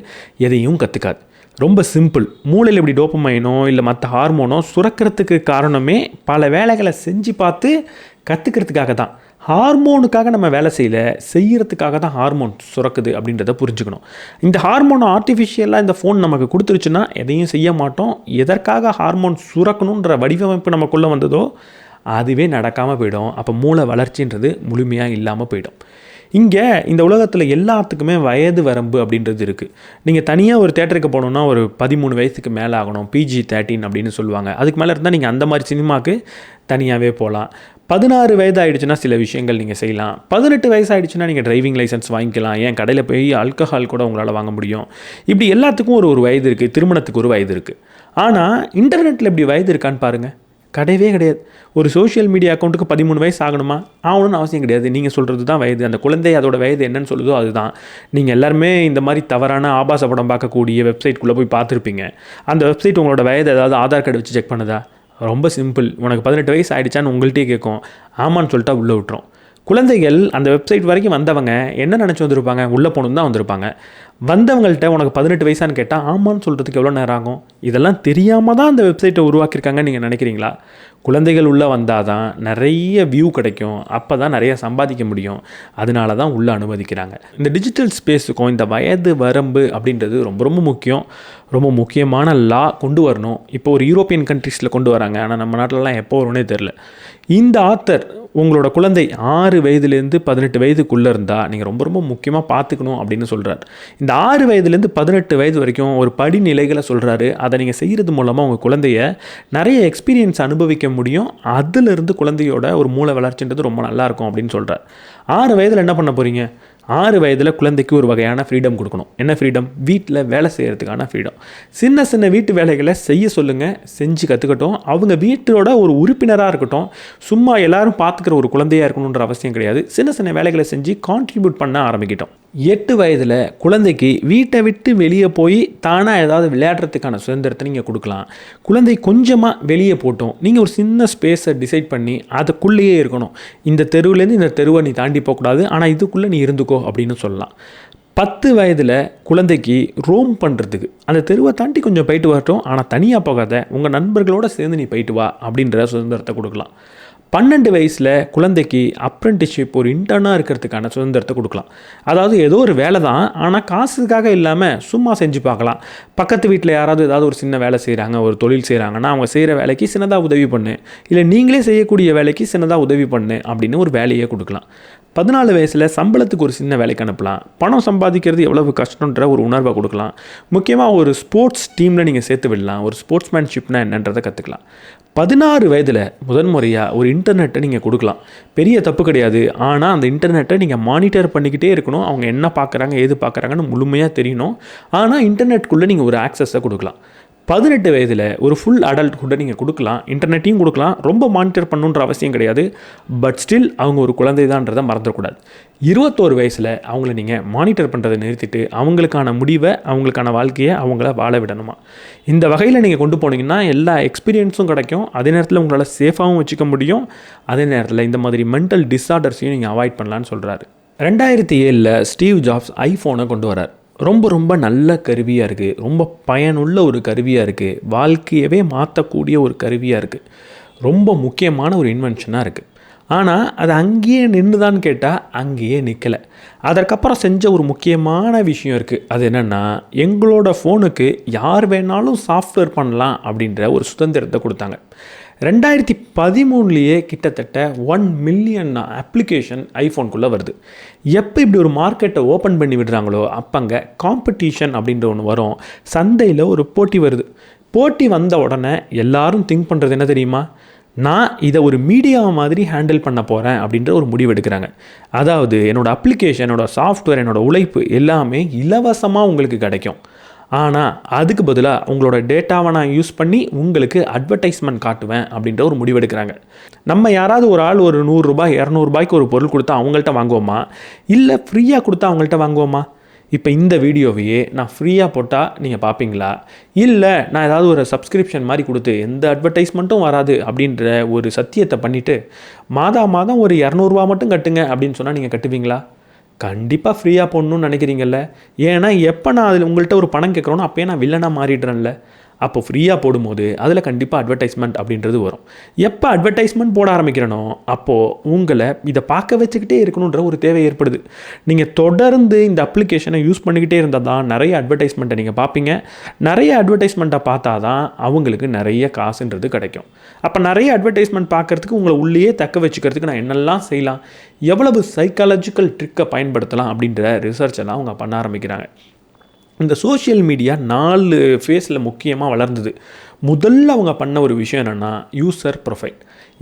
எதையும் கற்றுக்காது. ரொம்ப சிம்பிள். மூளையில் இப்படி டோபமைனோ இல்லை மற்ற ஹார்மோனோ சுரக்கிறதுக்கு காரணமே பல வேலைகளை செஞ்சு பார்த்து கற்றுக்கிறதுக்காக தான். ஹார்மோனுக்காக நம்ம வேலை செய்கிறதுக்காக தான் ஹார்மோன் சுரக்குது அப்படின்றத புரிஞ்சுக்கணும். இந்த ஹார்மோனை ஆர்டிஃபிஷியலாக இந்த ஃபோன் நமக்கு கொடுத்துருச்சுன்னா எதையும் செய்ய மாட்டோம். எதற்காக ஹார்மோன் சுரக்கணுன்ற வடிவமைப்பு நமக்குள்ளே வந்ததோ அதுவே நடக்காமல் போயிடும். அப்போ மூளை வளர்ச்சின்றது முழுமையாக இல்லாமல் போயிடும். இங்கே இந்த உலகத்தில் எல்லாத்துக்குமே வயது வரம்பு அப்படின்றது இருக்குது. நீங்கள் தனியாக ஒரு தேட்டருக்கு போகணுன்னா ஒரு 13 வயசுக்கு மேலே ஆகணும், PG-13 அப்படின்னு சொல்லுவாங்க. அதுக்கு மேலே இருந்தால் நீங்கள் அந்த மாதிரி சினிமாவுக்கு தனியாகவே போகலாம். 16 வயது ஆகிடுச்சுன்னா சில விஷயங்கள் நீங்கள் செய்யலாம். 18 வயசு ஆகிடுச்சுன்னா நீங்கள் டிரைவிங் லைசன்ஸ் வாங்கிக்கலாம். ஏன் கடையில் போய் ஆல்கஹால் கூட உங்களால் வாங்க முடியும். இப்படி எல்லாத்துக்கும் ஒரு வயது இருக்குது. திருமணத்துக்கு ஒரு வயது இருக்குது. ஆனால் இன்டர்நெட்டில் இப்படி வயது இருக்கான்னு பாருங்கள். கிடையவே கிடையாது. ஒரு சோஷியல் மீடியா அக்கௌண்ட்டுக்கு 13 வயசு ஆகணும்னு அவசியம் கிடையாது. நீங்கள் சொல்கிறது தான் வயது. அந்த குழந்தை அதோட வயது என்னன்னு சொல்லுதோ அதுதான். நீங்கள் எல்லாருமே இந்த மாதிரி தவறான ஆபாச படம் பார்க்கக்கூடிய வெப்சைட்குள்ளே போய் பார்த்துருப்பீங்க. அந்த வெப்சைட் உங்களோட வயது ஏதாவது ஆதார் கார்டு வச்சு செக் பண்ணுதா? ரொம்ப சிம்பிள். உனக்கு 18 வயசு ஆகிடுச்சான்னு உங்கள்கிட்டே கேட்கும். ஆமான்னு சொல்லிட்டா உள்ளே விட்டுரும். குழந்தைகள் அந்த வெப்சைட் வரைக்கும் வந்தவங்க என்ன நினச்சி வந்திருப்பாங்க? உள்ளே போகணும் தான் வந்திருப்பாங்க. வந்தவங்கள்ட்ட உனக்கு 18 வயசான்னு கேட்டால் ஆமான்னு சொல்கிறதுக்கு எவ்வளோ நேரம் ஆகும்? இதெல்லாம் தெரியாமல் தான் அந்த வெப்சைட்டை உருவாக்கியிருக்காங்கன்னு நீங்கள் நினைக்கிறீங்களா? குழந்தைகள் உள்ளே வந்தால் தான் நிறைய வியூ கிடைக்கும். அப்போ தான் நிறைய சம்பாதிக்க முடியும். அதனால தான் உள்ளே அனுமதிக்கிறாங்க. இந்த டிஜிட்டல் ஸ்பேஸுக்கும் இந்த வயது வரம்பு அப்படின்றது ரொம்ப ரொம்ப முக்கியம். ரொம்ப முக்கியமான லா கொண்டு வரணும். இப்போ ஒரு யூரோப்பியன் கண்ட்ரீஸில் கொண்டு வராங்க. ஆனால் நம்ம நாட்டிலலாம் எப்போ வரும்னே தெரில. இந்த ஆத்தர் உங்களோட குழந்தை 6 வயதுலேருந்து 18 வயதுக்குள்ளே இருந்தால் நீங்கள் ரொம்ப ரொம்ப முக்கியமாக பார்த்துக்கணும் அப்படின்னு சொல்கிறார். இந்த 6 வயதுலேருந்து 18 வயது வரைக்கும் ஒரு படிநிலைகளை சொல்கிறாரு. அதை நீங்கள் செய்கிறது மூலமாக உங்கள் குழந்தைய நிறைய எக்ஸ்பீரியன்ஸ் அனுபவிக்க முடியும். அதிலிருந்து குழந்தையோட ஒரு மூளை வளர்ச்சின்றது ரொம்ப நல்லாயிருக்கும் அப்படின்னு சொல்கிறார். 6 வயதில் என்ன பண்ண போகிறீங்க? 6 வயதில் குழந்தைக்கு ஒரு வகையான ஃப்ரீடம் கொடுக்கணும். என்ன ஃப்ரீடம்? வீட்டில் வேலை செய்கிறதுக்கான ஃப்ரீடம். சின்ன சின்ன வீட்டு வேலைகளை செய்ய சொல்லுங்கள். செஞ்சு கற்றுக்கட்டும். அவங்க வீட்டோட ஒரு உறுப்பினராக இருக்கட்டும். சும்மா எல்லாரும் பார்த்துக்கிற ஒரு குழந்தையாக இருக்கணுன்ற அவசியம் கிடையாது. சின்ன சின்ன வேலைகளை செஞ்சு கான்ட்ரிபியூட் பண்ண ஆரம்பிக்கிட்டோம். 8 வயதில் குழந்தைக்கு வீட்டை விட்டு வெளியே போய் தானாக ஏதாவது விளையாடுறதுக்கான சுதந்திரத்தை நீங்கள் கொடுக்கலாம். குழந்தை கொஞ்சமாக வெளியே போட்டோம். நீங்கள் ஒரு சின்ன ஸ்பேஸை டிசைட் பண்ணி அதுக்குள்ளேயே இருக்கணும். இந்த தெருவுலேருந்து இந்த தெருவை நீ தாண்டி போகக்கூடாது, ஆனால் இதுக்குள்ளே நீ இருந்துக்கோ அப்படின்னு சொல்லலாம். 10 வயதில் குழந்தைக்கு ரோம் பண்ணுறதுக்கு அந்த தெருவை தாண்டி கொஞ்சம் போயிட்டு வரட்டும், ஆனால் தனியாக போகாத, உங்கள் நண்பர்களோடு சேர்ந்து நீ போயிட்டு வா அப்படின்ற சுதந்திரத்தை கொடுக்கலாம். 12 வயசில் குழந்தைக்கு அப்ரெண்டிஸ்ஷிப் ஒரு இன்டர்னாக இருக்கிறதுக்கான சுதந்திரத்தை கொடுக்கலாம். அதாவது ஏதோ ஒரு வேலை தான், ஆனால் காசுக்காக இல்லாமல் சும்மா செஞ்சு பார்க்கலாம். பக்கத்து வீட்டில் யாராவது ஏதாவது ஒரு சின்ன வேலை செய்கிறாங்க, ஒரு தொழில் செய்கிறாங்கன்னா அவங்க செய்கிற வேலைக்கு சின்னதாக உதவி பண்ணு, இல்லை நீங்களே செய்யக்கூடிய வேலைக்கு சின்னதாக உதவி பண்ணு அப்படின்னு ஒரு வேலையை கொடுக்கலாம். 14 வயசில் சம்பளத்துக்கு ஒரு சின்ன வேலைக்கு அனுப்பலாம். பணம் சம்பாதிக்கிறது எவ்வளவு கஷ்டன்ற ஒரு உணர்வை கொடுக்கலாம். முக்கியமாக ஒரு ஸ்போர்ட்ஸ் டீமில் நீங்கள் சேர்த்து விடலாம். ஒரு ஸ்போர்ட்ஸ்மேன்ஷிப்னா என்னன்றதை கற்றுக்கலாம். 16 வயதில் முதன்முறையாக ஒரு இன்டர்நெட்டை நீங்கள் கொடுக்கலாம். பெரிய தப்பு கிடையாது. ஆனால் அந்த இன்டர்நெட்டை நீங்கள் மானிட்டர் பண்ணிக்கிட்டே இருக்கணும். அவங்க என்ன பார்க்குறாங்க, ஏது பார்க்குறாங்கன்னு முழுமையாக தெரியணும். ஆனால் இன்டர்நெட்டுக்குள்ளே நீங்கள் ஒரு ஆக்சஸை கொடுக்கலாம். 18 வயதில் ஒரு ஃபுல் அடல்ட் கூட நீங்கள் கொடுக்கலாம். இன்டர்நெட்டையும் கொடுக்கலாம். ரொம்ப மானிட்டர் பண்ணுன்ற அவசியம் கிடையாது. பட் ஸ்டில் அவங்க ஒரு குழந்தை தான்றதை மறந்துடக்கூடாது. 21 வயசில் அவங்கள நீங்கள் மானிட்டர் பண்ணுறதை நிறுத்திட்டு அவங்களுக்கான முடிவை, அவங்களுக்கான வாழ்க்கையை அவங்கள வாழ விடணுமா. இந்த வகையில் நீங்கள் கொண்டு போனீங்கன்னா எல்லா எக்ஸ்பீரியன்ஸும் கிடைக்கும். அதே நேரத்தில் உங்களால் சேஃபாகவும் வச்சுக்க முடியும். அதே நேரத்தில் இந்த மாதிரி மென்டல் டிஸார்டர்ஸையும் நீங்கள் அவாய்ட் பண்ணலான்னு சொல்கிறாரு. 2007 ஸ்டீவ் ஜாப்ஸ் ஐஃபோனை கொண்டு வரார். ரொம்ப நல்ல கருவியாக இருக்குது. ரொம்ப பயனுள்ள ஒரு கருவியாக இருக்குது. வாழ்க்கையவே மாற்றக்கூடிய ஒரு கருவியாக இருக்குது. ரொம்ப முக்கியமான ஒரு இன்வென்ஷனாக இருக்குது. ஆனால் அது அங்கேயே நின்றுதான்னு கேட்டால் அங்கேயே நிற்கலை. அதற்கப்புறம் செஞ்ச ஒரு முக்கியமான விஷயம் இருக்குது. அது என்னென்னா, எங்களோட ஃபோனுக்கு யார் வேணாலும் சாஃப்ட்வேர் பண்ணலாம் அப்படின்ற ஒரு சுதந்திரத்தை கொடுத்தாங்க. 2013 கிட்டத்தட்ட 1 மில்லியன் அப்ளிகேஷன் ஐஃபோனுக்குள்ளே வருது. எப்போ இப்படி ஒரு மார்க்கெட்டை ஓப்பன் பண்ணி விடுறாங்களோ அப்போங்க காம்படிஷன் அப்படின்ற ஒன்று வரும். சந்தையில் ஒரு போட்டி வருது. போட்டி வந்த உடனே எல்லாரும் திங்க் பண்ணுறது என்ன தெரியுமா? நான் இதை ஒரு மீடியா மாதிரி ஹேண்டில் பண்ண போகிறேன் அப்படின்ற ஒரு முடிவு எடுக்கிறாங்க. அதாவது என்னோடய அப்ளிகேஷன், என்னோடய சாஃப்ட்வேர், என்னோடய உழைப்பு எல்லாமே இலவசமாக உங்களுக்கு கிடைக்கும். ஆனால் அதுக்கு பதிலாக உங்களோட டேட்டாவை நான் யூஸ் பண்ணி உங்களுக்கு அட்வர்டைஸ்மெண்ட் காட்டுவேன் அப்படின்ற ஒரு முடிவு எடுக்கிறாங்க. நம்ம யாராவது ஒரு ஆள் ஒரு 100 ரூபாய் 200 ரூபாய்க்கு ஒரு பொருள் கொடுத்தா அவங்கள்ட்ட வாங்குவோமா, இல்லை ஃப்ரீயாக கொடுத்தா அவங்கள்ட்ட வாங்குவோமா? இப்போ இந்த வீடியோவையே நான் ஃப்ரீயாக போட்டால் நீங்கள் பார்ப்பீங்களா, இல்லை நான் ஏதாவது ஒரு சப்ஸ்கிரிப்ஷன் மாதிரி கொடுத்து எந்த அட்வர்டைஸ்மெண்ட்டும் வராது அப்படின்ற ஒரு சத்தியத்தை பண்ணிவிட்டு மாதம் ஒரு 200 ரூபா மட்டும் கட்டுங்க அப்படின்னு சொன்னால் நீங்கள் கட்டுவீங்களா? கண்டிப்பாக ஃப்ரீயாக போடணும்னு நினைக்கிறீங்கல்ல. ஏன்னா எப்போ நான் அதில் உங்கள்கிட்ட ஒரு பணம் கேட்குறோன்னா அப்போயே நான் வில்லனாக மாறிடுறேன்ல. அப்போ ஃப்ரீயாக போடும்போது அதில் கண்டிப்பாக அட்வர்டைஸ்மெண்ட் அப்படின்றது வரும். எப்போ அட்வர்டைஸ்மெண்ட் போட ஆரம்பிக்கிறனோ அப்போது உங்களை இதை பார்க்க வச்சுக்கிட்டே இருக்கணுன்ற ஒரு தேவை ஏற்படுது. நீங்கள் தொடர்ந்து இந்த அப்ளிகேஷனை யூஸ் பண்ணிக்கிட்டே இருந்தால் தான் நிறைய அட்வர்டைஸ்மெண்ட்டை நீங்கள் பார்ப்பீங்க. நிறைய அட்வர்டைஸ்மெண்ட்டை பார்த்தா தான் அவங்களுக்கு நிறைய காசுன்றது கிடைக்கும். அப்போ நிறைய அட்வர்டைஸ்மெண்ட் பார்க்குறதுக்கு உங்களை உள்ளேயே தக்க வச்சுக்கிறதுக்கு நான் என்னெல்லாம் செய்யலாம், எவ்வளவு சைக்காலஜிக்கல் ட்ரிக்கை பயன்படுத்தலாம் அப்படின்ற ரிசர்ச் எல்லாம் அவங்க பண்ண ஆரம்பிக்கிறாங்க. இந்த சோஷியல் மீடியா 4 ஃபேஸில் முக்கியமாக வளர்ந்தது. முதல்ல அவங்க பண்ண ஒரு விஷயம் என்னென்னா யூசர் ப்ரொஃபைல்.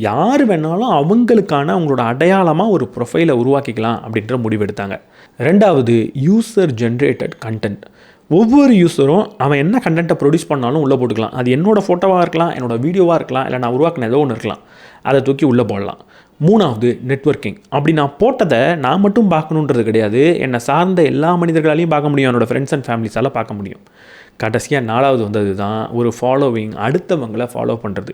யார் வேணாலும் அவங்களுக்கான அவங்களோட அடையாளமாக ஒரு ப்ரொஃபைலை உருவாக்கிக்கலாம் அப்படின்ற முடிவெடுத்தாங்க. 2வது யூசர் ஜென்ரேட்டட் கண்டென்ட். ஒவ்வொரு யூஸரும் அவன் என்ன கண்டென்ட்டை ப்ரொடியூஸ் பண்ணாலும் உள்ளே போட்டுக்கலாம். அது என்னோடய ஃபோட்டோவாக இருக்கலாம், என்னோடய வீடியோவாக இருக்கலாம், இல்லை நான் உருவாக்கின ஏதோ ஒன்று இருக்கலாம். அதை தூக்கி உள்ளே போடலாம். 3வது நெட்வொர்க்கிங். அப்படி நான் போட்டதை நான் மட்டும் பார்க்கணுன்றது கிடையாது, என்னை சார்ந்த எல்லா மனிதர்களாலையும் பார்க்க முடியும், என்னோடய ஃப்ரெண்ட்ஸ் அண்ட் ஃபேமிலிஸால் பார்க்க முடியும். கடைசியாக 4வது வந்தது தான் ஒரு ஃபாலோவிங், அடுத்தவங்களை ஃபாலோ பண்ணுறது.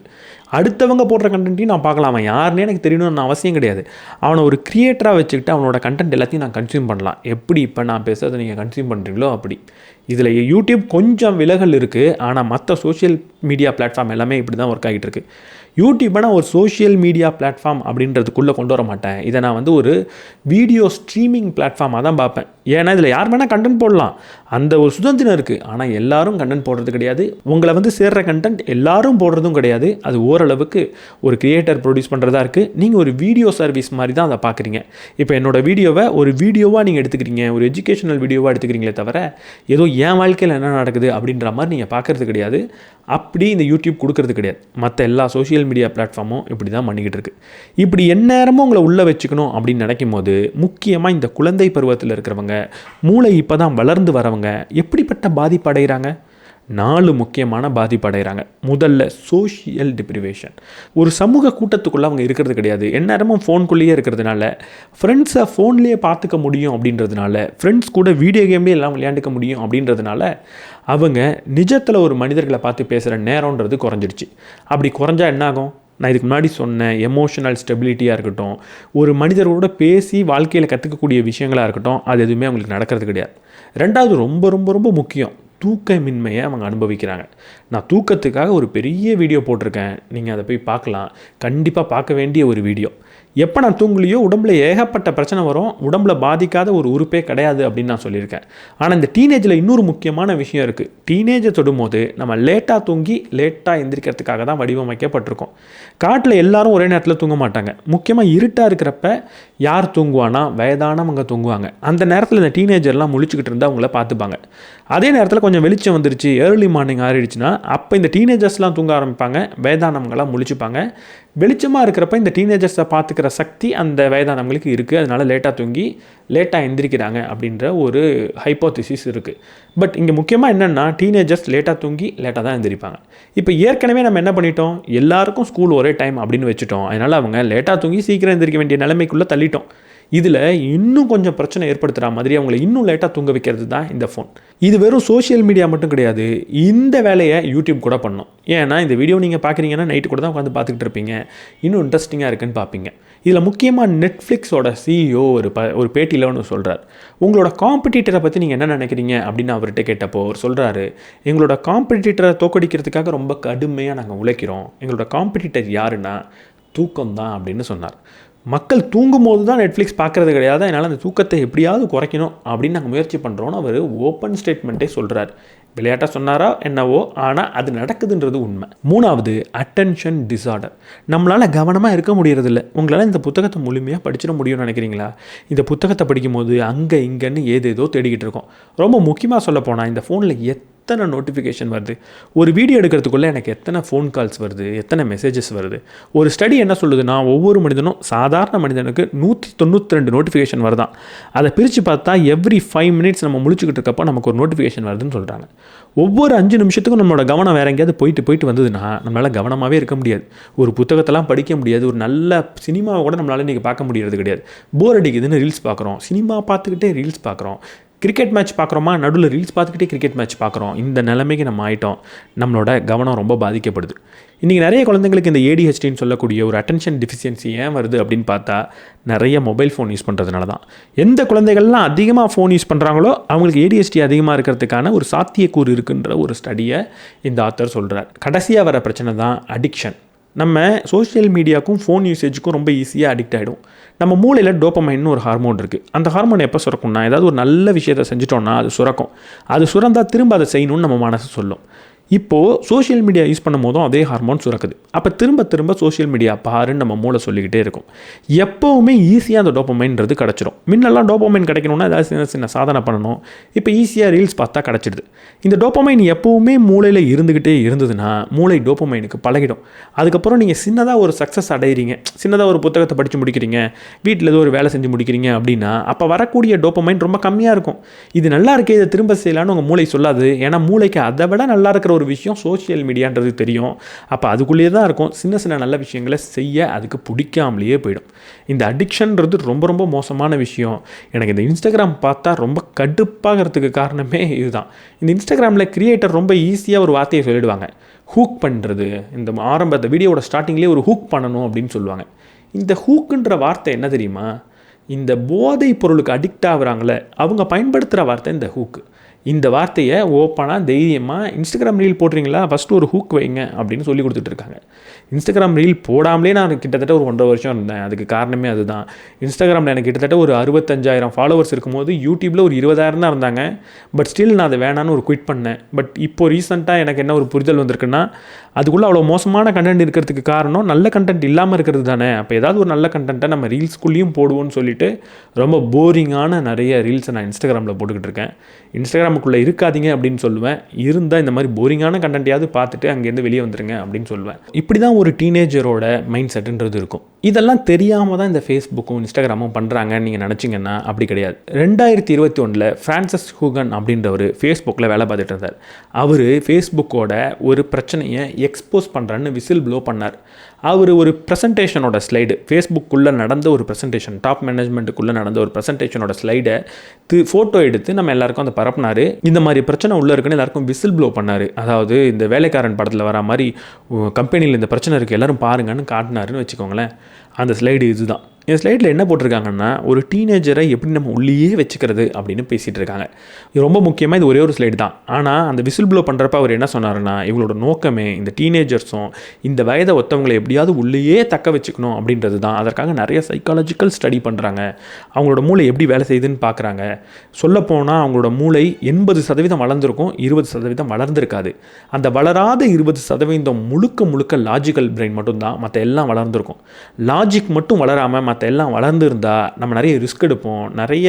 அடுத்தவங்க போடுற கண்டென்ட்டையும் நான் பார்க்கலாம். அவன் யாருன்னே எனக்கு தெரியணும்னு அவசியம் கிடையாது. அவனை ஒரு க்ரியேட்டராக வச்சுக்கிட்டு அவனோட கண்டென்ட் எல்லாத்தையும் நான் கன்சியூம் பண்ணலாம். எப்படி இப்போ நான் பேசுகிறத நீங்கள் கன்சியூம் பண்ணுறீங்களோ அப்படி. இதில் யூடியூப் கொஞ்சம் விலகல் இருக்குது, ஆனால் மற்ற சோஷியல் மீடியா பிளாட்ஃபார்ம் எல்லாமே இப்படி தான் ஒர்க் ஆகிட்டு இருக்குது. யூடியூப்பை நான் ஒரு சோஷியல் மீடியா பிளாட்ஃபார்ம் அப்படின்றதுக்குள்ளே கொண்டு வர மாட்டேன். இதை நான் வந்து ஒரு வீடியோ ஸ்ட்ரீமிங் பிளாட்ஃபார்மாக தான் பார்ப்பேன். ஏன்னா இதில் யார் வேணால் கண்டென்ட் போடலாம், அந்த ஒரு சுதந்திரம் இருக்குது. ஆனால் எல்லாரும் கண்டென்ட் போடுறது கிடையாது, உங்களை வந்து சேர்கிற கண்டென்ட் எல்லாரும் போடுறதும் கிடையாது. அது ஓரளவுக்கு ஒரு கிரியேட்டர் ப்ரொடியூஸ் பண்ணுறதா இருக்குது. நீங்கள் ஒரு வீடியோ சர்வீஸ் மாதிரி தான் அதை பார்க்குறீங்க. இப்போ என்னோடய வீடியோவை ஒரு வீடியோவாக நீங்கள் எடுத்துக்கிறீங்க, ஒரு எஜுகேஷனல் வீடியோவாக எடுத்துக்கிறீங்களே தவிர ஏதோ என் வாழ்க்கையில் என்ன நடக்குது அப்படின்ற மாதிரி நீங்கள் பார்க்குறது கிடையாது. அப்படி இந்த யூடியூப் கொடுக்கறது கிடையாது. மற்ற எல்லா சோஷியல் மீடியா பிளாட்ஃபார்மும் இப்படி தான் பண்ணிக்கிட்டு இருக்கு. இப்படி எந்நேரமும் உங்களை உள்ளே வச்சுக்கணும் அப்படின்னு நினைக்கும் போது, முக்கியமாக இந்த குழந்தை பருவத்தில் இருக்கிறவங்க, மூளை இப்போ தான் வளர்ந்து வரவங்க எப்படிப்பட்ட பாதிப்பு அடைகிறாங்க? 4 முக்கியமான பாதிப்பு அடைகிறாங்க. முதல்ல சோஷியல் டிப்ரிவேஷன். ஒரு சமூக கூட்டத்துக்குள்ளே அவங்க இருக்கிறது கிடையாது. எந்நேரமும் ஃபோனுக்குள்ளேயே இருக்கிறதுனால, ஃப்ரெண்ட்ஸை ஃபோன்லேயே பார்த்துக்க முடியும் அப்படின்றதுனால, ஃப்ரெண்ட்ஸ் கூட வீடியோ கேம்லேயே எல்லாம் விளையாண்டுக்க முடியும் அப்படின்றதுனால, அவங்க நிஜத்தில் ஒரு மனிதர்களை பார்த்து பேசுகிற நேரம்ன்றது குறைஞ்சிடுச்சு. அப்படி குறைஞ்சா என்னாகும்? நான் இதுக்கு முன்னாடி சொன்ன எமோஷனல் ஸ்டெபிலிட்டியாக இருக்கட்டும், ஒரு மனிதரோட பேசி வாழ்க்கையில் கற்றுக்கக்கூடிய விஷயங்களாக இருக்கட்டும், அது எதுவுமே அவங்களுக்கு நடக்கிறது கிடையாது. 2வது ரொம்ப ரொம்ப ரொம்ப முக்கியம், தூக்கமின்மையை அவங்க அனுபவிக்கிறாங்க. நான் தூக்கத்துக்காக ஒரு பெரிய வீடியோ போட்டிருக்கேன், நீங்கள் அதை போய் பார்க்கலாம். கண்டிப்பாக பார்க்க வேண்டிய ஒரு வீடியோ. எப்போ நான் தூங்கலையோ உடம்புல ஏகப்பட்ட பிரச்சனை வரும், உடம்புல பாதிக்காத ஒரு உறுப்பே கிடையாது அப்படின்னு நான் சொல்லியிருக்கேன். ஆனால் இந்த டீனேஜில் இன்னொரு முக்கியமான விஷயம் இருக்குது. டீனேஜை தொடும்போது நம்ம லேட்டாக தூங்கி லேட்டாக எந்திரிக்கிறதுக்காக தான் வடிவமைக்கப்பட்டிருக்கோம். காட்டில் எல்லாரும் ஒரே நேரத்தில் தூங்க மாட்டாங்க. முக்கியமாக இருட்டாக இருக்கிறப்ப யார் தூங்குவானா, வயதானவங்க தூங்குவாங்க. அந்த நேரத்தில் இந்த டீனேஜர்லாம் முழிச்சுக்கிட்டு இருந்தால் அவங்கள பார்த்துப்பாங்க. அதே நேரத்தில் கொஞ்சம் வெளிச்சம் வந்துருச்சு, ஏர்லி மார்னிங் ஆறிடுச்சுன்னா அப்போ இந்த டீனேஜர்ஸ்லாம் தூங்க ஆரம்பிப்பாங்க, வயதானவங்களாம் முழிச்சுப்பாங்க. வெளிச்சமாக இருக்கிறப்ப இந்த டீனேஜர்ஸை பார்த்துக்கிற சக்தி அந்த வயதானவங்களுக்கு இருக்குது. அதனால் லேட்டாக தூங்கி லேட்டாக எந்திரிக்கிறாங்க அப்படின்ற ஒரு ஹைப்போதிசிஸ் இருக்குது. பட் இங்கே முக்கியமாக என்னென்னா, டீனேஜர்ஸ் லேட்டாக தூங்கி லேட்டாக தான் எந்திரிப்பாங்க. இப்போ ஏற்கனவே நம்ம என்ன பண்ணிட்டோம், எல்லாருக்கும் ஸ்கூல் ஒரே டைம் அப்படின்னு வச்சுட்டோம். அதனால் அவங்க லேட்டாக தூங்கி சீக்கிரம் எந்திரிக்க வேண்டிய நிலைமைக்குள்ளே தள்ளிட்டோம். இதில் இன்னும் கொஞ்சம் பிரச்சனை ஏற்படுத்துகிற மாதிரி அவங்கள இன்னும் லேட்டாக தூங்க வைக்கிறது தான் இந்த ஃபோன். இது வெறும் சோஷியல் மீடியா மட்டும் கிடையாது, இந்த வேலையை யூடியூப் கூட பண்ணணும். ஏன்னா இந்த வீடியோ நீங்கள் பார்க்குறீங்கன்னா நைட்டு கூட தான் உட்காந்து பார்த்துக்கிட்டு இருப்பீங்க, இன்னும் இன்ட்ரெஸ்டிங்காக இருக்குன்னு பார்ப்பீங்க. இதில் முக்கியமாக நெட்ஃப்ளிக்ஸோட CEO ஒரு பேட்டியில் ஒன்று சொல்கிறார். உங்களோட காம்படிட்டரை பற்றி நீங்கள் என்ன நினைக்கிறீங்க அப்படின்னு அவர்கிட்ட கேட்டப்போ அவர் சொல்கிறாரு, எங்களோட காம்படிட்டரை தோக்கடிக்கிறதுக்காக ரொம்ப கடுமையாக நாங்கள் உழைக்கிறோம். எங்களோட காம்படிட்டர் யாருன்னா தூக்கம் தான் அப்படின்னு சொன்னார். மக்கள் தூங்கும் போது தான் நெட்ஃப்ளிக்ஸ் பார்க்குறது கிடையாது, அதனால் அந்த தூக்கத்தை எப்படியாவது குறைக்கணும் அப்படின்னு நாங்கள் முயற்சி பண்ணுறோன்னு அவர் ஓப்பன் ஸ்டேட்மெண்ட்டே சொல்கிறார். விளையாட்டாக சொன்னாரா என்னவோ, ஆனால் அது நடக்குதுன்றது உண்மை. 3வது அட்டென்ஷன் டிஸார்டர். நம்மளால் கவனமாக இருக்க முடியறதில்ல. உங்களால் இந்த புத்தகத்தை முழுமையாக படிச்சிட முடியும்னு நினைக்கிறீங்களா? இந்த புத்தகத்தை படிக்கும்போது அங்கே இங்கேன்னு ஏதேதோ தேடிக்கிட்டு இருக்கோம். ரொம்ப முக்கியமாக சொல்ல போனால் இந்த ஃபோனில் எத்தனை நோட்டிஃபிகேஷன் வருது, ஒரு வீடியோ எடுக்கிறதுக்குள்ளே எனக்கு எத்தனை ஃபோன் கால்ஸ் வருது, எத்தனை மெசேஜஸ் வருது. ஒரு ஸ்டடி என்ன சொல்லுதுன்னா, ஒவ்வொரு மனிதனும் சாதாரண மனிதனுக்கு 192 நோட்டிஃபிகேஷன் வருதான். அதை பிரித்து பார்த்தா எவ்ரி 5 மினிட்ஸ் நம்ம முழிச்சுக்கிட்டு இருக்கப்போ நமக்கு ஒரு நோட்டிஃபிகேஷன் வருதுன்னு சொல்கிறாங்க. ஒவ்வொரு 5 நிமிஷத்துக்கும் நம்மளோட கவனம் வேறு எங்கேயாவது போயிட்டு வந்ததுன்னா நம்மளால் கவனமாகவே இருக்க முடியாது. ஒரு புத்தகத்தெல்லாம் படிக்க முடியாது. ஒரு நல்ல சினிமாவை கூட நம்மளால் இன்றைக்கி பார்க்க முடியறது கிடையாது. போர் அடிக்குதுன்னு ரீல்ஸ் பார்க்குறோம், சினிமா பார்த்துக்கிட்டே ரீல்ஸ் பார்க்குறோம், கிரிக்கெட் மேட்ச் பார்க்குறோமா, நடுவில் ரீல்ஸ் பார்த்துக்கிட்டே கிரிக்கெட் மேட்ச் பார்க்குறோம். இந்த நிலைமைக்கு நம்ம ஆகிட்டோம். நம்மளோட கவனம் ரொம்ப பாதிக்கப்படுது. இன்றைக்கி நிறைய குழந்தைங்களுக்கு இந்த ADHDன்னு சொல்லக்கூடிய ஒரு அட்டென்ஷன் டிஃபிஷியன்சி ஏன் வருது அப்படின்னு பார்த்தா, நிறைய மொபைல் ஃபோன் யூஸ் பண்ணுறதுனால தான். எந்த குழந்தைகள்லாம் அதிகமாக ஃபோன் யூஸ் பண்ணுறாங்களோ அவங்களுக்கு ADHD அதிகமாக இருக்கிறதுக்கான ஒரு சாத்தியக்கூறு இருக்குன்ற ஒரு ஸ்டடியை இந்த ஆத்தர் சொல்கிறார். கடைசியாக வர பிரச்சனை தான் அடிக்ஷன். நம்ம சோஷியல் மீடியாவுக்கும் ஃபோன் யூசேஜுக்கும் ரொம்ப ஈஸியாக அடிக்ட் ஆகிடும். நம்ம மூளையில் டோப்பமைன்னு ஒரு ஹார்மோன் இருக்குது. அந்த ஹார்மோன் எப்போ சுரக்கும்னா, ஏதாவது ஒரு நல்ல விஷயத்தை செஞ்சிட்டோம்னா அது சுரக்கும். அது சுரந்தால் திரும்ப அதை செய்யணும்னு நம்ம மனசு சொல்லும். இப்போது சோஷியல் மீடியா யூஸ் பண்ணும் போதும் அதே ஹார்மோன் சுரக்குது. அப்போ திரும்ப சோஷியல் மீடியா பாருன்னு நம்ம மூளை சொல்லிக்கிட்டே இருக்கும். எப்போவுமே ஈஸியாக அந்த டோப்பமைன்றது கிடச்சிடும். முன்னெல்லாம் டோப்பமைன் கிடைக்கணும்னா ஏதாவது சின்ன சாதனை பண்ணணும். இப்போ ஈஸியாக ரீல்ஸ் பார்த்தா கிடச்சிடுது. இந்த டோப்பமைன் எப்போவுமே மூளையில் இருந்துக்கிட்டே இருந்ததுன்னா மூளை டோப்பமைனுக்கு பழகிடும். அதுக்கப்புறம் நீங்கள் சின்னதாக ஒரு சக்ஸஸ் அடைகிறீங்க, சின்னதாக ஒரு புத்தகத்தை படித்து முடிக்கிறீங்க, வீட்டில் ஏதோ ஒரு வேலை செஞ்சு முடிக்கிறீங்க அப்படின்னா அப்போ வரக்கூடிய டோப்பமைன் ரொம்ப கம்மியாக இருக்கும். இது நல்லா இருக்கே, இதை திரும்ப செய்யலான்னு உங்கள் மூளை சொல்லாது. ஏன்னா மூளைக்கு அதை விட நல்லா இருக்கிற ஒரு விஷயம் சோஷியல் மீடியான்றது தெரியும். அப்போ அதுக்குள்ளேயே தான் இருக்கும். சின்ன நல்ல விஷயங்களை செய்ய அதுக்கு பிடிக்காமலேயே போயிடும். இந்த அடிக்ஷன்றது ரொம்ப மோசமான விஷயம். எனக்கு இந்த இன்ஸ்டாகிராம் பார்த்தா ரொம்ப கடுப்பாகிறதுக்கு காரணமே இதுதான். இந்த இன்ஸ்டாகிராமில் கிரியேட்டர் ரொம்ப ஈஸியாக ஒரு வார்த்தையை சொல்லிடுவாங்க, ஹூக் பண்ணுறது. இந்த ஆரம்பத்தை வீடியோவோட ஸ்டார்டிங்லேயே ஒரு ஹூக் பண்ணணும் அப்படின்னு சொல்லுவாங்க. இந்த ஹூக்குன்ற வார்த்தை என்ன தெரியுமா? இந்த போதை பொருளுக்கு அடிக்ட் ஆகுறாங்களே அவங்க பயன்படுத்துகிற வார்த்தை இந்த ஹூக்கு. இந்த வார்த்தையை ஓப்பனாக தைரியமாக இன்ஸ்டாகிராம் ரீல் போடுறீங்களா, ஃபஸ்ட்டு ஒரு ஹூக் வைங்க அப்படின்னு சொல்லி கொடுத்துட்டு இருக்காங்க. இன்ஸ்டாகிராம் ரீல் போடாமலே நான் கிட்டத்தட்ட ஒரு 1.5 வருஷம் இருந்தேன். அதுக்கு காரணமே அதுதான். இன்ஸ்டாகிராமில் எனக்கு கிட்டத்தட்ட ஒரு 65,000 ஃபாலோவர்ஸ் இருக்கும்போது யூடியூப்பில் ஒரு 20,000 தான் இருந்தாங்க. பட் ஸ்டில் நான் அதை வேணான்னு ஒரு குவிட் பண்ணேன். பட் இப்போ ரீசெண்டாக எனக்கு என்ன ஒரு புரிதல் வந்திருக்குன்னா, அதுக்குள்ளே அவ்வளோ மோசமான கண்டென்ட் இருக்கிறதுக்கு காரணம் நல்ல கண்டென்ட் இல்லாமல் இருக்கிறது தானே. அப்போ ஏதாவது ஒரு நல்ல கண்டென்ட்டை நம்ம ரீல்ஸ்குள்ளேயும் போடுவோம்னு சொல்லிட்டு ரொம்ப போரிங்கான நிறைய ரீல்ஸை நான் இன்ஸ்டாகிராமில் போட்டுக்கிட்டு இருக்கேன். இன்ஸ்டாகிராமுக்குள்ளே இருக்காதீங்க அப்படின்னு சொல்லுவேன். இருந்தால் இந்த மாதிரி போரிங்கான கண்டென்ட்டையாவது பார்த்துட்டு அங்கேருந்து வெளியே வந்துருங்க அப்படின்னு சொல்லுவேன். இப்படி தான் ஒரு டீனேஜரோட மைண்ட் செட்டுன்றது இருக்கும். இதெல்லாம் தெரியாமல் தான் இந்த ஃபேஸ்புக்கும் இன்ஸ்டாகிராமும் பண்ணுறாங்கன்னு நீங்கள் நினச்சிங்கன்னா அப்படி கிடையாது. 2021 ஃப்ரான்சிஸ் ஹூகன் அப்படின்றவர் ஃபேஸ்புக்கில் வேலை பார்த்துட்டு இருந்தார். அவர் ஃபேஸ்புக்கோட ஒரு பிரச்சனையை எக்ஸ்போஸ் பண்ணுறான்னு விசில் ப்ளோ பண்ணார். அவர் ஒரு ப்ரெசன்டேஷனோட ஸ்லைடு, ஃபேஸ்புக்குள்ளே நடந்த ஒரு ப்ரெசன்டேஷன், டாப் மேனேஜ்மெண்ட்டுக்குள்ளே நடந்த ஒரு ப்ரெசன்டேஷனோட ஸ்லைடை ஃபோட்டோ எடுத்து நம்ம எல்லாருக்கும் அந்த பரப்புனார். இந்த மாதிரி பிரச்சனை உள்ளே இருக்குன்னு எல்லாருக்கும் விசில் ப்ளோ பண்ணார். அதாவது இந்த வேலைக்காரன் படத்தில் வர மாதிரி கம்பெனியில் இந்த பிரச்சனை இருக்குது எல்லாரும் பாருங்கன்னு காட்டினாருன்னு வச்சுக்கோங்களேன். அந்த ஸ்லைடு இதுதான். இந்த ஸ்லைடில் என்ன போட்டிருக்காங்கன்னா, ஒரு டீனேஜரை எப்படி நம்ம உள்ளேயே வச்சுக்கிறது அப்படின்னு பேசிகிட்டு இருக்காங்க. இது ரொம்ப முக்கியமாக இது ஒரே ஒரு ஸ்லைடு தான். ஆனால் அந்த விசில் ப்ளோ பண்ணுறப்ப அவர் என்ன சொன்னார்னா, இவங்களோட நோக்கமே இந்த டீனேஜர்ஸும் இந்த வயதை ஒத்தவங்களை எப்படியாவது உள்ளேயே தக்க வச்சுக்கணும் அப்படின்றது தான். அதற்காக நிறைய சைக்காலஜிக்கல் ஸ்டடி பண்ணுறாங்க. அவங்களோட மூளை எப்படி வேலை செய்யுதுன்னு பார்க்குறாங்க. சொல்லப்போனால் அவங்களோட மூளை 80% வளர்ந்துருக்கும், 20% வளர்ந்துருக்காது. அந்த வளராத 20% முழுக்க லாஜிக்கல் பிரெயின் மட்டும்தான், மற்ற எல்லாம் வளர்ந்துருக்கும். லாஜிக் மட்டும் வளராமல் மற்ற எல்லாம் வளர்ந்துருந்தால் நம்ம நிறைய ரிஸ்க் எடுப்போம், நிறைய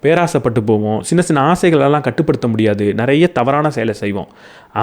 பேராசைப்பட்டு போவோம், சின்ன ஆசைகளெல்லாம் கட்டுப்படுத்த முடியாது, நிறைய தவறான செயலை செய்வோம்.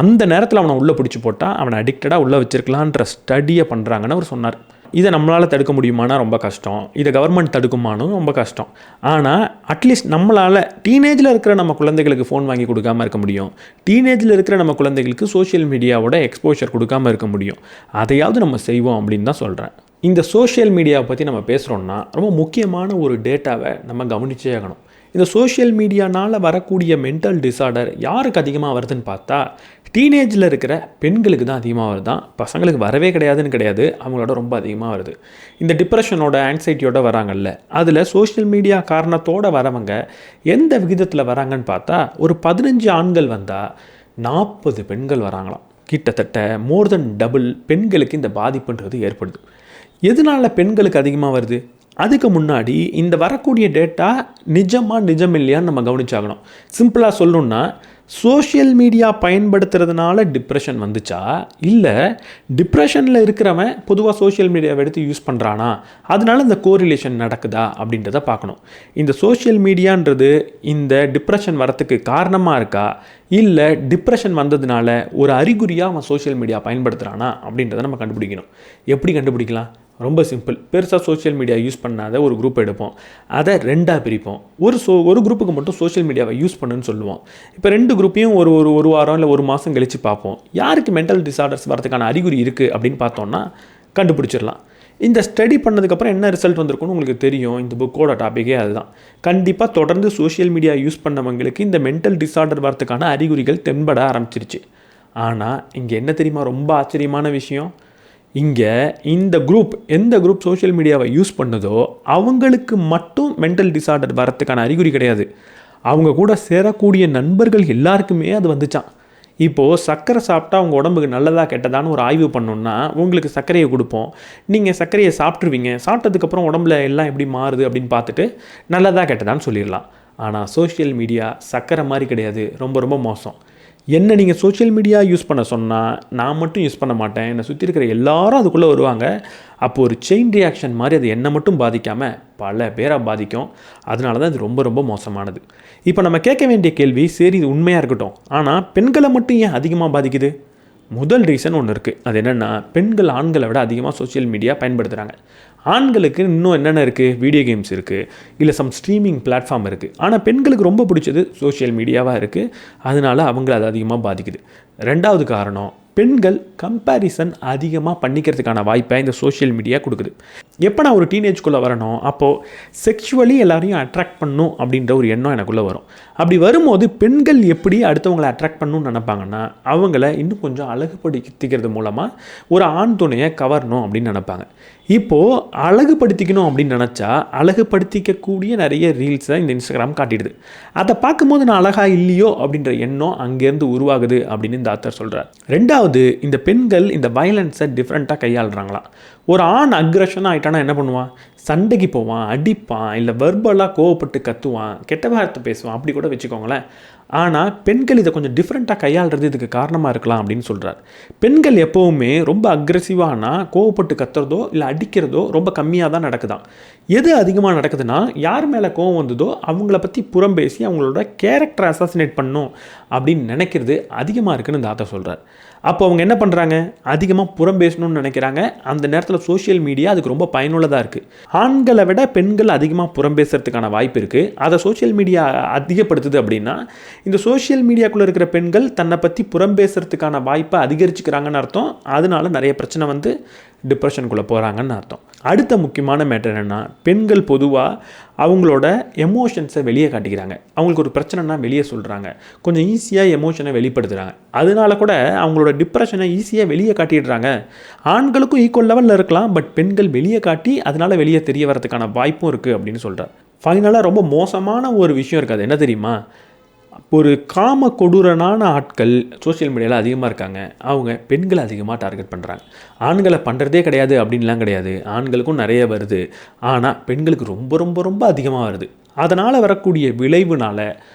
அந்த நேரத்தில் அவனை உள்ளே பிடிச்சி போட்டால் அவனை அடிக்டடாக உள்ளே வச்சிருக்கலான்ற ஸ்டடியை பண்ணுறாங்கன்னு அவர் சொன்னார். இதை நம்மளால் தடுக்க முடியுமானா ரொம்ப கஷ்டம். இதை கவர்மெண்ட் தடுக்குமானும் ரொம்ப கஷ்டம். ஆனால் அட்லீஸ்ட் நம்மளால் டீனேஜில் இருக்கிற நம்ம குழந்தைகளுக்கு ஃபோன் வாங்கி கொடுக்காமல் இருக்க முடியும். டீனேஜில் இருக்கிற நம்ம குழந்தைகளுக்கு சோஷியல் மீடியாவோட எக்ஸ்போஷர் கொடுக்காமல் இருக்க முடியும். அதையாவது நம்ம செய்வோம் அப்படின்னு தான் சொல்கிறேன். இந்த சோஷியல் மீடியாவை பற்றி நம்ம பேசுகிறோன்னா ரொம்ப முக்கியமான ஒரு டேட்டாவை நம்ம கவனிச்சே ஆகணும். இந்த சோஷியல் மீடியானால் வரக்கூடிய மென்டல் டிஸார்டர் யாருக்கு அதிகமாக வருதுன்னு பார்த்தா, டீனேஜில் இருக்கிற பெண்களுக்கு தான் அதிகமாக வருதான். பசங்களுக்கு வரவே கிடையாது, அவங்களோட ரொம்ப அதிகமாக வருது. இந்த டிப்ரெஷனோட ஆங்ஸைட்டியோட வராங்கல்ல, அதில் சோஷியல் மீடியா காரணத்தோடு வரவங்க எந்த விகிதத்தில் வராங்கன்னு பார்த்தா, ஒரு 15 ஆண்கள் வந்தால் 40 பெண்கள் வராங்களாம். கிட்டத்தட்ட மோர் தென் டபுள் பெண்களுக்கு இந்த பாதிப்புன்றது ஏற்படுது. எதனால் பெண்களுக்கு அதிகமாக வருது? அதுக்கு முன்னாடி இந்த வரக்கூடிய டேட்டா நிஜம் இல்லையான்னு நம்ம கவனிச்சாகணும். சிம்பிளாக சொல்லணுன்னா, சோஷியல் மீடியா பயன்படுத்துறதுனால டிப்ரெஷன் வந்துச்சா, இல்லை டிப்ரெஷனில் இருக்கிறவன் பொதுவாக சோஷியல் மீடியாவை எடுத்து யூஸ் பண்ணுறானா, அதனால இந்த கோரிலேஷன் நடக்குதா அப்படின்றத பார்க்கணும். இந்த சோஷியல் மீடியான்றது இந்த டிப்ரெஷன் வரத்துக்கு காரணமாக இருக்கா, இல்லை டிப்ரெஷன் வந்ததுனால ஒரு அறிகுறியாக அவன் சோஷியல் மீடியா பயன்படுத்துகிறானா அப்படின்றத நம்ம கண்டுபிடிக்கணும். எப்படி கண்டுபிடிக்கலாம்? ரொம்ப சிம்பிள். பெருசாக சோஷியல் மீடியா யூஸ் பண்ணாத ஒரு குரூப் எடுப்போம், அதை ரெண்டாக பிரிப்போம். ஒரு குரூப்புக்கு மட்டும் சோஷியல் மீடியாவை யூஸ் பண்ணுன்னு சொல்லுவோம். இப்போ 2 குரூப்பையும் ஒரு வாரம் இல்லை ஒரு மாதம் கழித்து பார்ப்போம். யாருக்கு மென்டல் டிஸார்டர்ஸ் வரதுக்கான அறிகுறி இருக்குது அப்படின்னு பார்த்தோன்னா கண்டுபிடிச்சிடலாம். இந்த ஸ்டடி பண்ணதுக்கப்புறம் என்ன ரிசல்ட் வந்திருக்குன்னு உங்களுக்கு தெரியும். இந்த புக்கோட டாப்பிக்கே அதுதான். கண்டிப்பாக தொடர்ந்து சோஷியல் மீடியா யூஸ் பண்ணவங்களுக்கு இந்த மென்டல் டிஸார்டர் வரதுக்கான அறிகுறிகள் தென்பட ஆரம்பிச்சிருச்சு. ஆனால் இங்கே என்ன தெரியுமா ரொம்ப ஆச்சரியமான விஷயம்? இங்கே எந்த குரூப் சோஷியல் மீடியாவை யூஸ் பண்ணுதோ அவங்களுக்கு மட்டும் மென்டல் டிஸார்டர் வரத்துக்கான அறிகுறி கிடையாது. அவங்க கூட சேரக்கூடிய நண்பர்கள் எல்லாருக்குமே அது வந்துச்சான். இப்போது சர்க்கரை சாப்பிட்டா உங்கள் உடம்புக்கு நல்லதா கெட்டதான்னு ஒரு ஆய்வு பண்ணோன்னா உங்களுக்கு சர்க்கரையை கொடுப்போம். நீங்கள் சர்க்கரையை சாப்பிட்ருவீங்க. சாப்பிட்டதுக்கப்புறம் உடம்புல எல்லாம் எப்படி மாறுது அப்படின்னு பார்த்துட்டு நல்லதா கெட்டதான்னு சொல்லிடலாம். ஆனால் சோஷியல் மீடியா சர்க்கரை மாதிரி கிடையாது, ரொம்ப ரொம்ப மோசம். என்ன நீங்கள் சோஷியல் மீடியா யூஸ் பண்ண சொன்னால் நான் மட்டும் யூஸ் பண்ண மாட்டேன், என்னை சுற்றி இருக்கிற எல்லாரும் அதுக்குள்ளே வருவாங்க. அப்போது ஒரு செயின் ரியாக்ஷன் மாதிரி அது என்னை மட்டும் பாதிக்காமல் பல பேரை பாதிக்கும். அதனால தான் இது ரொம்ப ரொம்ப மோசமானது. இப்போ நம்ம கேட்க வேண்டிய கேள்வி, சரி இது உண்மையாக இருக்கட்டும், ஆனால் பெண்களை மட்டும் ஏன் அதிகமாக பாதிக்குது? முதல் ரீசன் ஒன்று இருக்குது. அது என்னென்னா, பெண்கள் ஆண்களை விட அதிகமாக சோஷியல் மீடியா பயன்படுத்துகிறாங்க. ஆண்களுக்கு இன்னும் என்னென்ன இருக்குது, வீடியோ கேம்ஸ் இருக்குது, இல்லை சம் ஸ்ட்ரீமிங் பிளாட்ஃபார்ம் இருக்குது. ஆனால் பெண்களுக்கு ரொம்ப பிடிச்சது சோஷியல் மீடியாவாக இருக்குது. அதனால் அவங்கள அது அதிகமாக பாதிக்குது. ரெண்டாவது காரணம், பெண்கள் கம்பேரிசன் அதிகமாக பண்ணிக்கிறதுக்கான வாய்ப்பை இந்த சோஷியல் மீடியா கொடுக்குது. எப்போ நான் ஒரு டீனேஜ்குள்ளே வரணும், அப்போது செக்ஷுவலி எல்லாரையும் அட்ராக்ட் பண்ணணும் அப்படின்ற ஒரு எண்ணம் எனக்குள்ளே வரும். அப்படி வரும்போது பெண்கள் எப்படி அடுத்தவங்களை அட்ராக்ட் பண்ணணும்னு நினைப்பாங்கன்னா, அவங்கள இன்னும் கொஞ்சம் அழகுபடுத்திக்கிறது மூலமாக ஒரு ஆண் துணையை கவரணும் அப்படின்னு நினைப்பாங்க. இப்போது அழகுபடுத்திக்கணும் அப்படின்னு நினச்சா அழகுபடுத்திக்கக்கூடிய நிறைய ரீல்ஸை இந்த இன்ஸ்டாகிராம் காட்டிடுது. அதை பார்க்கும்போது நான் அழகாக இல்லையோ அப்படின்ற எண்ணம் அங்கேருந்து உருவாகுது அப்படின்னு இந்த ஆத்தர் சொல்கிறார். ரெண்டாவது, இந்த பெண்கள் இந்த வயலன்ஸை டிஃப்ரெண்ட்டாக கையாளுறாங்களாம். ஒரு ஆண் அக்ரஷனாக ஆகிட்டானா என்ன பண்ணுவான்? சண்டைக்கு போவான், அடிப்பான், இல்லை வெர்பலாக கோவப்பட்டு கத்துவான், கெட்ட வார்த்தை பேசுவான், அப்படி கூட வச்சுக்கோங்களேன். ஆனால் பெண்கள் இதை கொஞ்சம் டிஃப்ரெண்ட்டாக கையாளுறது இதுக்கு காரணமாக இருக்கலாம் அப்படின்னு சொல்கிறார். பெண்கள் எப்போவுமே ரொம்ப அக்ரெசிவானா கோவப்பட்டு கத்துறதோ இல்லை அடிக்கிறதோ ரொம்ப கம்மியாக தான் நடக்குதான். எது அதிகமாக நடக்குதுன்னா, யார் மேலே கோவம் வந்ததோ அவங்கள பற்றி புறம் பேசி அவங்களோட கேரக்டரை அசாசினேட் பண்ணணும் அப்படின்னு நினைக்கிறது அதிகமாக இருக்குன்னு இந்த ஆத்தர் சொல்கிறார். அப்போ அவங்க என்ன பண்ணுறாங்க? அதிகமாக புறம் பேசணும்னு நினைக்கிறாங்க. அந்த நேரத்தில் சோஷியல் மீடியா அதுக்கு ரொம்ப பயனுள்ளதாக இருக்குது. ஆண்களை விட பெண்கள் அதிகமாக புறம் பேசுறதுக்கான வாய்ப்பு இருக்குது. அதை சோஷியல் மீடியா அதிகப்படுத்துது அப்படின்னா, இந்த சோஷியல் மீடியாக்குள்ளே இருக்கிற பெண்கள் தன்னை பற்றி புறம் பேசுறதுக்கான வாய்ப்பை அதிகரிச்சுக்கிறாங்கன்னு அர்த்தம். அதனால நிறைய பிரச்சனை வந்து டிப்ரெஷனுக்குள்ளே போகிறாங்கன்னு அர்த்தம். அடுத்த முக்கியமான மேட்டர் என்னென்னா, பெண்கள் பொதுவாக அவங்களோட எமோஷன்ஸை வெளியே காட்டிக்கிறாங்க. அவங்களுக்கு ஒரு பிரச்சனைனா வெளியே சொல்கிறாங்க, கொஞ்சம் ஈஸியாக எமோஷனை வெளிப்படுத்துகிறாங்க. அதனால கூட அவங்களோட டிப்ரெஷனை ஈஸியாக வெளியே காட்டிடுறாங்க. ஆண்களுக்கும் ஈக்குவல் லெவலில் இருக்கலாம், பட் பெண்கள் வெளியே காட்டி அதனால் வெளியே தெரிய வரதுக்கான வாய்ப்பும் இருக்குது அப்படின்னு சொல்கிறார். ஃபைனலாக ரொம்ப மோசமான ஒரு விஷயம் இருக்குது. அது என்ன தெரியுமா? ஒரு காம கொடூரனான ஆட்கள் சோஷியல் மீடியாவில் அதிகமாக இருக்காங்க. அவங்க பெண்களை அதிகமாக டார்கெட் பண்ணுறாங்க. ஆண்களை பண்ணுறதே கிடையாது அப்படின்லாம் கிடையாது, ஆண்களுக்கும் நிறைய வருது. ஆனால் பெண்களுக்கு ரொம்ப ரொம்ப ரொம்ப அதிகமாக வருது. அதனால் வரக்கூடிய விளைவுனால்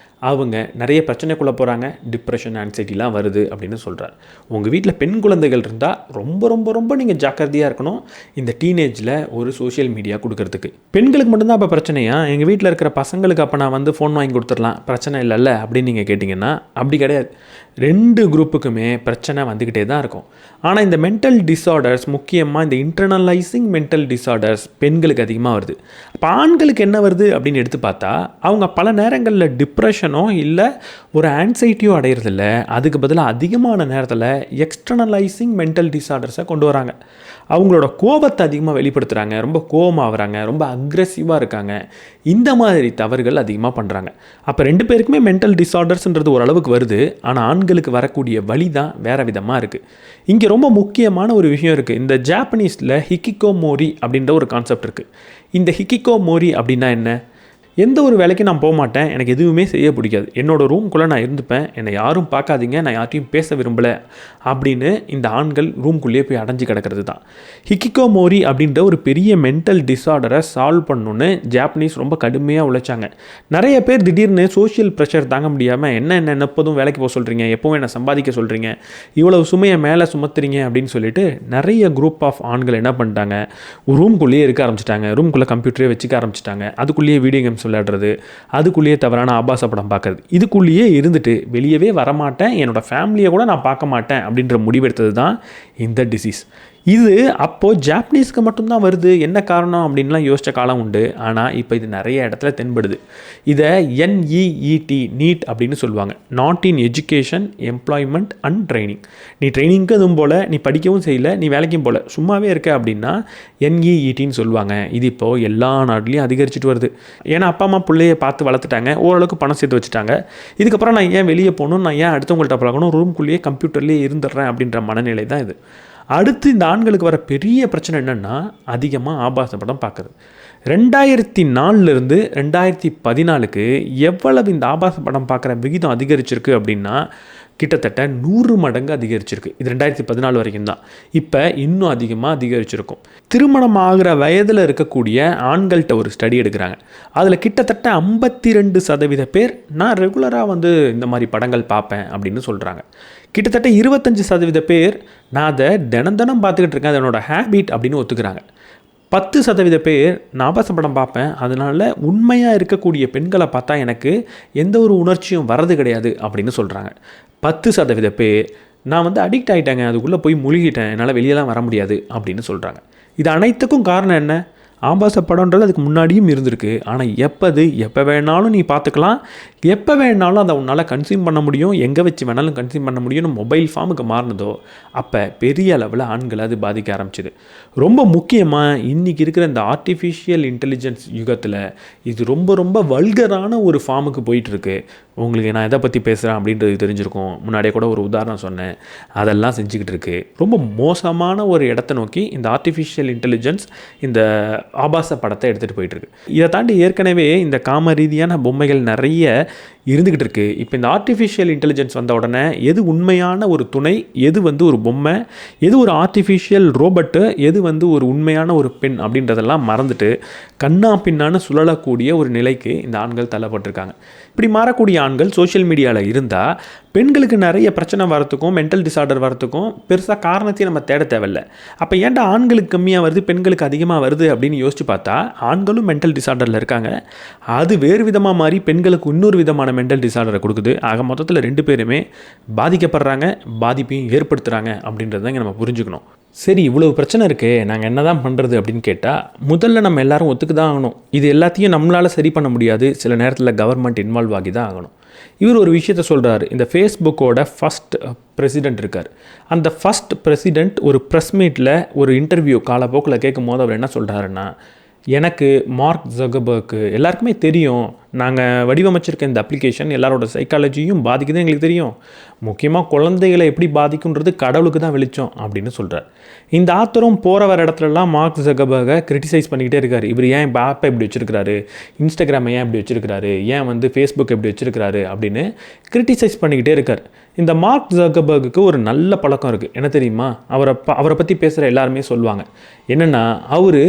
அவங்க நிறைய பிரச்சனைக்குள்ளே போகிறாங்க. டிப்ரெஷன், ஆன்சைட்டிலாம் வருது அப்படின்னு சொல்கிறார். உங்கள் வீட்டில் பெண் குழந்தைகள் இருந்தால் ரொம்ப ரொம்ப ரொம்ப நீங்கள் ஜாக்கிரதையாக இருக்கணும் இந்த டீனேஜில் ஒரு சோஷியல் மீடியா கொடுக்கறதுக்கு. பெண்களுக்கு மட்டும்தான் அப்போ பிரச்சனையா? எங்கள் வீட்டில் இருக்கிற பசங்களுக்கு அப்போ நான் வந்து ஃபோன் வாங்கி கொடுத்துடலாம், பிரச்சனை இல்லைல்ல அப்படின்னு நீங்கள் கேட்டிங்கன்னா அப்படி கிடையாது. 2 குரூப்புக்குமே பிரச்சனை வந்துக்கிட்டே தான் இருக்கும். ஆனால் இந்த மென்டல் டிஸார்டர்ஸ், முக்கியமாக இந்த இன்டர்னலைசிங் மென்டல் டிஸார்டர்ஸ் பெண்களுக்கு அதிகமாக வருது. அப்போ ஆண்களுக்கு என்ன வருது அப்படின்னு எடுத்து பார்த்தா, அவங்க பல நேரங்களில் டிப்ரெஷனோ இல்லை ஒரு ஆன்சைட்டியோ அடையிறதில்ல. அதுக்கு பதிலாக அதிகமான நேரத்தில் எக்ஸ்டர்னலைசிங் மென்டல் டிஸார்டர்ஸை கொண்டு வராங்க. அவங்களோட கோபத்தை அதிகமாக வெளிப்படுத்துகிறாங்க, ரொம்ப கோபமாகறாங்க, ரொம்ப அக்ரெசிவாக இருக்காங்க. இந்த மாதிரி தவறுகள் அதிகமாக பண்ணுறாங்க. அப்போ 2 பேருக்குமே மென்டல் டிஸார்டர்ஸ்ன்றது ஓரளவுக்கு வருது. ஆனால் ஆண்களுக்கு வரக்கூடிய வழி தான் வேறு விதமாக இருக்குது. இங்கே ரொம்ப முக்கியமான ஒரு விஷயம் இருக்குது. இந்த ஜாப்பனீஸில் ஹிக்கிகோமோரி அப்படின்ற ஒரு கான்செப்ட் இருக்குது. இந்த ஹிக்கிகோமோரி அப்படின்னா என்ன? எந்த ஒரு வேலைக்கும் நான் போக மாட்டேன், எனக்கு எதுவுமே செய்ய பிடிக்காது, என்னோடய ரூம்குள்ளே நான் இருந்துப்பேன், என்னை யாரும் பார்க்காதீங்க, நான் யார்ட்டையும் பேச விரும்பலை அப்படின்னு இந்த ஆண்கள் ரூம்குள்ளேயே போய் அடைஞ்சு கிடக்கிறது தான். ஹிக்கிகோமோரி அப்படின்ற ஒரு பெரிய மென்டல் டிஸார்டரை சால்வ் பண்ணணுன்னு ஜாப்பனீஸ் ரொம்ப கடுமையாக உழைச்சாங்க. நிறைய பேர் திடீர்னு சோஷியல் ப்ரெஷர் தாங்க முடியாமல் என்ன எப்போதும் வேலைக்கு போக சொல்கிறீங்க, எப்போவும் என்ன சம்பாதிக்க சொல்கிறீங்க, இவ்வளவு சுமையை மேலே சுமத்துறீங்க அப்படின்னு சொல்லிட்டு நிறைய குரூப் ஆஃப் ஆண்கள் என்ன பண்ணிட்டாங்க, ரூம்குள்ளேயே இருக்க ஆரம்பிச்சிட்டாங்க. ரூம்குள்ளே கம்ப்யூட்டரே வச்சுக்க ஆரம்பிச்சிட்டாங்க. அதுக்குள்ளேயே வீடியோ கேம்ஸ் விளையாடுறது, அதுக்குள்ளேயே தவறான ஆபாச படம் பார்க்குறது, இதுக்குள்ளேயே இருந்துட்டு வெளியவே வரமாட்டேன், என்னோடய ஃபேமிலியை கூட நான் பார்க்க மாட்டேன் அப்படின்ற முடிவெடுத்தது தான் இந்த டிசீஸ். இது அப்போது ஜாப்பனீஸ்க்கு மட்டும்தான் வருது, என்ன காரணம் அப்படின்லாம் யோசித்த காலம் உண்டு. ஆனால் இப்போ இது நிறைய இடத்துல தென்படுது. இதை NEET நீட் அப்படின்னு சொல்லுவாங்க, not in education, employment and training. நீ ட்ரைனிங்க்கு எதுவும் போல், நீ படிக்கவும் செய்யலை, நீ வேலைக்கும் போல், சும்மாவே இருக்க அப்படின்னா NEETன்னு சொல்லுவாங்க. இது இப்போது எல்லா நாட்டிலையும் அதிகரிச்சுட்டு வருது. ஏன்னா அப்பா அம்மா பிள்ளையை பார்த்து வளர்த்துட்டாங்க, ஓரளவுக்கு பணம் சேர்த்து வச்சுட்டாங்க. இதுக்கப்புறம் நான் ஏன் வெளியே போகணும், நான் ஏன் அடுத்தவங்கள்ட்ட பழகணும், ரூம்குள்ளேயே கம்ப்யூட்டர்லேயே இருந்துடுறேன் அப்படின்ற மனநிலை தான் இது. அடுத்து இந்த ஆண்களுக்கு வர பெரிய பிரச்சனை என்னென்னா, அதிகமாக ஆபாச படம் பார்க்குறது. 2004 2014 எவ்வளவு இந்த ஆபாச படம் பார்க்குற விகிதம் அதிகரிச்சிருக்கு அப்படின்னா கிட்டத்தட்ட 100 மடங்கு அதிகரிச்சிருக்கு. இது 2014 வரைக்கும் தான். இப்போ இன்னும் அதிகமாக அதிகரிச்சிருக்கும். திருமணம் ஆகிற வயதில் இருக்கக்கூடிய ஆண்கள்கிட்ட ஒரு ஸ்டடி எடுக்கிறாங்க. அதில் கிட்டத்தட்ட 52% பேர் நான் ரெகுலராக இந்த மாதிரி படங்கள் பார்ப்பேன் அப்படின்னு சொல்கிறாங்க. கிட்டத்தட்ட 25% பேர் நான் அதை தினம் பார்த்துக்கிட்டு இருக்கேன், அது என்னோடய ஹேபிட் அப்படின்னு ஒத்துக்கிறாங்க. 10% பேர் நான் ஆபாச படம் பார்ப்பேன், அதனால் உண்மையாக இருக்கக்கூடிய பெண்களை பார்த்தா எனக்கு எந்த ஒரு உணர்ச்சியும் வரது கிடையாது அப்படின்னு சொல்கிறாங்க. 10% பேர் நான் அடிக்ட் ஆகிட்டேங்க, அதுக்குள்ளே போய் முழுகிட்டேன், என்னால் வெளியெல்லாம் வர முடியாது அப்படின்னு சொல்கிறாங்க. இது அனைத்துக்கும் காரணம் என்ன? ஆபாச படம்ன்றது அதுக்கு முன்னாடியும் இருந்திருக்கு. ஆனால் எப்போ வேணாலும் நீ பார்த்துக்கலாம், எப்போ வேணாலும் அதை உன்னால் கன்சியூம் பண்ண முடியும், எங்கே வச்சு வேணாலும் கன்சியூம் பண்ண முடியும்னு மொபைல் ஃபார்முக்கு மாறினதோ அப்போ பெரிய அளவில் ஆண்களை அது பாதிக்க ஆரம்பிச்சிது. ரொம்ப முக்கியமாக இன்றைக்கி இருக்கிற இந்த ஆர்டிஃபிஷியல் இன்டெலிஜென்ஸ் யுகத்தில் இது ரொம்ப வல்கரான ஒரு ஃபார்முக்கு போயிட்டுருக்கு. உங்களுக்கு நான் எதை பற்றி பேசுகிறேன் அப்படின்றது தெரிஞ்சிருக்கும். முன்னாடியே கூட ஒரு உதாரணம் சொன்னேன், அதெல்லாம் செஞ்சுக்கிட்டு இருக்கு. ரொம்ப மோசமான ஒரு இடத்த நோக்கி இந்த ஆர்டிஃபிஷியல் இன்டெலிஜென்ஸ் இந்த ஆபாச படத்தை எடுத்துகிட்டு போயிட்டுருக்கு. இதை தாண்டி ஏற்கனவே இந்த காம ரீதியான பொம்மைகள் நிறைய இருந்துக்கிட்டு இருக்குது. இப்போ இந்த ஆர்டிஃபிஷியல் இன்டெலிஜென்ஸ் வந்த உடனே எது உண்மையான ஒரு துணை, எது ஒரு பொம்மை, எது ஒரு ஆர்டிஃபிஷியல் ரோபோட்டு, எது ஒரு உண்மையான ஒரு பெண் அப்படின்றதெல்லாம் மறந்துட்டு கண்ணா பின்னான்னு சுழலக்கூடிய ஒரு நிலைக்கு இந்த ஆண்கள் தள்ளப்பட்டிருக்காங்க. இப்படி மாறக்கூடிய ஆண்கள் சோஷியல் மீடியாவில் இருந்தால் பெண்களுக்கு நிறைய பிரச்சனை வரத்துக்கும், மென்டல் டிஸார்டர் வரத்துக்கும் பெருசாக காரணத்தையும் நம்ம தேட தேவையில்லை. அப்போ ஏன்டா ஆண்களுக்கு கம்மியாக வருது, பெண்களுக்கு அதிகமாக வருது அப்படின்னு யோசிச்சு பார்த்தா ஆண்களும் மென்டல் டிஸார்டரில் இருக்காங்க. அது வேறு விதமாக மாறி பெண்களுக்கு இன்னொரு விதமான மென்டல் டிஸார்டரை கொடுக்குது. ஆக மொத்தத்தில் 2 பேருமே பாதிக்கப்படுறாங்க, பாதிப்பையும் ஏற்படுத்துகிறாங்க அப்படின்றத நம்ம புரிஞ்சுக்கணும். சரி, இவ்வளவு பிரச்சனை இருக்கே, நாங்கள் என்ன தான் பண்ணுறது அப்படின்னு கேட்டால் முதல்ல நம்ம எல்லாரும் ஒத்துக்கு தான் ஆகணும். இது எல்லாத்தையும் நம்மளால் சரி பண்ண முடியாது, சில நேரத்தில் கவர்மெண்ட் இன்வால்வ் ஆகி தான் ஆகணும். இவர் ஒரு விஷயத்த சொல்கிறார். இந்த ஃபேஸ்புக்கோட ஃபஸ்ட் பிரசிடெண்ட் இருக்கார். அந்த ஃபஸ்ட் பிரசிடெண்ட் ஒரு ப்ரெஸ் மீட்டில் ஒரு இன்டர்வியூ காலப்போக்கில் கேட்கும் போது அவர் என்ன சொல்கிறாருன்னா, எனக்கு மார்க் ஜக்கர்பர்க்கு எல்லாருக்குமே தெரியும், நாங்கள் வடிவமைச்சிருக்க இந்த அப்ளிகேஷன் எல்லாரோட சைக்காலஜியும் பாதிக்குதுன்னு எங்களுக்கு தெரியும், முக்கியமாக குழந்தைகளை எப்படி பாதிக்குன்றது கடவுளுக்கு தான் வெளிச்சம் அப்படின்னு சொல்கிறார். இந்த ஆத்தரும் போகிற வர இடத்துலலாம் மார்க் ஜக்கர்பர்கை கிரிட்டிசைஸ் பண்ணிக்கிட்டே இருக்கார். இவர் ஏன் இப்போ ஆப்பை இப்படி வச்சுருக்கிறாரு, இன்ஸ்டாகிராமை ஏன் இப்படி வச்சுருக்கிறாரு, ஏன் ஃபேஸ்புக் எப்படி வச்சுருக்கிறாரு அப்படின்னு கிரிட்டிசைஸ் பண்ணிக்கிட்டே இருக்கார். இந்த மார்க் ஜக்கர்பர்குக்கு ஒரு நல்ல பழக்கம் இருக்குது. என்ன தெரியுமா? அவரை பற்றி பேசுகிற எல்லாருமே சொல்லுவாங்க என்னென்னா, அவர்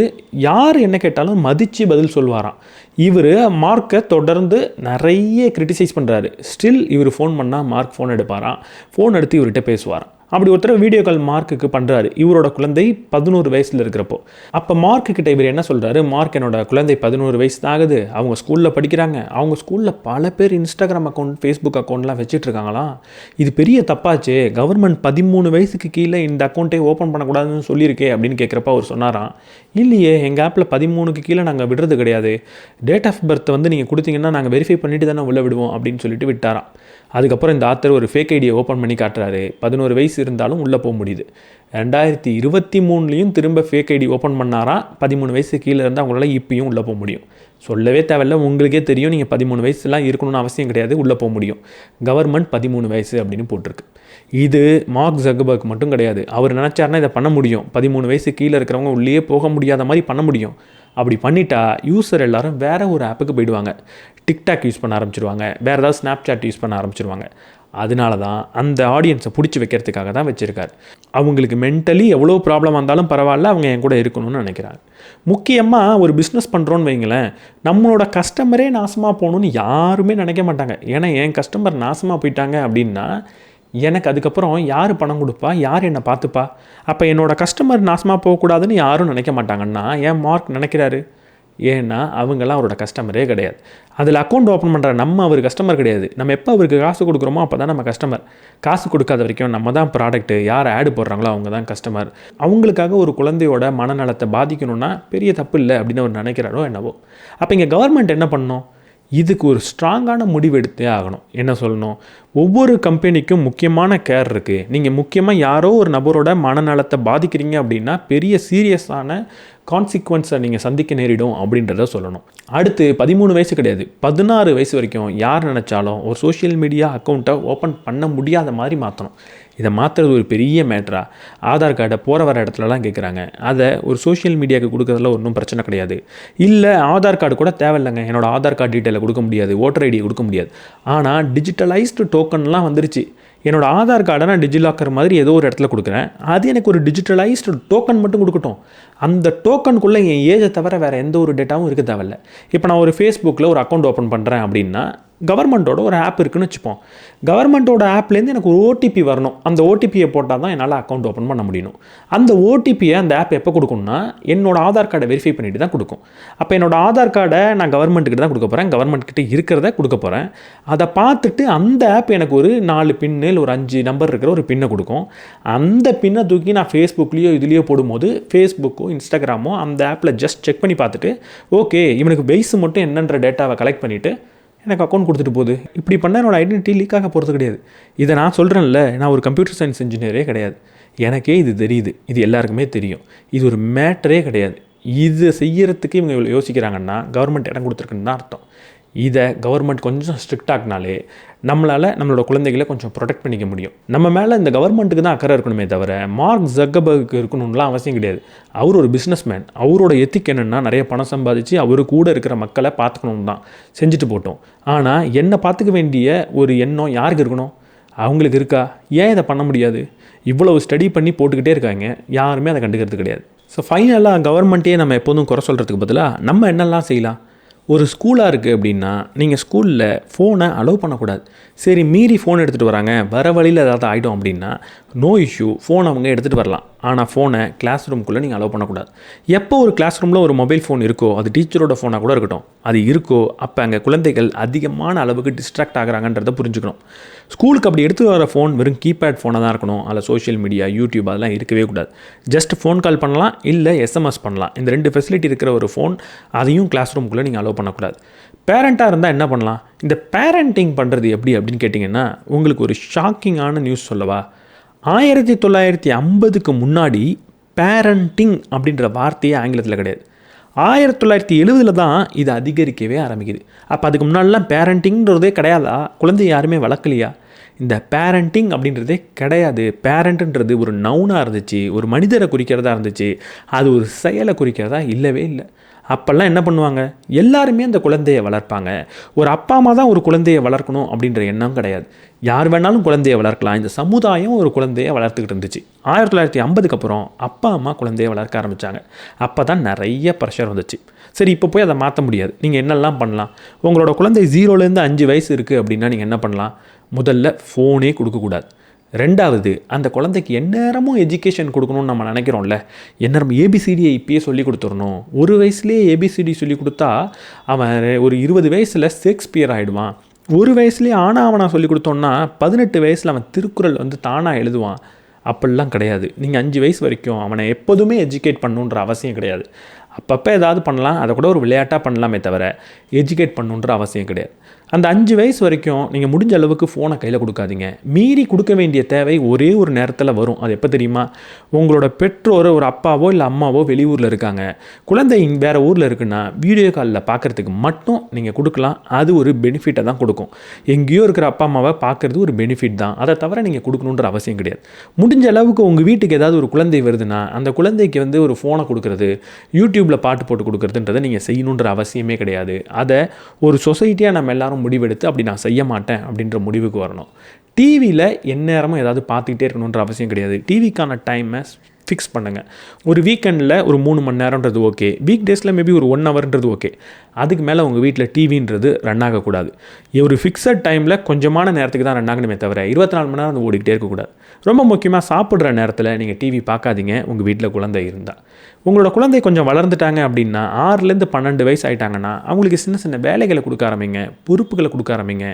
யார் என்ன கேட்டாலும் மதித்து பதில் சொல்லுவாராம். இவர் மார்க்கை தொடர்ந்து நிறைய கிரிட்டிசைஸ் பண்ணுறாரு. ஸ்டில் இவர் ஃபோன் பண்ணால் மார்க் ஃபோன் எடுப்பாராம், ஃபோன் எடுத்து இவர்கிட்ட பேசுவாராம். அப்படி ஒருத்தர் வீடியோ கால் மார்க்குக்கு பண்ணுறாரு. இவரோட குழந்தை 11 வயசில் இருக்கிறப்போ அப்போ மார்க்குக்கிட்ட இவர் என்ன சொல்கிறாரு, மார்க் என்னோட குழந்தை 11 வயசு தான் ஆகுது, அவங்க ஸ்கூலில் படிக்கிறாங்க, அவங்க ஸ்கூலில் பல பேர் இன்ஸ்டாகிராம் அக்கௌண்ட், ஃபேஸ்புக் அக்கௌண்ட்லாம் வச்சுட்ருக்காங்களாம், இது பெரிய தப்பாச்சு, கவர்மெண்ட் 13 வயசுக்கு கீழே இந்த அக்கௌண்ட்டை ஓப்பன் பண்ணக்கூடாதுன்னு சொல்லியிருக்கே அப்படின்னு கேட்குறப்ப அவர் சொன்னாராம், இல்லையே எங்கள் ஆப்பில் 13க்கு கீழே நாங்கள் விடுறது கிடையாது, டேட் ஆஃப் பர்த் நீங்கள் கொடுத்தீங்கன்னா நாங்கள் வெரிஃபை பண்ணிட்டு தானே உள்ளே விடுவோம் அப்படின்னு சொல்லிட்டு விட்டாராம். அதுக்கப்புறம் இந்த ஆத்தர் ஒரு ஃபேக் ஐடியை ஓப்பன் பண்ணி காட்டுறாரு. 11 வயசு இருந்தாலும் உள்ளே போக முடியுது. 2023 திரும்ப ஃபேக் ஐடி ஓப்பன் பண்ணாராம். 13 வயசு கீழே இருந்தால் அவங்களால இப்பயும் உள்ளே போக முடியும். சொல்லவே தேவையில்ல, உங்களுக்கே தெரியும். நீங்கள் 13 வயசுலாம் இருக்கணும்னு அவசியம் கிடையாது, உள்ளே போக முடியும். கவர்மெண்ட் 13 வயசு அப்படின்னு போட்டிருக்கு. இது மார்க் ஜக்கர்பர்க் மட்டும் கிடையாது. அவர் நினச்சாருன்னா இதை பண்ண முடியும். 13 வயசு கீழே இருக்கிறவங்க உள்ளே போக முடியாத மாதிரி பண்ண முடியும். அப்படி பண்ணிட்டா யூசர் எல்லாரும் வேறு ஒரு ஆப்புக்கு போயிடுவாங்க. டிக்டாக் யூஸ் பண்ண ஆரம்பிச்சிருவாங்க, வேறு ஏதாவது ஸ்னாப்சாட் யூஸ் பண்ண ஆரம்பிச்சிருவாங்க. அதனால தான் அந்த ஆடியன்ஸை பிடிச்சி வைக்கிறதுக்காக தான் வச்சுருக்காரு. அவங்களுக்கு மென்டலி எவ்வளோ ப்ராப்ளம் வந்தாலும் பரவாயில்ல, அவங்க என் கூட இருக்கணும்னு நினைக்கிறாங்க. முக்கியமாக ஒரு பிஸ்னஸ் பண்ணுறோன்னு வைங்களேன், நம்மளோட கஸ்டமரே நாசமாக போகணுன்னு யாருமே நினைக்க மாட்டாங்க. ஏன்னா என் கஸ்டமர் நாசமாக போயிட்டாங்க அப்படின்னா எனக்கு அதுக்கப்புறம் யார் பணம் கொடுப்பா, யார் என்னை பார்த்துப்பா? அப்போ என்னோடய கஸ்டமர் நாசமாக போகக்கூடாதுன்னு யாரும் நினைக்க மாட்டாங்கன்னா ஏன் மார்க் நினைக்கிறாரு? ஏன்னா அவங்கெல்லாம் அவரோட கஸ்டமரே கிடையாது. அதில் அக்கௌண்ட் ஓப்பன் பண்ணுற நம்ம அவர் கஸ்டமர் கிடையாது. நம்ம எப்போ அவருக்கு காசு கொடுக்குறோமோ அப்போ தான் நம்ம கஸ்டமர். காசு கொடுக்காத வரைக்கும் நம்ம தான் ப்ராடக்ட்டு. யார் ஆடு போடுறாங்களோ அவங்க தான் கஸ்டமர். அவங்களுக்காக ஒரு குழந்தையோட மனநலத்தை பாதிக்கணும்னா பெரிய தப்பு இல்லை அப்படின்னு அவர் நினைக்கிறாரோ என்னவோ. அப்போ இங்கே கவர்மெண்ட் என்ன பண்ணணும்? இதுக்கு ஒரு ஸ்ட்ராங்கான முடிவு எடுத்தே ஆகணும். என்ன சொல்லணும்? ஒவ்வொரு கம்பெனிக்கும் முக்கியமான கேர் இருக்குது. நீங்கள் முக்கியமாக யாரோ ஒரு நபரோட மனநலத்தை பாதிக்கிறீங்க அப்படின்னா பெரிய சீரியஸான கான்சிக்வன்ஸை நீங்கள் சந்திக்க நேரிடும் அப்படின்றத சொல்லணும். அடுத்து 13 வயசு கிடையாது, 16 வயசு வரைக்கும் யார் நினச்சாலும் ஒரு சோஷியல் மீடியா அக்கௌண்ட்டை ஓப்பன் பண்ண முடியாத மாதிரி மாற்றணும். இதை மாற்றுறது ஒரு பெரிய மேட்ரா. ஆதார் கார்டை போகிற வர இடத்துலலாம் கேட்குறாங்க. அதை ஒரு சோஷியல் மீடியாவுக்கு கொடுக்குறதுல ஒன்றும் பிரச்சனை கிடையாது. இல்லை ஆதார் கார்டு கூட தேவையில்லைங்க, என்னோடய ஆதார் கார்டு டீட்டெயிலை கொடுக்க முடியாது, ஓட்டர் ஐடியை கொடுக்க முடியாது. ஆனால் டிஜிட்டலைஸ்டு டோக்கன்லாம் வந்துருச்சு. என்னோடய ஆதார் கார்டை நான் டிஜிலாக்கர் மாதிரி ஏதோ ஒரு இடத்துல கொடுக்குறேன், அது எனக்கு ஒரு டிஜிட்டலைஸ்டு டோக்கன் மட்டும் கொடுக்கட்டும். அந்த டோக்கனுக்குள்ளே என் ஏஜை தவிர வேறு எந்த ஒரு டேட்டாவும் இருக்க தேவையில்ல. இப்போ நான் ஒரு ஃபேஸ்புக்கில் ஒரு அக்கௌண்ட் ஓப்பன் பண்ணுறேன் அப்படின்னா கவர்மெண்ட்டோட ஒரு ஆப் இருக்குன்னு வச்சுப்போம். கவர்மெண்ட்டோட ஆப்லேருந்து எனக்கு ஒரு ஓடிபி வரணும். அந்த ஓடிபியை போட்டால் தான் என்னால் அக்கௌண்ட் ஓப்பன் பண்ண முடியும். அந்த ஓடிபியை அந்த ஆப் எப்போ கொடுக்கணும்னா என்னோடய ஆதார் கார்டை வெரிஃபை பண்ணிட்டு தான் கொடுக்கும். அப்போ என்னோடய ஆதார் கார்டை நான் கவர்மெண்ட்டுக்கிட்ட தான் கொடுக்க போகிறேன், கவர்மெண்ட்கிட்ட இருக்கிறத கொடுக்க போகிறேன். அதை பார்த்துட்டு அந்த ஆப் எனக்கு ஒரு 4 பின்னு ஒரு 5 நம்பர் இருக்கிற ஒரு பின்னை கொடுக்கும். அந்த பின்னை தூக்கி நான் ஃபேஸ்புக்லேயோ இதுலேயோ போடும்போது ஃபேஸ்புக்கோ இன்ஸ்டாகிராமோ அந்த ஆப்பில் ஜஸ்ட் செக் பண்ணி பார்த்துட்டு ஓகே இவனுக்கு வயசு மட்டும் என்னன்ற டேட்டாவை கலெக்ட் பண்ணிவிட்டு எனக்கு அக்கௌண்ட் கொடுத்துட்டு போகுது. இப்படி பண்ணால் என்னோடய ஐடென்டிட்டி லீக் ஆக போகிறது கிடையாது. இதை நான் சொல்கிறேன்ல, நான் ஒரு கம்ப்யூட்டர் சயின்ஸ் இன்ஜினியரே கிடையாது. எனக்கே இது தெரியுது, இது எல்லாருக்குமே தெரியும். இது ஒரு மேட்டரே கிடையாது. இது செய்யறதுக்கு இவங்க இவ்வளோ யோசிக்கிறாங்கன்னா கவர்மெண்ட் இடம் கொடுத்துருக்குன்னு தான் அர்த்தம். இதை கவர்மெண்ட் கொஞ்சம் ஸ்ட்ரிக்ட் ஆகினாலே நம்மளால் நம்மளோட குழந்தைகளை கொஞ்சம் ப்ரொடெக்ட் பண்ணிக்க முடியும். நம்ம மேலே இந்த கவர்மெண்ட்டுக்கு தான் அக்கறை இருக்கணுமே தவிர மார்க் ஜக்கர்பர்க் இருக்கணும்லாம் அவசியம் கிடையாது. அவர் ஒரு பிஸ்னஸ் மேன். அவரோட எத்திக் என்னென்னா நிறைய பணம் சம்பாதிச்சு அவரு கூட இருக்கிற மக்களை பார்த்துக்கணும் தான், செஞ்சுட்டு போட்டோம். ஆனால் என்னை பார்த்துக்க வேண்டிய ஒரு எண்ணம் யாருக்கு இருக்கணும்? அவங்களுக்கு இருக்கா? ஏன் இதை பண்ண முடியாது? இவ்வளவு ஸ்டடி பண்ணி போட்டுக்கிட்டே இருக்காங்க, யாருமே அதை கண்டுக்கிறது கிடையாது. ஸோ ஃபைனலாக கவர்மெண்ட்டே நம்ம எப்போதும் குறை சொல்கிறதுக்கு பதிலாக நம்ம என்னெல்லாம் செய்யலாம்? ஒரு ஸ்கூலாக இருக்குது அப்படின்னா நீங்கள் ஸ்கூலில் ஃபோனை அலோவ் பண்ணக்கூடாது. சரி மீறி ஃபோன் எடுத்துகிட்டு வராங்க, வர வழியில் ஏதாவது ஆகிடும் அப்படின்னா நோ இஷ்யூ, ஃபோன் அவங்க எடுத்துகிட்டு வரலாம். ஆனால் ஃபோனை கிளாஸ் ரூம்குள்ளே நீங்கள் அலோவ் பண்ணக்கூடாது. எப்போ ஒரு கிளாஸ் ரூமில் ஒரு மொபைல் ஃபோன் இருக்கோ, அது டீச்சரோட ஃபோனாக கூட இருக்கட்டும், அது இருக்கோ அப்போ அங்கே குழந்தைகள் அதிகமான அளவுக்கு டிஸ்ட்ராக்ட் ஆகிறாங்கன்றதை புரிஞ்சுக்கணும். ஸ்கூலுக்கு அப்படி எடுத்து வர ஃபோன் வெறும் கீபேட் ஃபோனாக தான் இருக்கணும். அதில் சோஷியல் மீடியா, யூடியூப் அதெல்லாம் இருக்கவே கூடாது. ஜஸ்ட் ஃபோன் கால் பண்ணலாம், இல்லை எஸ்எம்எஸ் பண்ணலாம். இந்த 2 ஃபெசிலிட்டி இருக்கிற ஒரு ஃபோன், அதையும் கிளாஸ் ரூம்குள்ளே நீங்கள் அலோவ் பண்ணக்கூடாது. பேரண்ட்டாக இருந்தால் என்ன பண்ணலாம்? இந்த பேரண்டிங் பண்ணுறது எப்படி அப்படின்னு கேட்டிங்கன்னா உங்களுக்கு ஒரு ஷாக்கிங்கான நியூஸ் சொல்லவா? 1950க்கு முன்னாடி பேரண்டிங் அப்படின்ற வார்த்தையே ஆங்கிலத்தில் கிடையாது. 1970 தான் இது அதிகரிக்கவே ஆரம்பிக்குது. அப்போ அதுக்கு முன்னாடிலாம் பேரண்டிங்கிறதே கிடையாதா? குழந்தை யாருமே வளர்க்கலையா? இந்த பேரண்டிங் அப்படின்றதே கிடையாது. பேரண்ட்டுன்றது ஒரு நவுனாக இருந்துச்சு, ஒரு மனிதரை குறிக்கிறதா இருந்துச்சு, அது ஒரு செயலை குறிக்கிறதா இல்லவே இல்லை. அப்போல்லாம் என்ன பண்ணுவாங்க? எல்லாருமே அந்த குழந்தையை வளர்ப்பாங்க. ஒரு அப்பா அம்மா தான் ஒரு குழந்தையை வளர்க்கணும் அப்படின்ற எண்ணம் கிடையாது. யார் வேணாலும் குழந்தையை வளர்க்கலாம். இந்த சமுதாயம் ஒரு குழந்தையை வளர்த்துக்கிட்டு இருந்துச்சு. 1950க்கு அப்புறம் அப்பா அம்மா குழந்தையை வளர்க்க ஆரம்பித்தாங்க. அப்போ தான் நிறைய ப்ரெஷர் வந்துச்சு. சரி இப்போ போய் அதை மாற்ற முடியாது. நீங்கள் என்னெல்லாம் பண்ணலாம்? உங்களோட குழந்தை 0லேருந்து 5 வயசு இருக்குது அப்படின்னா நீங்கள் என்ன பண்ணலாம்? முதல்ல ஃபோனே கொடுக்கக்கூடாது. 2வது அந்த குழந்தைக்கு எந்நேரமும் எஜுகேஷன் கொடுக்கணும்னு நம்ம நினைக்கிறோம்ல, எந்நேரம் ஏபிசிடியை இப்பயே சொல்லி கொடுத்துடணும். 1 வயசுலேயே ஏபிசிடி சொல்லி கொடுத்தா அவன் ஒரு 20 வயசில் ஷேக்ஸ்பியர் ஆகிடுவான். 1 வயசுலேயே ஆவணா சொல்லி கொடுத்தோன்னா 18 வயசில் அவன் திருக்குறள் தானாக எழுதுவான். அப்படிலாம் கிடையாது. நீங்கள் 5 வயசு வரைக்கும் அவனை எப்போதுமே எஜுகேட் பண்ணணுன்ற அவசியம் கிடையாது. அப்பப்போ ஏதாவது பண்ணலாம், அதை கூட ஒரு விளையாட்டாக பண்ணலாமே தவிர எஜுகேட் பண்ணணுன்ற அவசியம் கிடையாது. அந்த 5 வயசு வரைக்கும் நீங்கள் முடிஞ்ச அளவுக்கு ஃபோனை கையில் கொடுக்காதீங்க. மீறி கொடுக்க வேண்டிய தேவை ஒரே ஒரு நேரத்தில் வரும். அது எப்போ தெரியுமா? உங்களோட பெற்றோர், ஒரு அப்பாவோ இல்லை அம்மாவோ வெளியூரில் இருக்காங்க, குழந்தை வேறு ஊரில் இருக்குன்னா வீடியோ காலில் பார்க்குறதுக்கு மட்டும் நீங்கள் கொடுக்கலாம். அது ஒரு பெனிஃபிட்டை தான் கொடுக்கும். எங்கேயோ இருக்கிற அப்பா அம்மாவை பார்க்குறது ஒரு பெனிஃபிட் தான். அதை தவிர நீங்கள் கொடுக்கணுன்ற அவசியம் கிடையாது. முடிஞ்ச அளவுக்கு உங்கள் வீட்டுக்கு ஏதாவது ஒரு குழந்தை வருதுன்னா அந்த குழந்தைக்கு ஒரு ஃபோனை கொடுக்குறது, யூடியூப்பில் பாட்டு போட்டு கொடுக்குறதுன்றதை நீங்கள் செய்யணுன்ற அவசியமே கிடையாது. அதை ஒரு சொசைட்டியாக நம்ம எல்லாரும் முடிவெடுத்து அப்படி நான் செய்ய மாட்டேன் அப்படின்ற முடிவுக்கு வரணும். டிவியில் எந்நேரமும் ஏதாவது பார்த்துக்கிட்டே இருக்கணுன்ற அவசியம் கிடையாது. டிவிக்கான டைமை ஃபிக்ஸ் பண்ணுங்கள். ஒரு வீக்கெண்டில் ஒரு 3 மணி நேரம்ன்றது ஓகே, வீக் டேஸில் மேபி ஒரு 1 ஹவர்ன்றது ஓகே. அதுக்கு மேலே உங்கள் வீட்டில் டிவின்றது ரன் ஆகக்கூடாது. ஒரு ஃபிக்ஸட் டைமில் கொஞ்சமான நேரத்துக்கு தான் ரன் ஆகணுமே தவிர 24 மணி நேரம் அது ஓடிக்கிட்டே இருக்கக்கூடாது. ரொம்ப முக்கியமாக சாப்பிட்ற நேரத்தில் நீங்கள் டிவி பார்க்காதீங்க. உங்கள் வீட்டில் குழந்தை இருந்தால், உங்களோட குழந்தை கொஞ்சம் வளர்ந்துட்டாங்க அப்படின்னா 6லேருந்து 12 வயசு ஆகிட்டாங்கன்னா அவங்களுக்கு சின்ன சின்ன வேலைகளை கொடுக்க ஆரம்பிங்க, பொறுப்புகளை கொடுக்க ஆரம்பிங்க.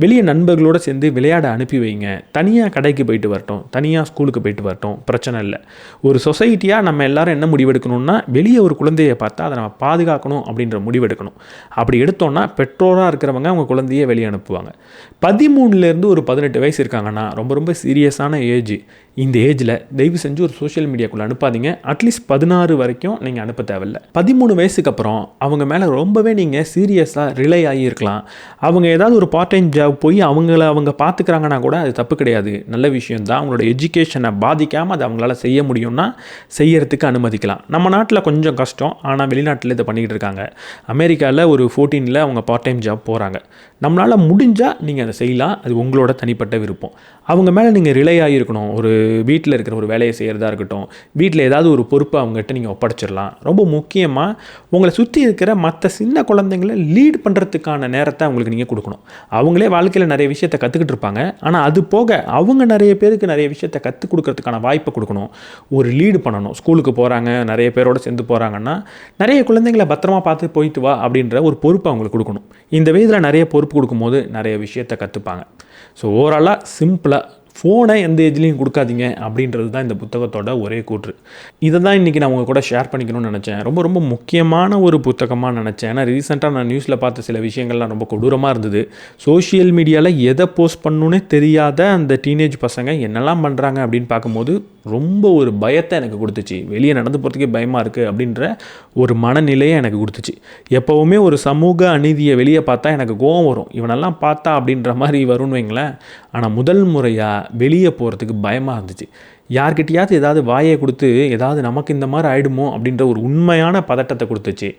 வெளியே நண்பர்களோடு சேர்ந்து விளையாட அனுப்பி வைங்க. தனியாக கடைக்கு போயிட்டு வரட்டும், தனியாக ஸ்கூலுக்கு போயிட்டு வரட்டும், பிரச்சனை இல்லை. ஒரு சொசைட்டியாக நம்ம எல்லாரும் என்ன முடிவெடுக்கணும்னா, வெளியே ஒரு குழந்தையை பார்த்தா அதை நம்ம பாதுகாக்கணும் அப்படின்ற முடிவெடுக்கணும். அப்படி எடுத்தோன்னா பெற்றோராக இருக்கிறவங்க அவங்க குழந்தையை வெளியே அனுப்புவாங்க. 13லேருந்து ஒரு 18 வயசு இருக்காங்கன்னா ரொம்ப ரொம்ப சீரியஸான ஏஜ். இந்த ஏஜில் தயவு செஞ்சு ஒரு சோஷியல் மீடியாக்குள்ளே அனுப்பாதீங்க. அட்லீஸ்ட் 16 வரைக்கும் நீங்கள் அனுப்ப தேவையில்லை. 13 வயசுக்கு அப்புறம் அவங்க மேலே ரொம்பவே நீங்கள் சீரியஸாக ரிலை ஆகியிருக்கலாம். அவங்க ஏதாவது ஒரு பார்ட் டைம் ஜாப் போய் அவங்க பார்த்துக்கிறாங்கன்னா கூட அது தப்பு கிடையாது, நல்ல விஷயந்தான். அவங்களோட எஜுகேஷனை பாதிக்காமல் அதை அவங்களால செய்ய முடியும்னா செய்யறதுக்கு அனுமதிக்கலாம். நம்ம நாட்டில் கொஞ்சம் கஷ்டம், ஆனால் வெளிநாட்டில் இதை பண்ணிக்கிட்டு இருக்காங்க. அமெரிக்காவில் ஒரு 14ல் அவங்க பார்ட் டைம் ஜாப் போகிறாங்க. நம்மளால் முடிஞ்சால் நீங்கள் அதை செய்யலாம். அது உங்களோட தனிப்பட்ட விருப்பம். அவங்க மேலே நீங்கள் ரிலை ஆகியிருக்கணும். ஒரு வீட்டில் இருக்கிற ஒரு வேலையை செய்கிறதா இருக்கட்டும், வீட்டில் ஏதாவது ஒரு பொறுப்பை அவங்ககிட்ட நீங்கள் ஒப்படைச்சிடலாம். ரொம்ப முக்கியமாக உங்களை சுற்றி இருக்கிற மற்ற சின்ன குழந்தைங்களை லீட் பண்ணுறதுக்கான நேரத்தை அவங்களுக்கு நீங்கள் கொடுக்கணும். அவங்களே வாழ்க்கையில் நிறைய விஷயத்தை கற்றுக்கிட்டு இருப்பாங்க, ஆனால் அது போக அவங்க நிறைய பேருக்கு நிறைய விஷயத்தை கற்றுக் கொடுக்கறதுக்கான வாய்ப்பை கொடுக்கணும். ஒரு லீடு பண்ணணும். ஸ்கூலுக்கு போகிறாங்க, நிறைய பேரோடு சேர்ந்து போகிறாங்கன்னா நிறைய குழந்தைங்களை பத்திரமா பார்த்து போயிட்டு வா அப்படின்ற ஒரு பொறுப்பை அவங்களுக்கு கொடுக்கணும். இந்த வயதில் நிறைய பொறுப்பு கொடுக்கும்போது நிறைய விஷயத்தை கற்றுப்பாங்க. ஸோ ஓவராலாக சிம்பிளாக ஃபோனை எந்த ஏஜ்லேயும் கொடுக்காதீங்க அப்படின்றது தான் இந்த புத்தகத்தோட ஒரே கூற்று. இதை தான் இன்றைக்கி நான் உங்கள் கூட ஷேர் பண்ணிக்கணும்னு நினச்சேன். ரொம்ப ரொம்ப முக்கியமான ஒரு புத்தகமாக நினச்சேன். ஏன்னா ரீசெண்டாக நான் நியூஸில் பார்த்த சில விஷயங்கள்லாம் ரொம்ப கொடூரமாக இருந்தது. சோஷியல் மீடியாவில் எதை போஸ்ட் பண்ணணுன்னே தெரியாத அந்த டீனேஜ் பசங்க என்னெல்லாம் பண்ணுறாங்க அப்படின்னு பார்க்கும்போது ரொம்ப ஒரு பயத்தை எனக்கு கொடுத்துச்சு. வெளியே நடந்து போகிறதுக்கே பயமாக இருக்குது அப்படின்ற ஒரு மனநிலையை எனக்கு கொடுத்துச்சு. எப்போவுமே ஒரு சமூக அநீதியை வெளியே பார்த்தா எனக்கு கோவம் வரும், இவனெல்லாம் பார்த்தா அப்படின்ற மாதிரி வரும்னு வைங்களேன். ஆனால் முதல் முறையாக வெளியே போகிறதுக்கு பயமாக இருந்துச்சு. யார்கிட்டையாவது ஏதாவது வாயை கொடுத்து ஏதாவது நமக்கு இந்த மாதிரி ஆகிடுமோ அப்படின்ற ஒரு உண்மையான பதட்டத்தை கொடுத்துச்சு.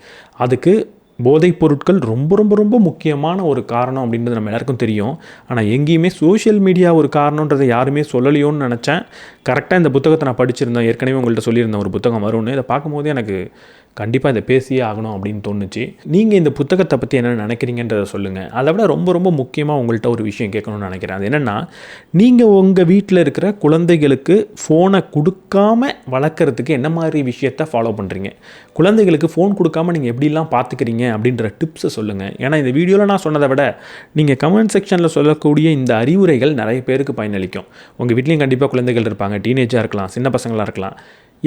அதுக்கு போதைப் பொருட்கள் ரொம்ப ரொம்ப ரொம்ப முக்கியமான ஒரு காரணம் அப்படின்றது நம்ம எல்லாருக்கும் தெரியும். ஆனால் எங்கேயுமே சோஷியல் மீடியா ஒரு காரணன்றதை யாருமே சொல்லலையோன்னு நினச்சேன். கரெக்டாக இந்த புத்தகத்தை நான் படிச்சிருந்தேன். ஏற்கனவே உங்கள்கிட்ட சொல்லியிருந்தேன் ஒரு புத்தகம் வரும்னு. இதை பார்க்கும்போது எனக்கு கண்டிப்பாக இதை பேசியே ஆகணும் அப்படின்னு தோணுச்சு. நீங்கள் இந்த புத்தகத்தை பற்றி என்ன நினைக்கிறீங்கன்றதை சொல்லுங்கள். அதை விட ரொம்ப ரொம்ப முக்கியமாக உங்கள்கிட்ட ஒரு விஷயம் கேட்கணும்னு நினைக்கிறேன். அது என்னென்னா, நீங்கள் உங்கள் வீட்டில் இருக்கிற குழந்தைகளுக்கு ஃபோனை கொடுக்காமல் வளர்க்குறதுக்கு என்ன மாதிரி விஷயத்தை ஃபாலோ பண்ணுறீங்க? குழந்தைகளுக்கு ஃபோன் கொடுக்காமல் நீங்கள் எப்படிலாம் பார்த்துக்கிறீங்க அப்படின்ற டிப்ஸை சொல்லுங்கள். ஏன்னா இந்த வீடியோவில் நான் சொன்னதை விட நீங்கள் கமெண்ட் செக்ஷனில் சொல்லக்கூடிய இந்த அறிவுரைகள் நிறைய பேருக்கு பயனளிக்கும். உங்கள் வீட்லேயும் கண்டிப்பாக குழந்தைகள் இருப்பாங்க, டீனேஜாக இருக்கலாம், சின்ன பசங்களாக இருக்கலாம்.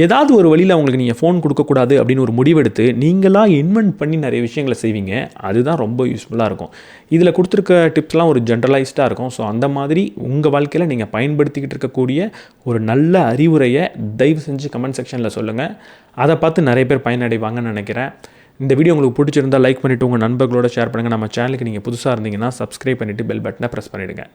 ஏதாவது ஒரு வழியில் அவங்களுக்கு நீங்கள் ஃபோன் கொடுக்கக்கூடாது அப்படின்னு ஒரு முடிவெடுத்து நீங்களாக இன்வென்ட் பண்ணி நிறைய விஷயங்களை செய்வீங்க. அதுதான் ரொம்ப யூஸ்ஃபுல்லாக இருக்கும். இதில் கொடுத்துருக்க டிப்ஸ்லாம் ஒரு ஜென்ரலைஸ்டாக இருக்கும். ஸோ அந்த மாதிரி உங்கள் வாழ்க்கையில் நீங்கள் பயன்படுத்திக்கிட்டு இருக்கக்கூடிய ஒரு நல்ல அறிவுரையை தயவு செஞ்சு கமெண்ட் செக்ஷனில் சொல்லுங்கள். அதை பார்த்து நிறைய பேர் பயனடைவாங்கன்னு நினைக்கிறேன். இந்த வீடியோ உங்களுக்கு பிடிச்சிருந்தால் லைக் பண்ணிவிட்டு உங்கள் நண்பர்களோட ஷேர் பண்ணுங்கள். நம்ம சேனலுக்கு நீங்கள் புதுசாக இருந்தீங்கன்னா சப்ஸ்கிரைப் பண்ணிவிட்டு பெல் பட்டனை ப்ரெஸ் பண்ணிவிடுங்க.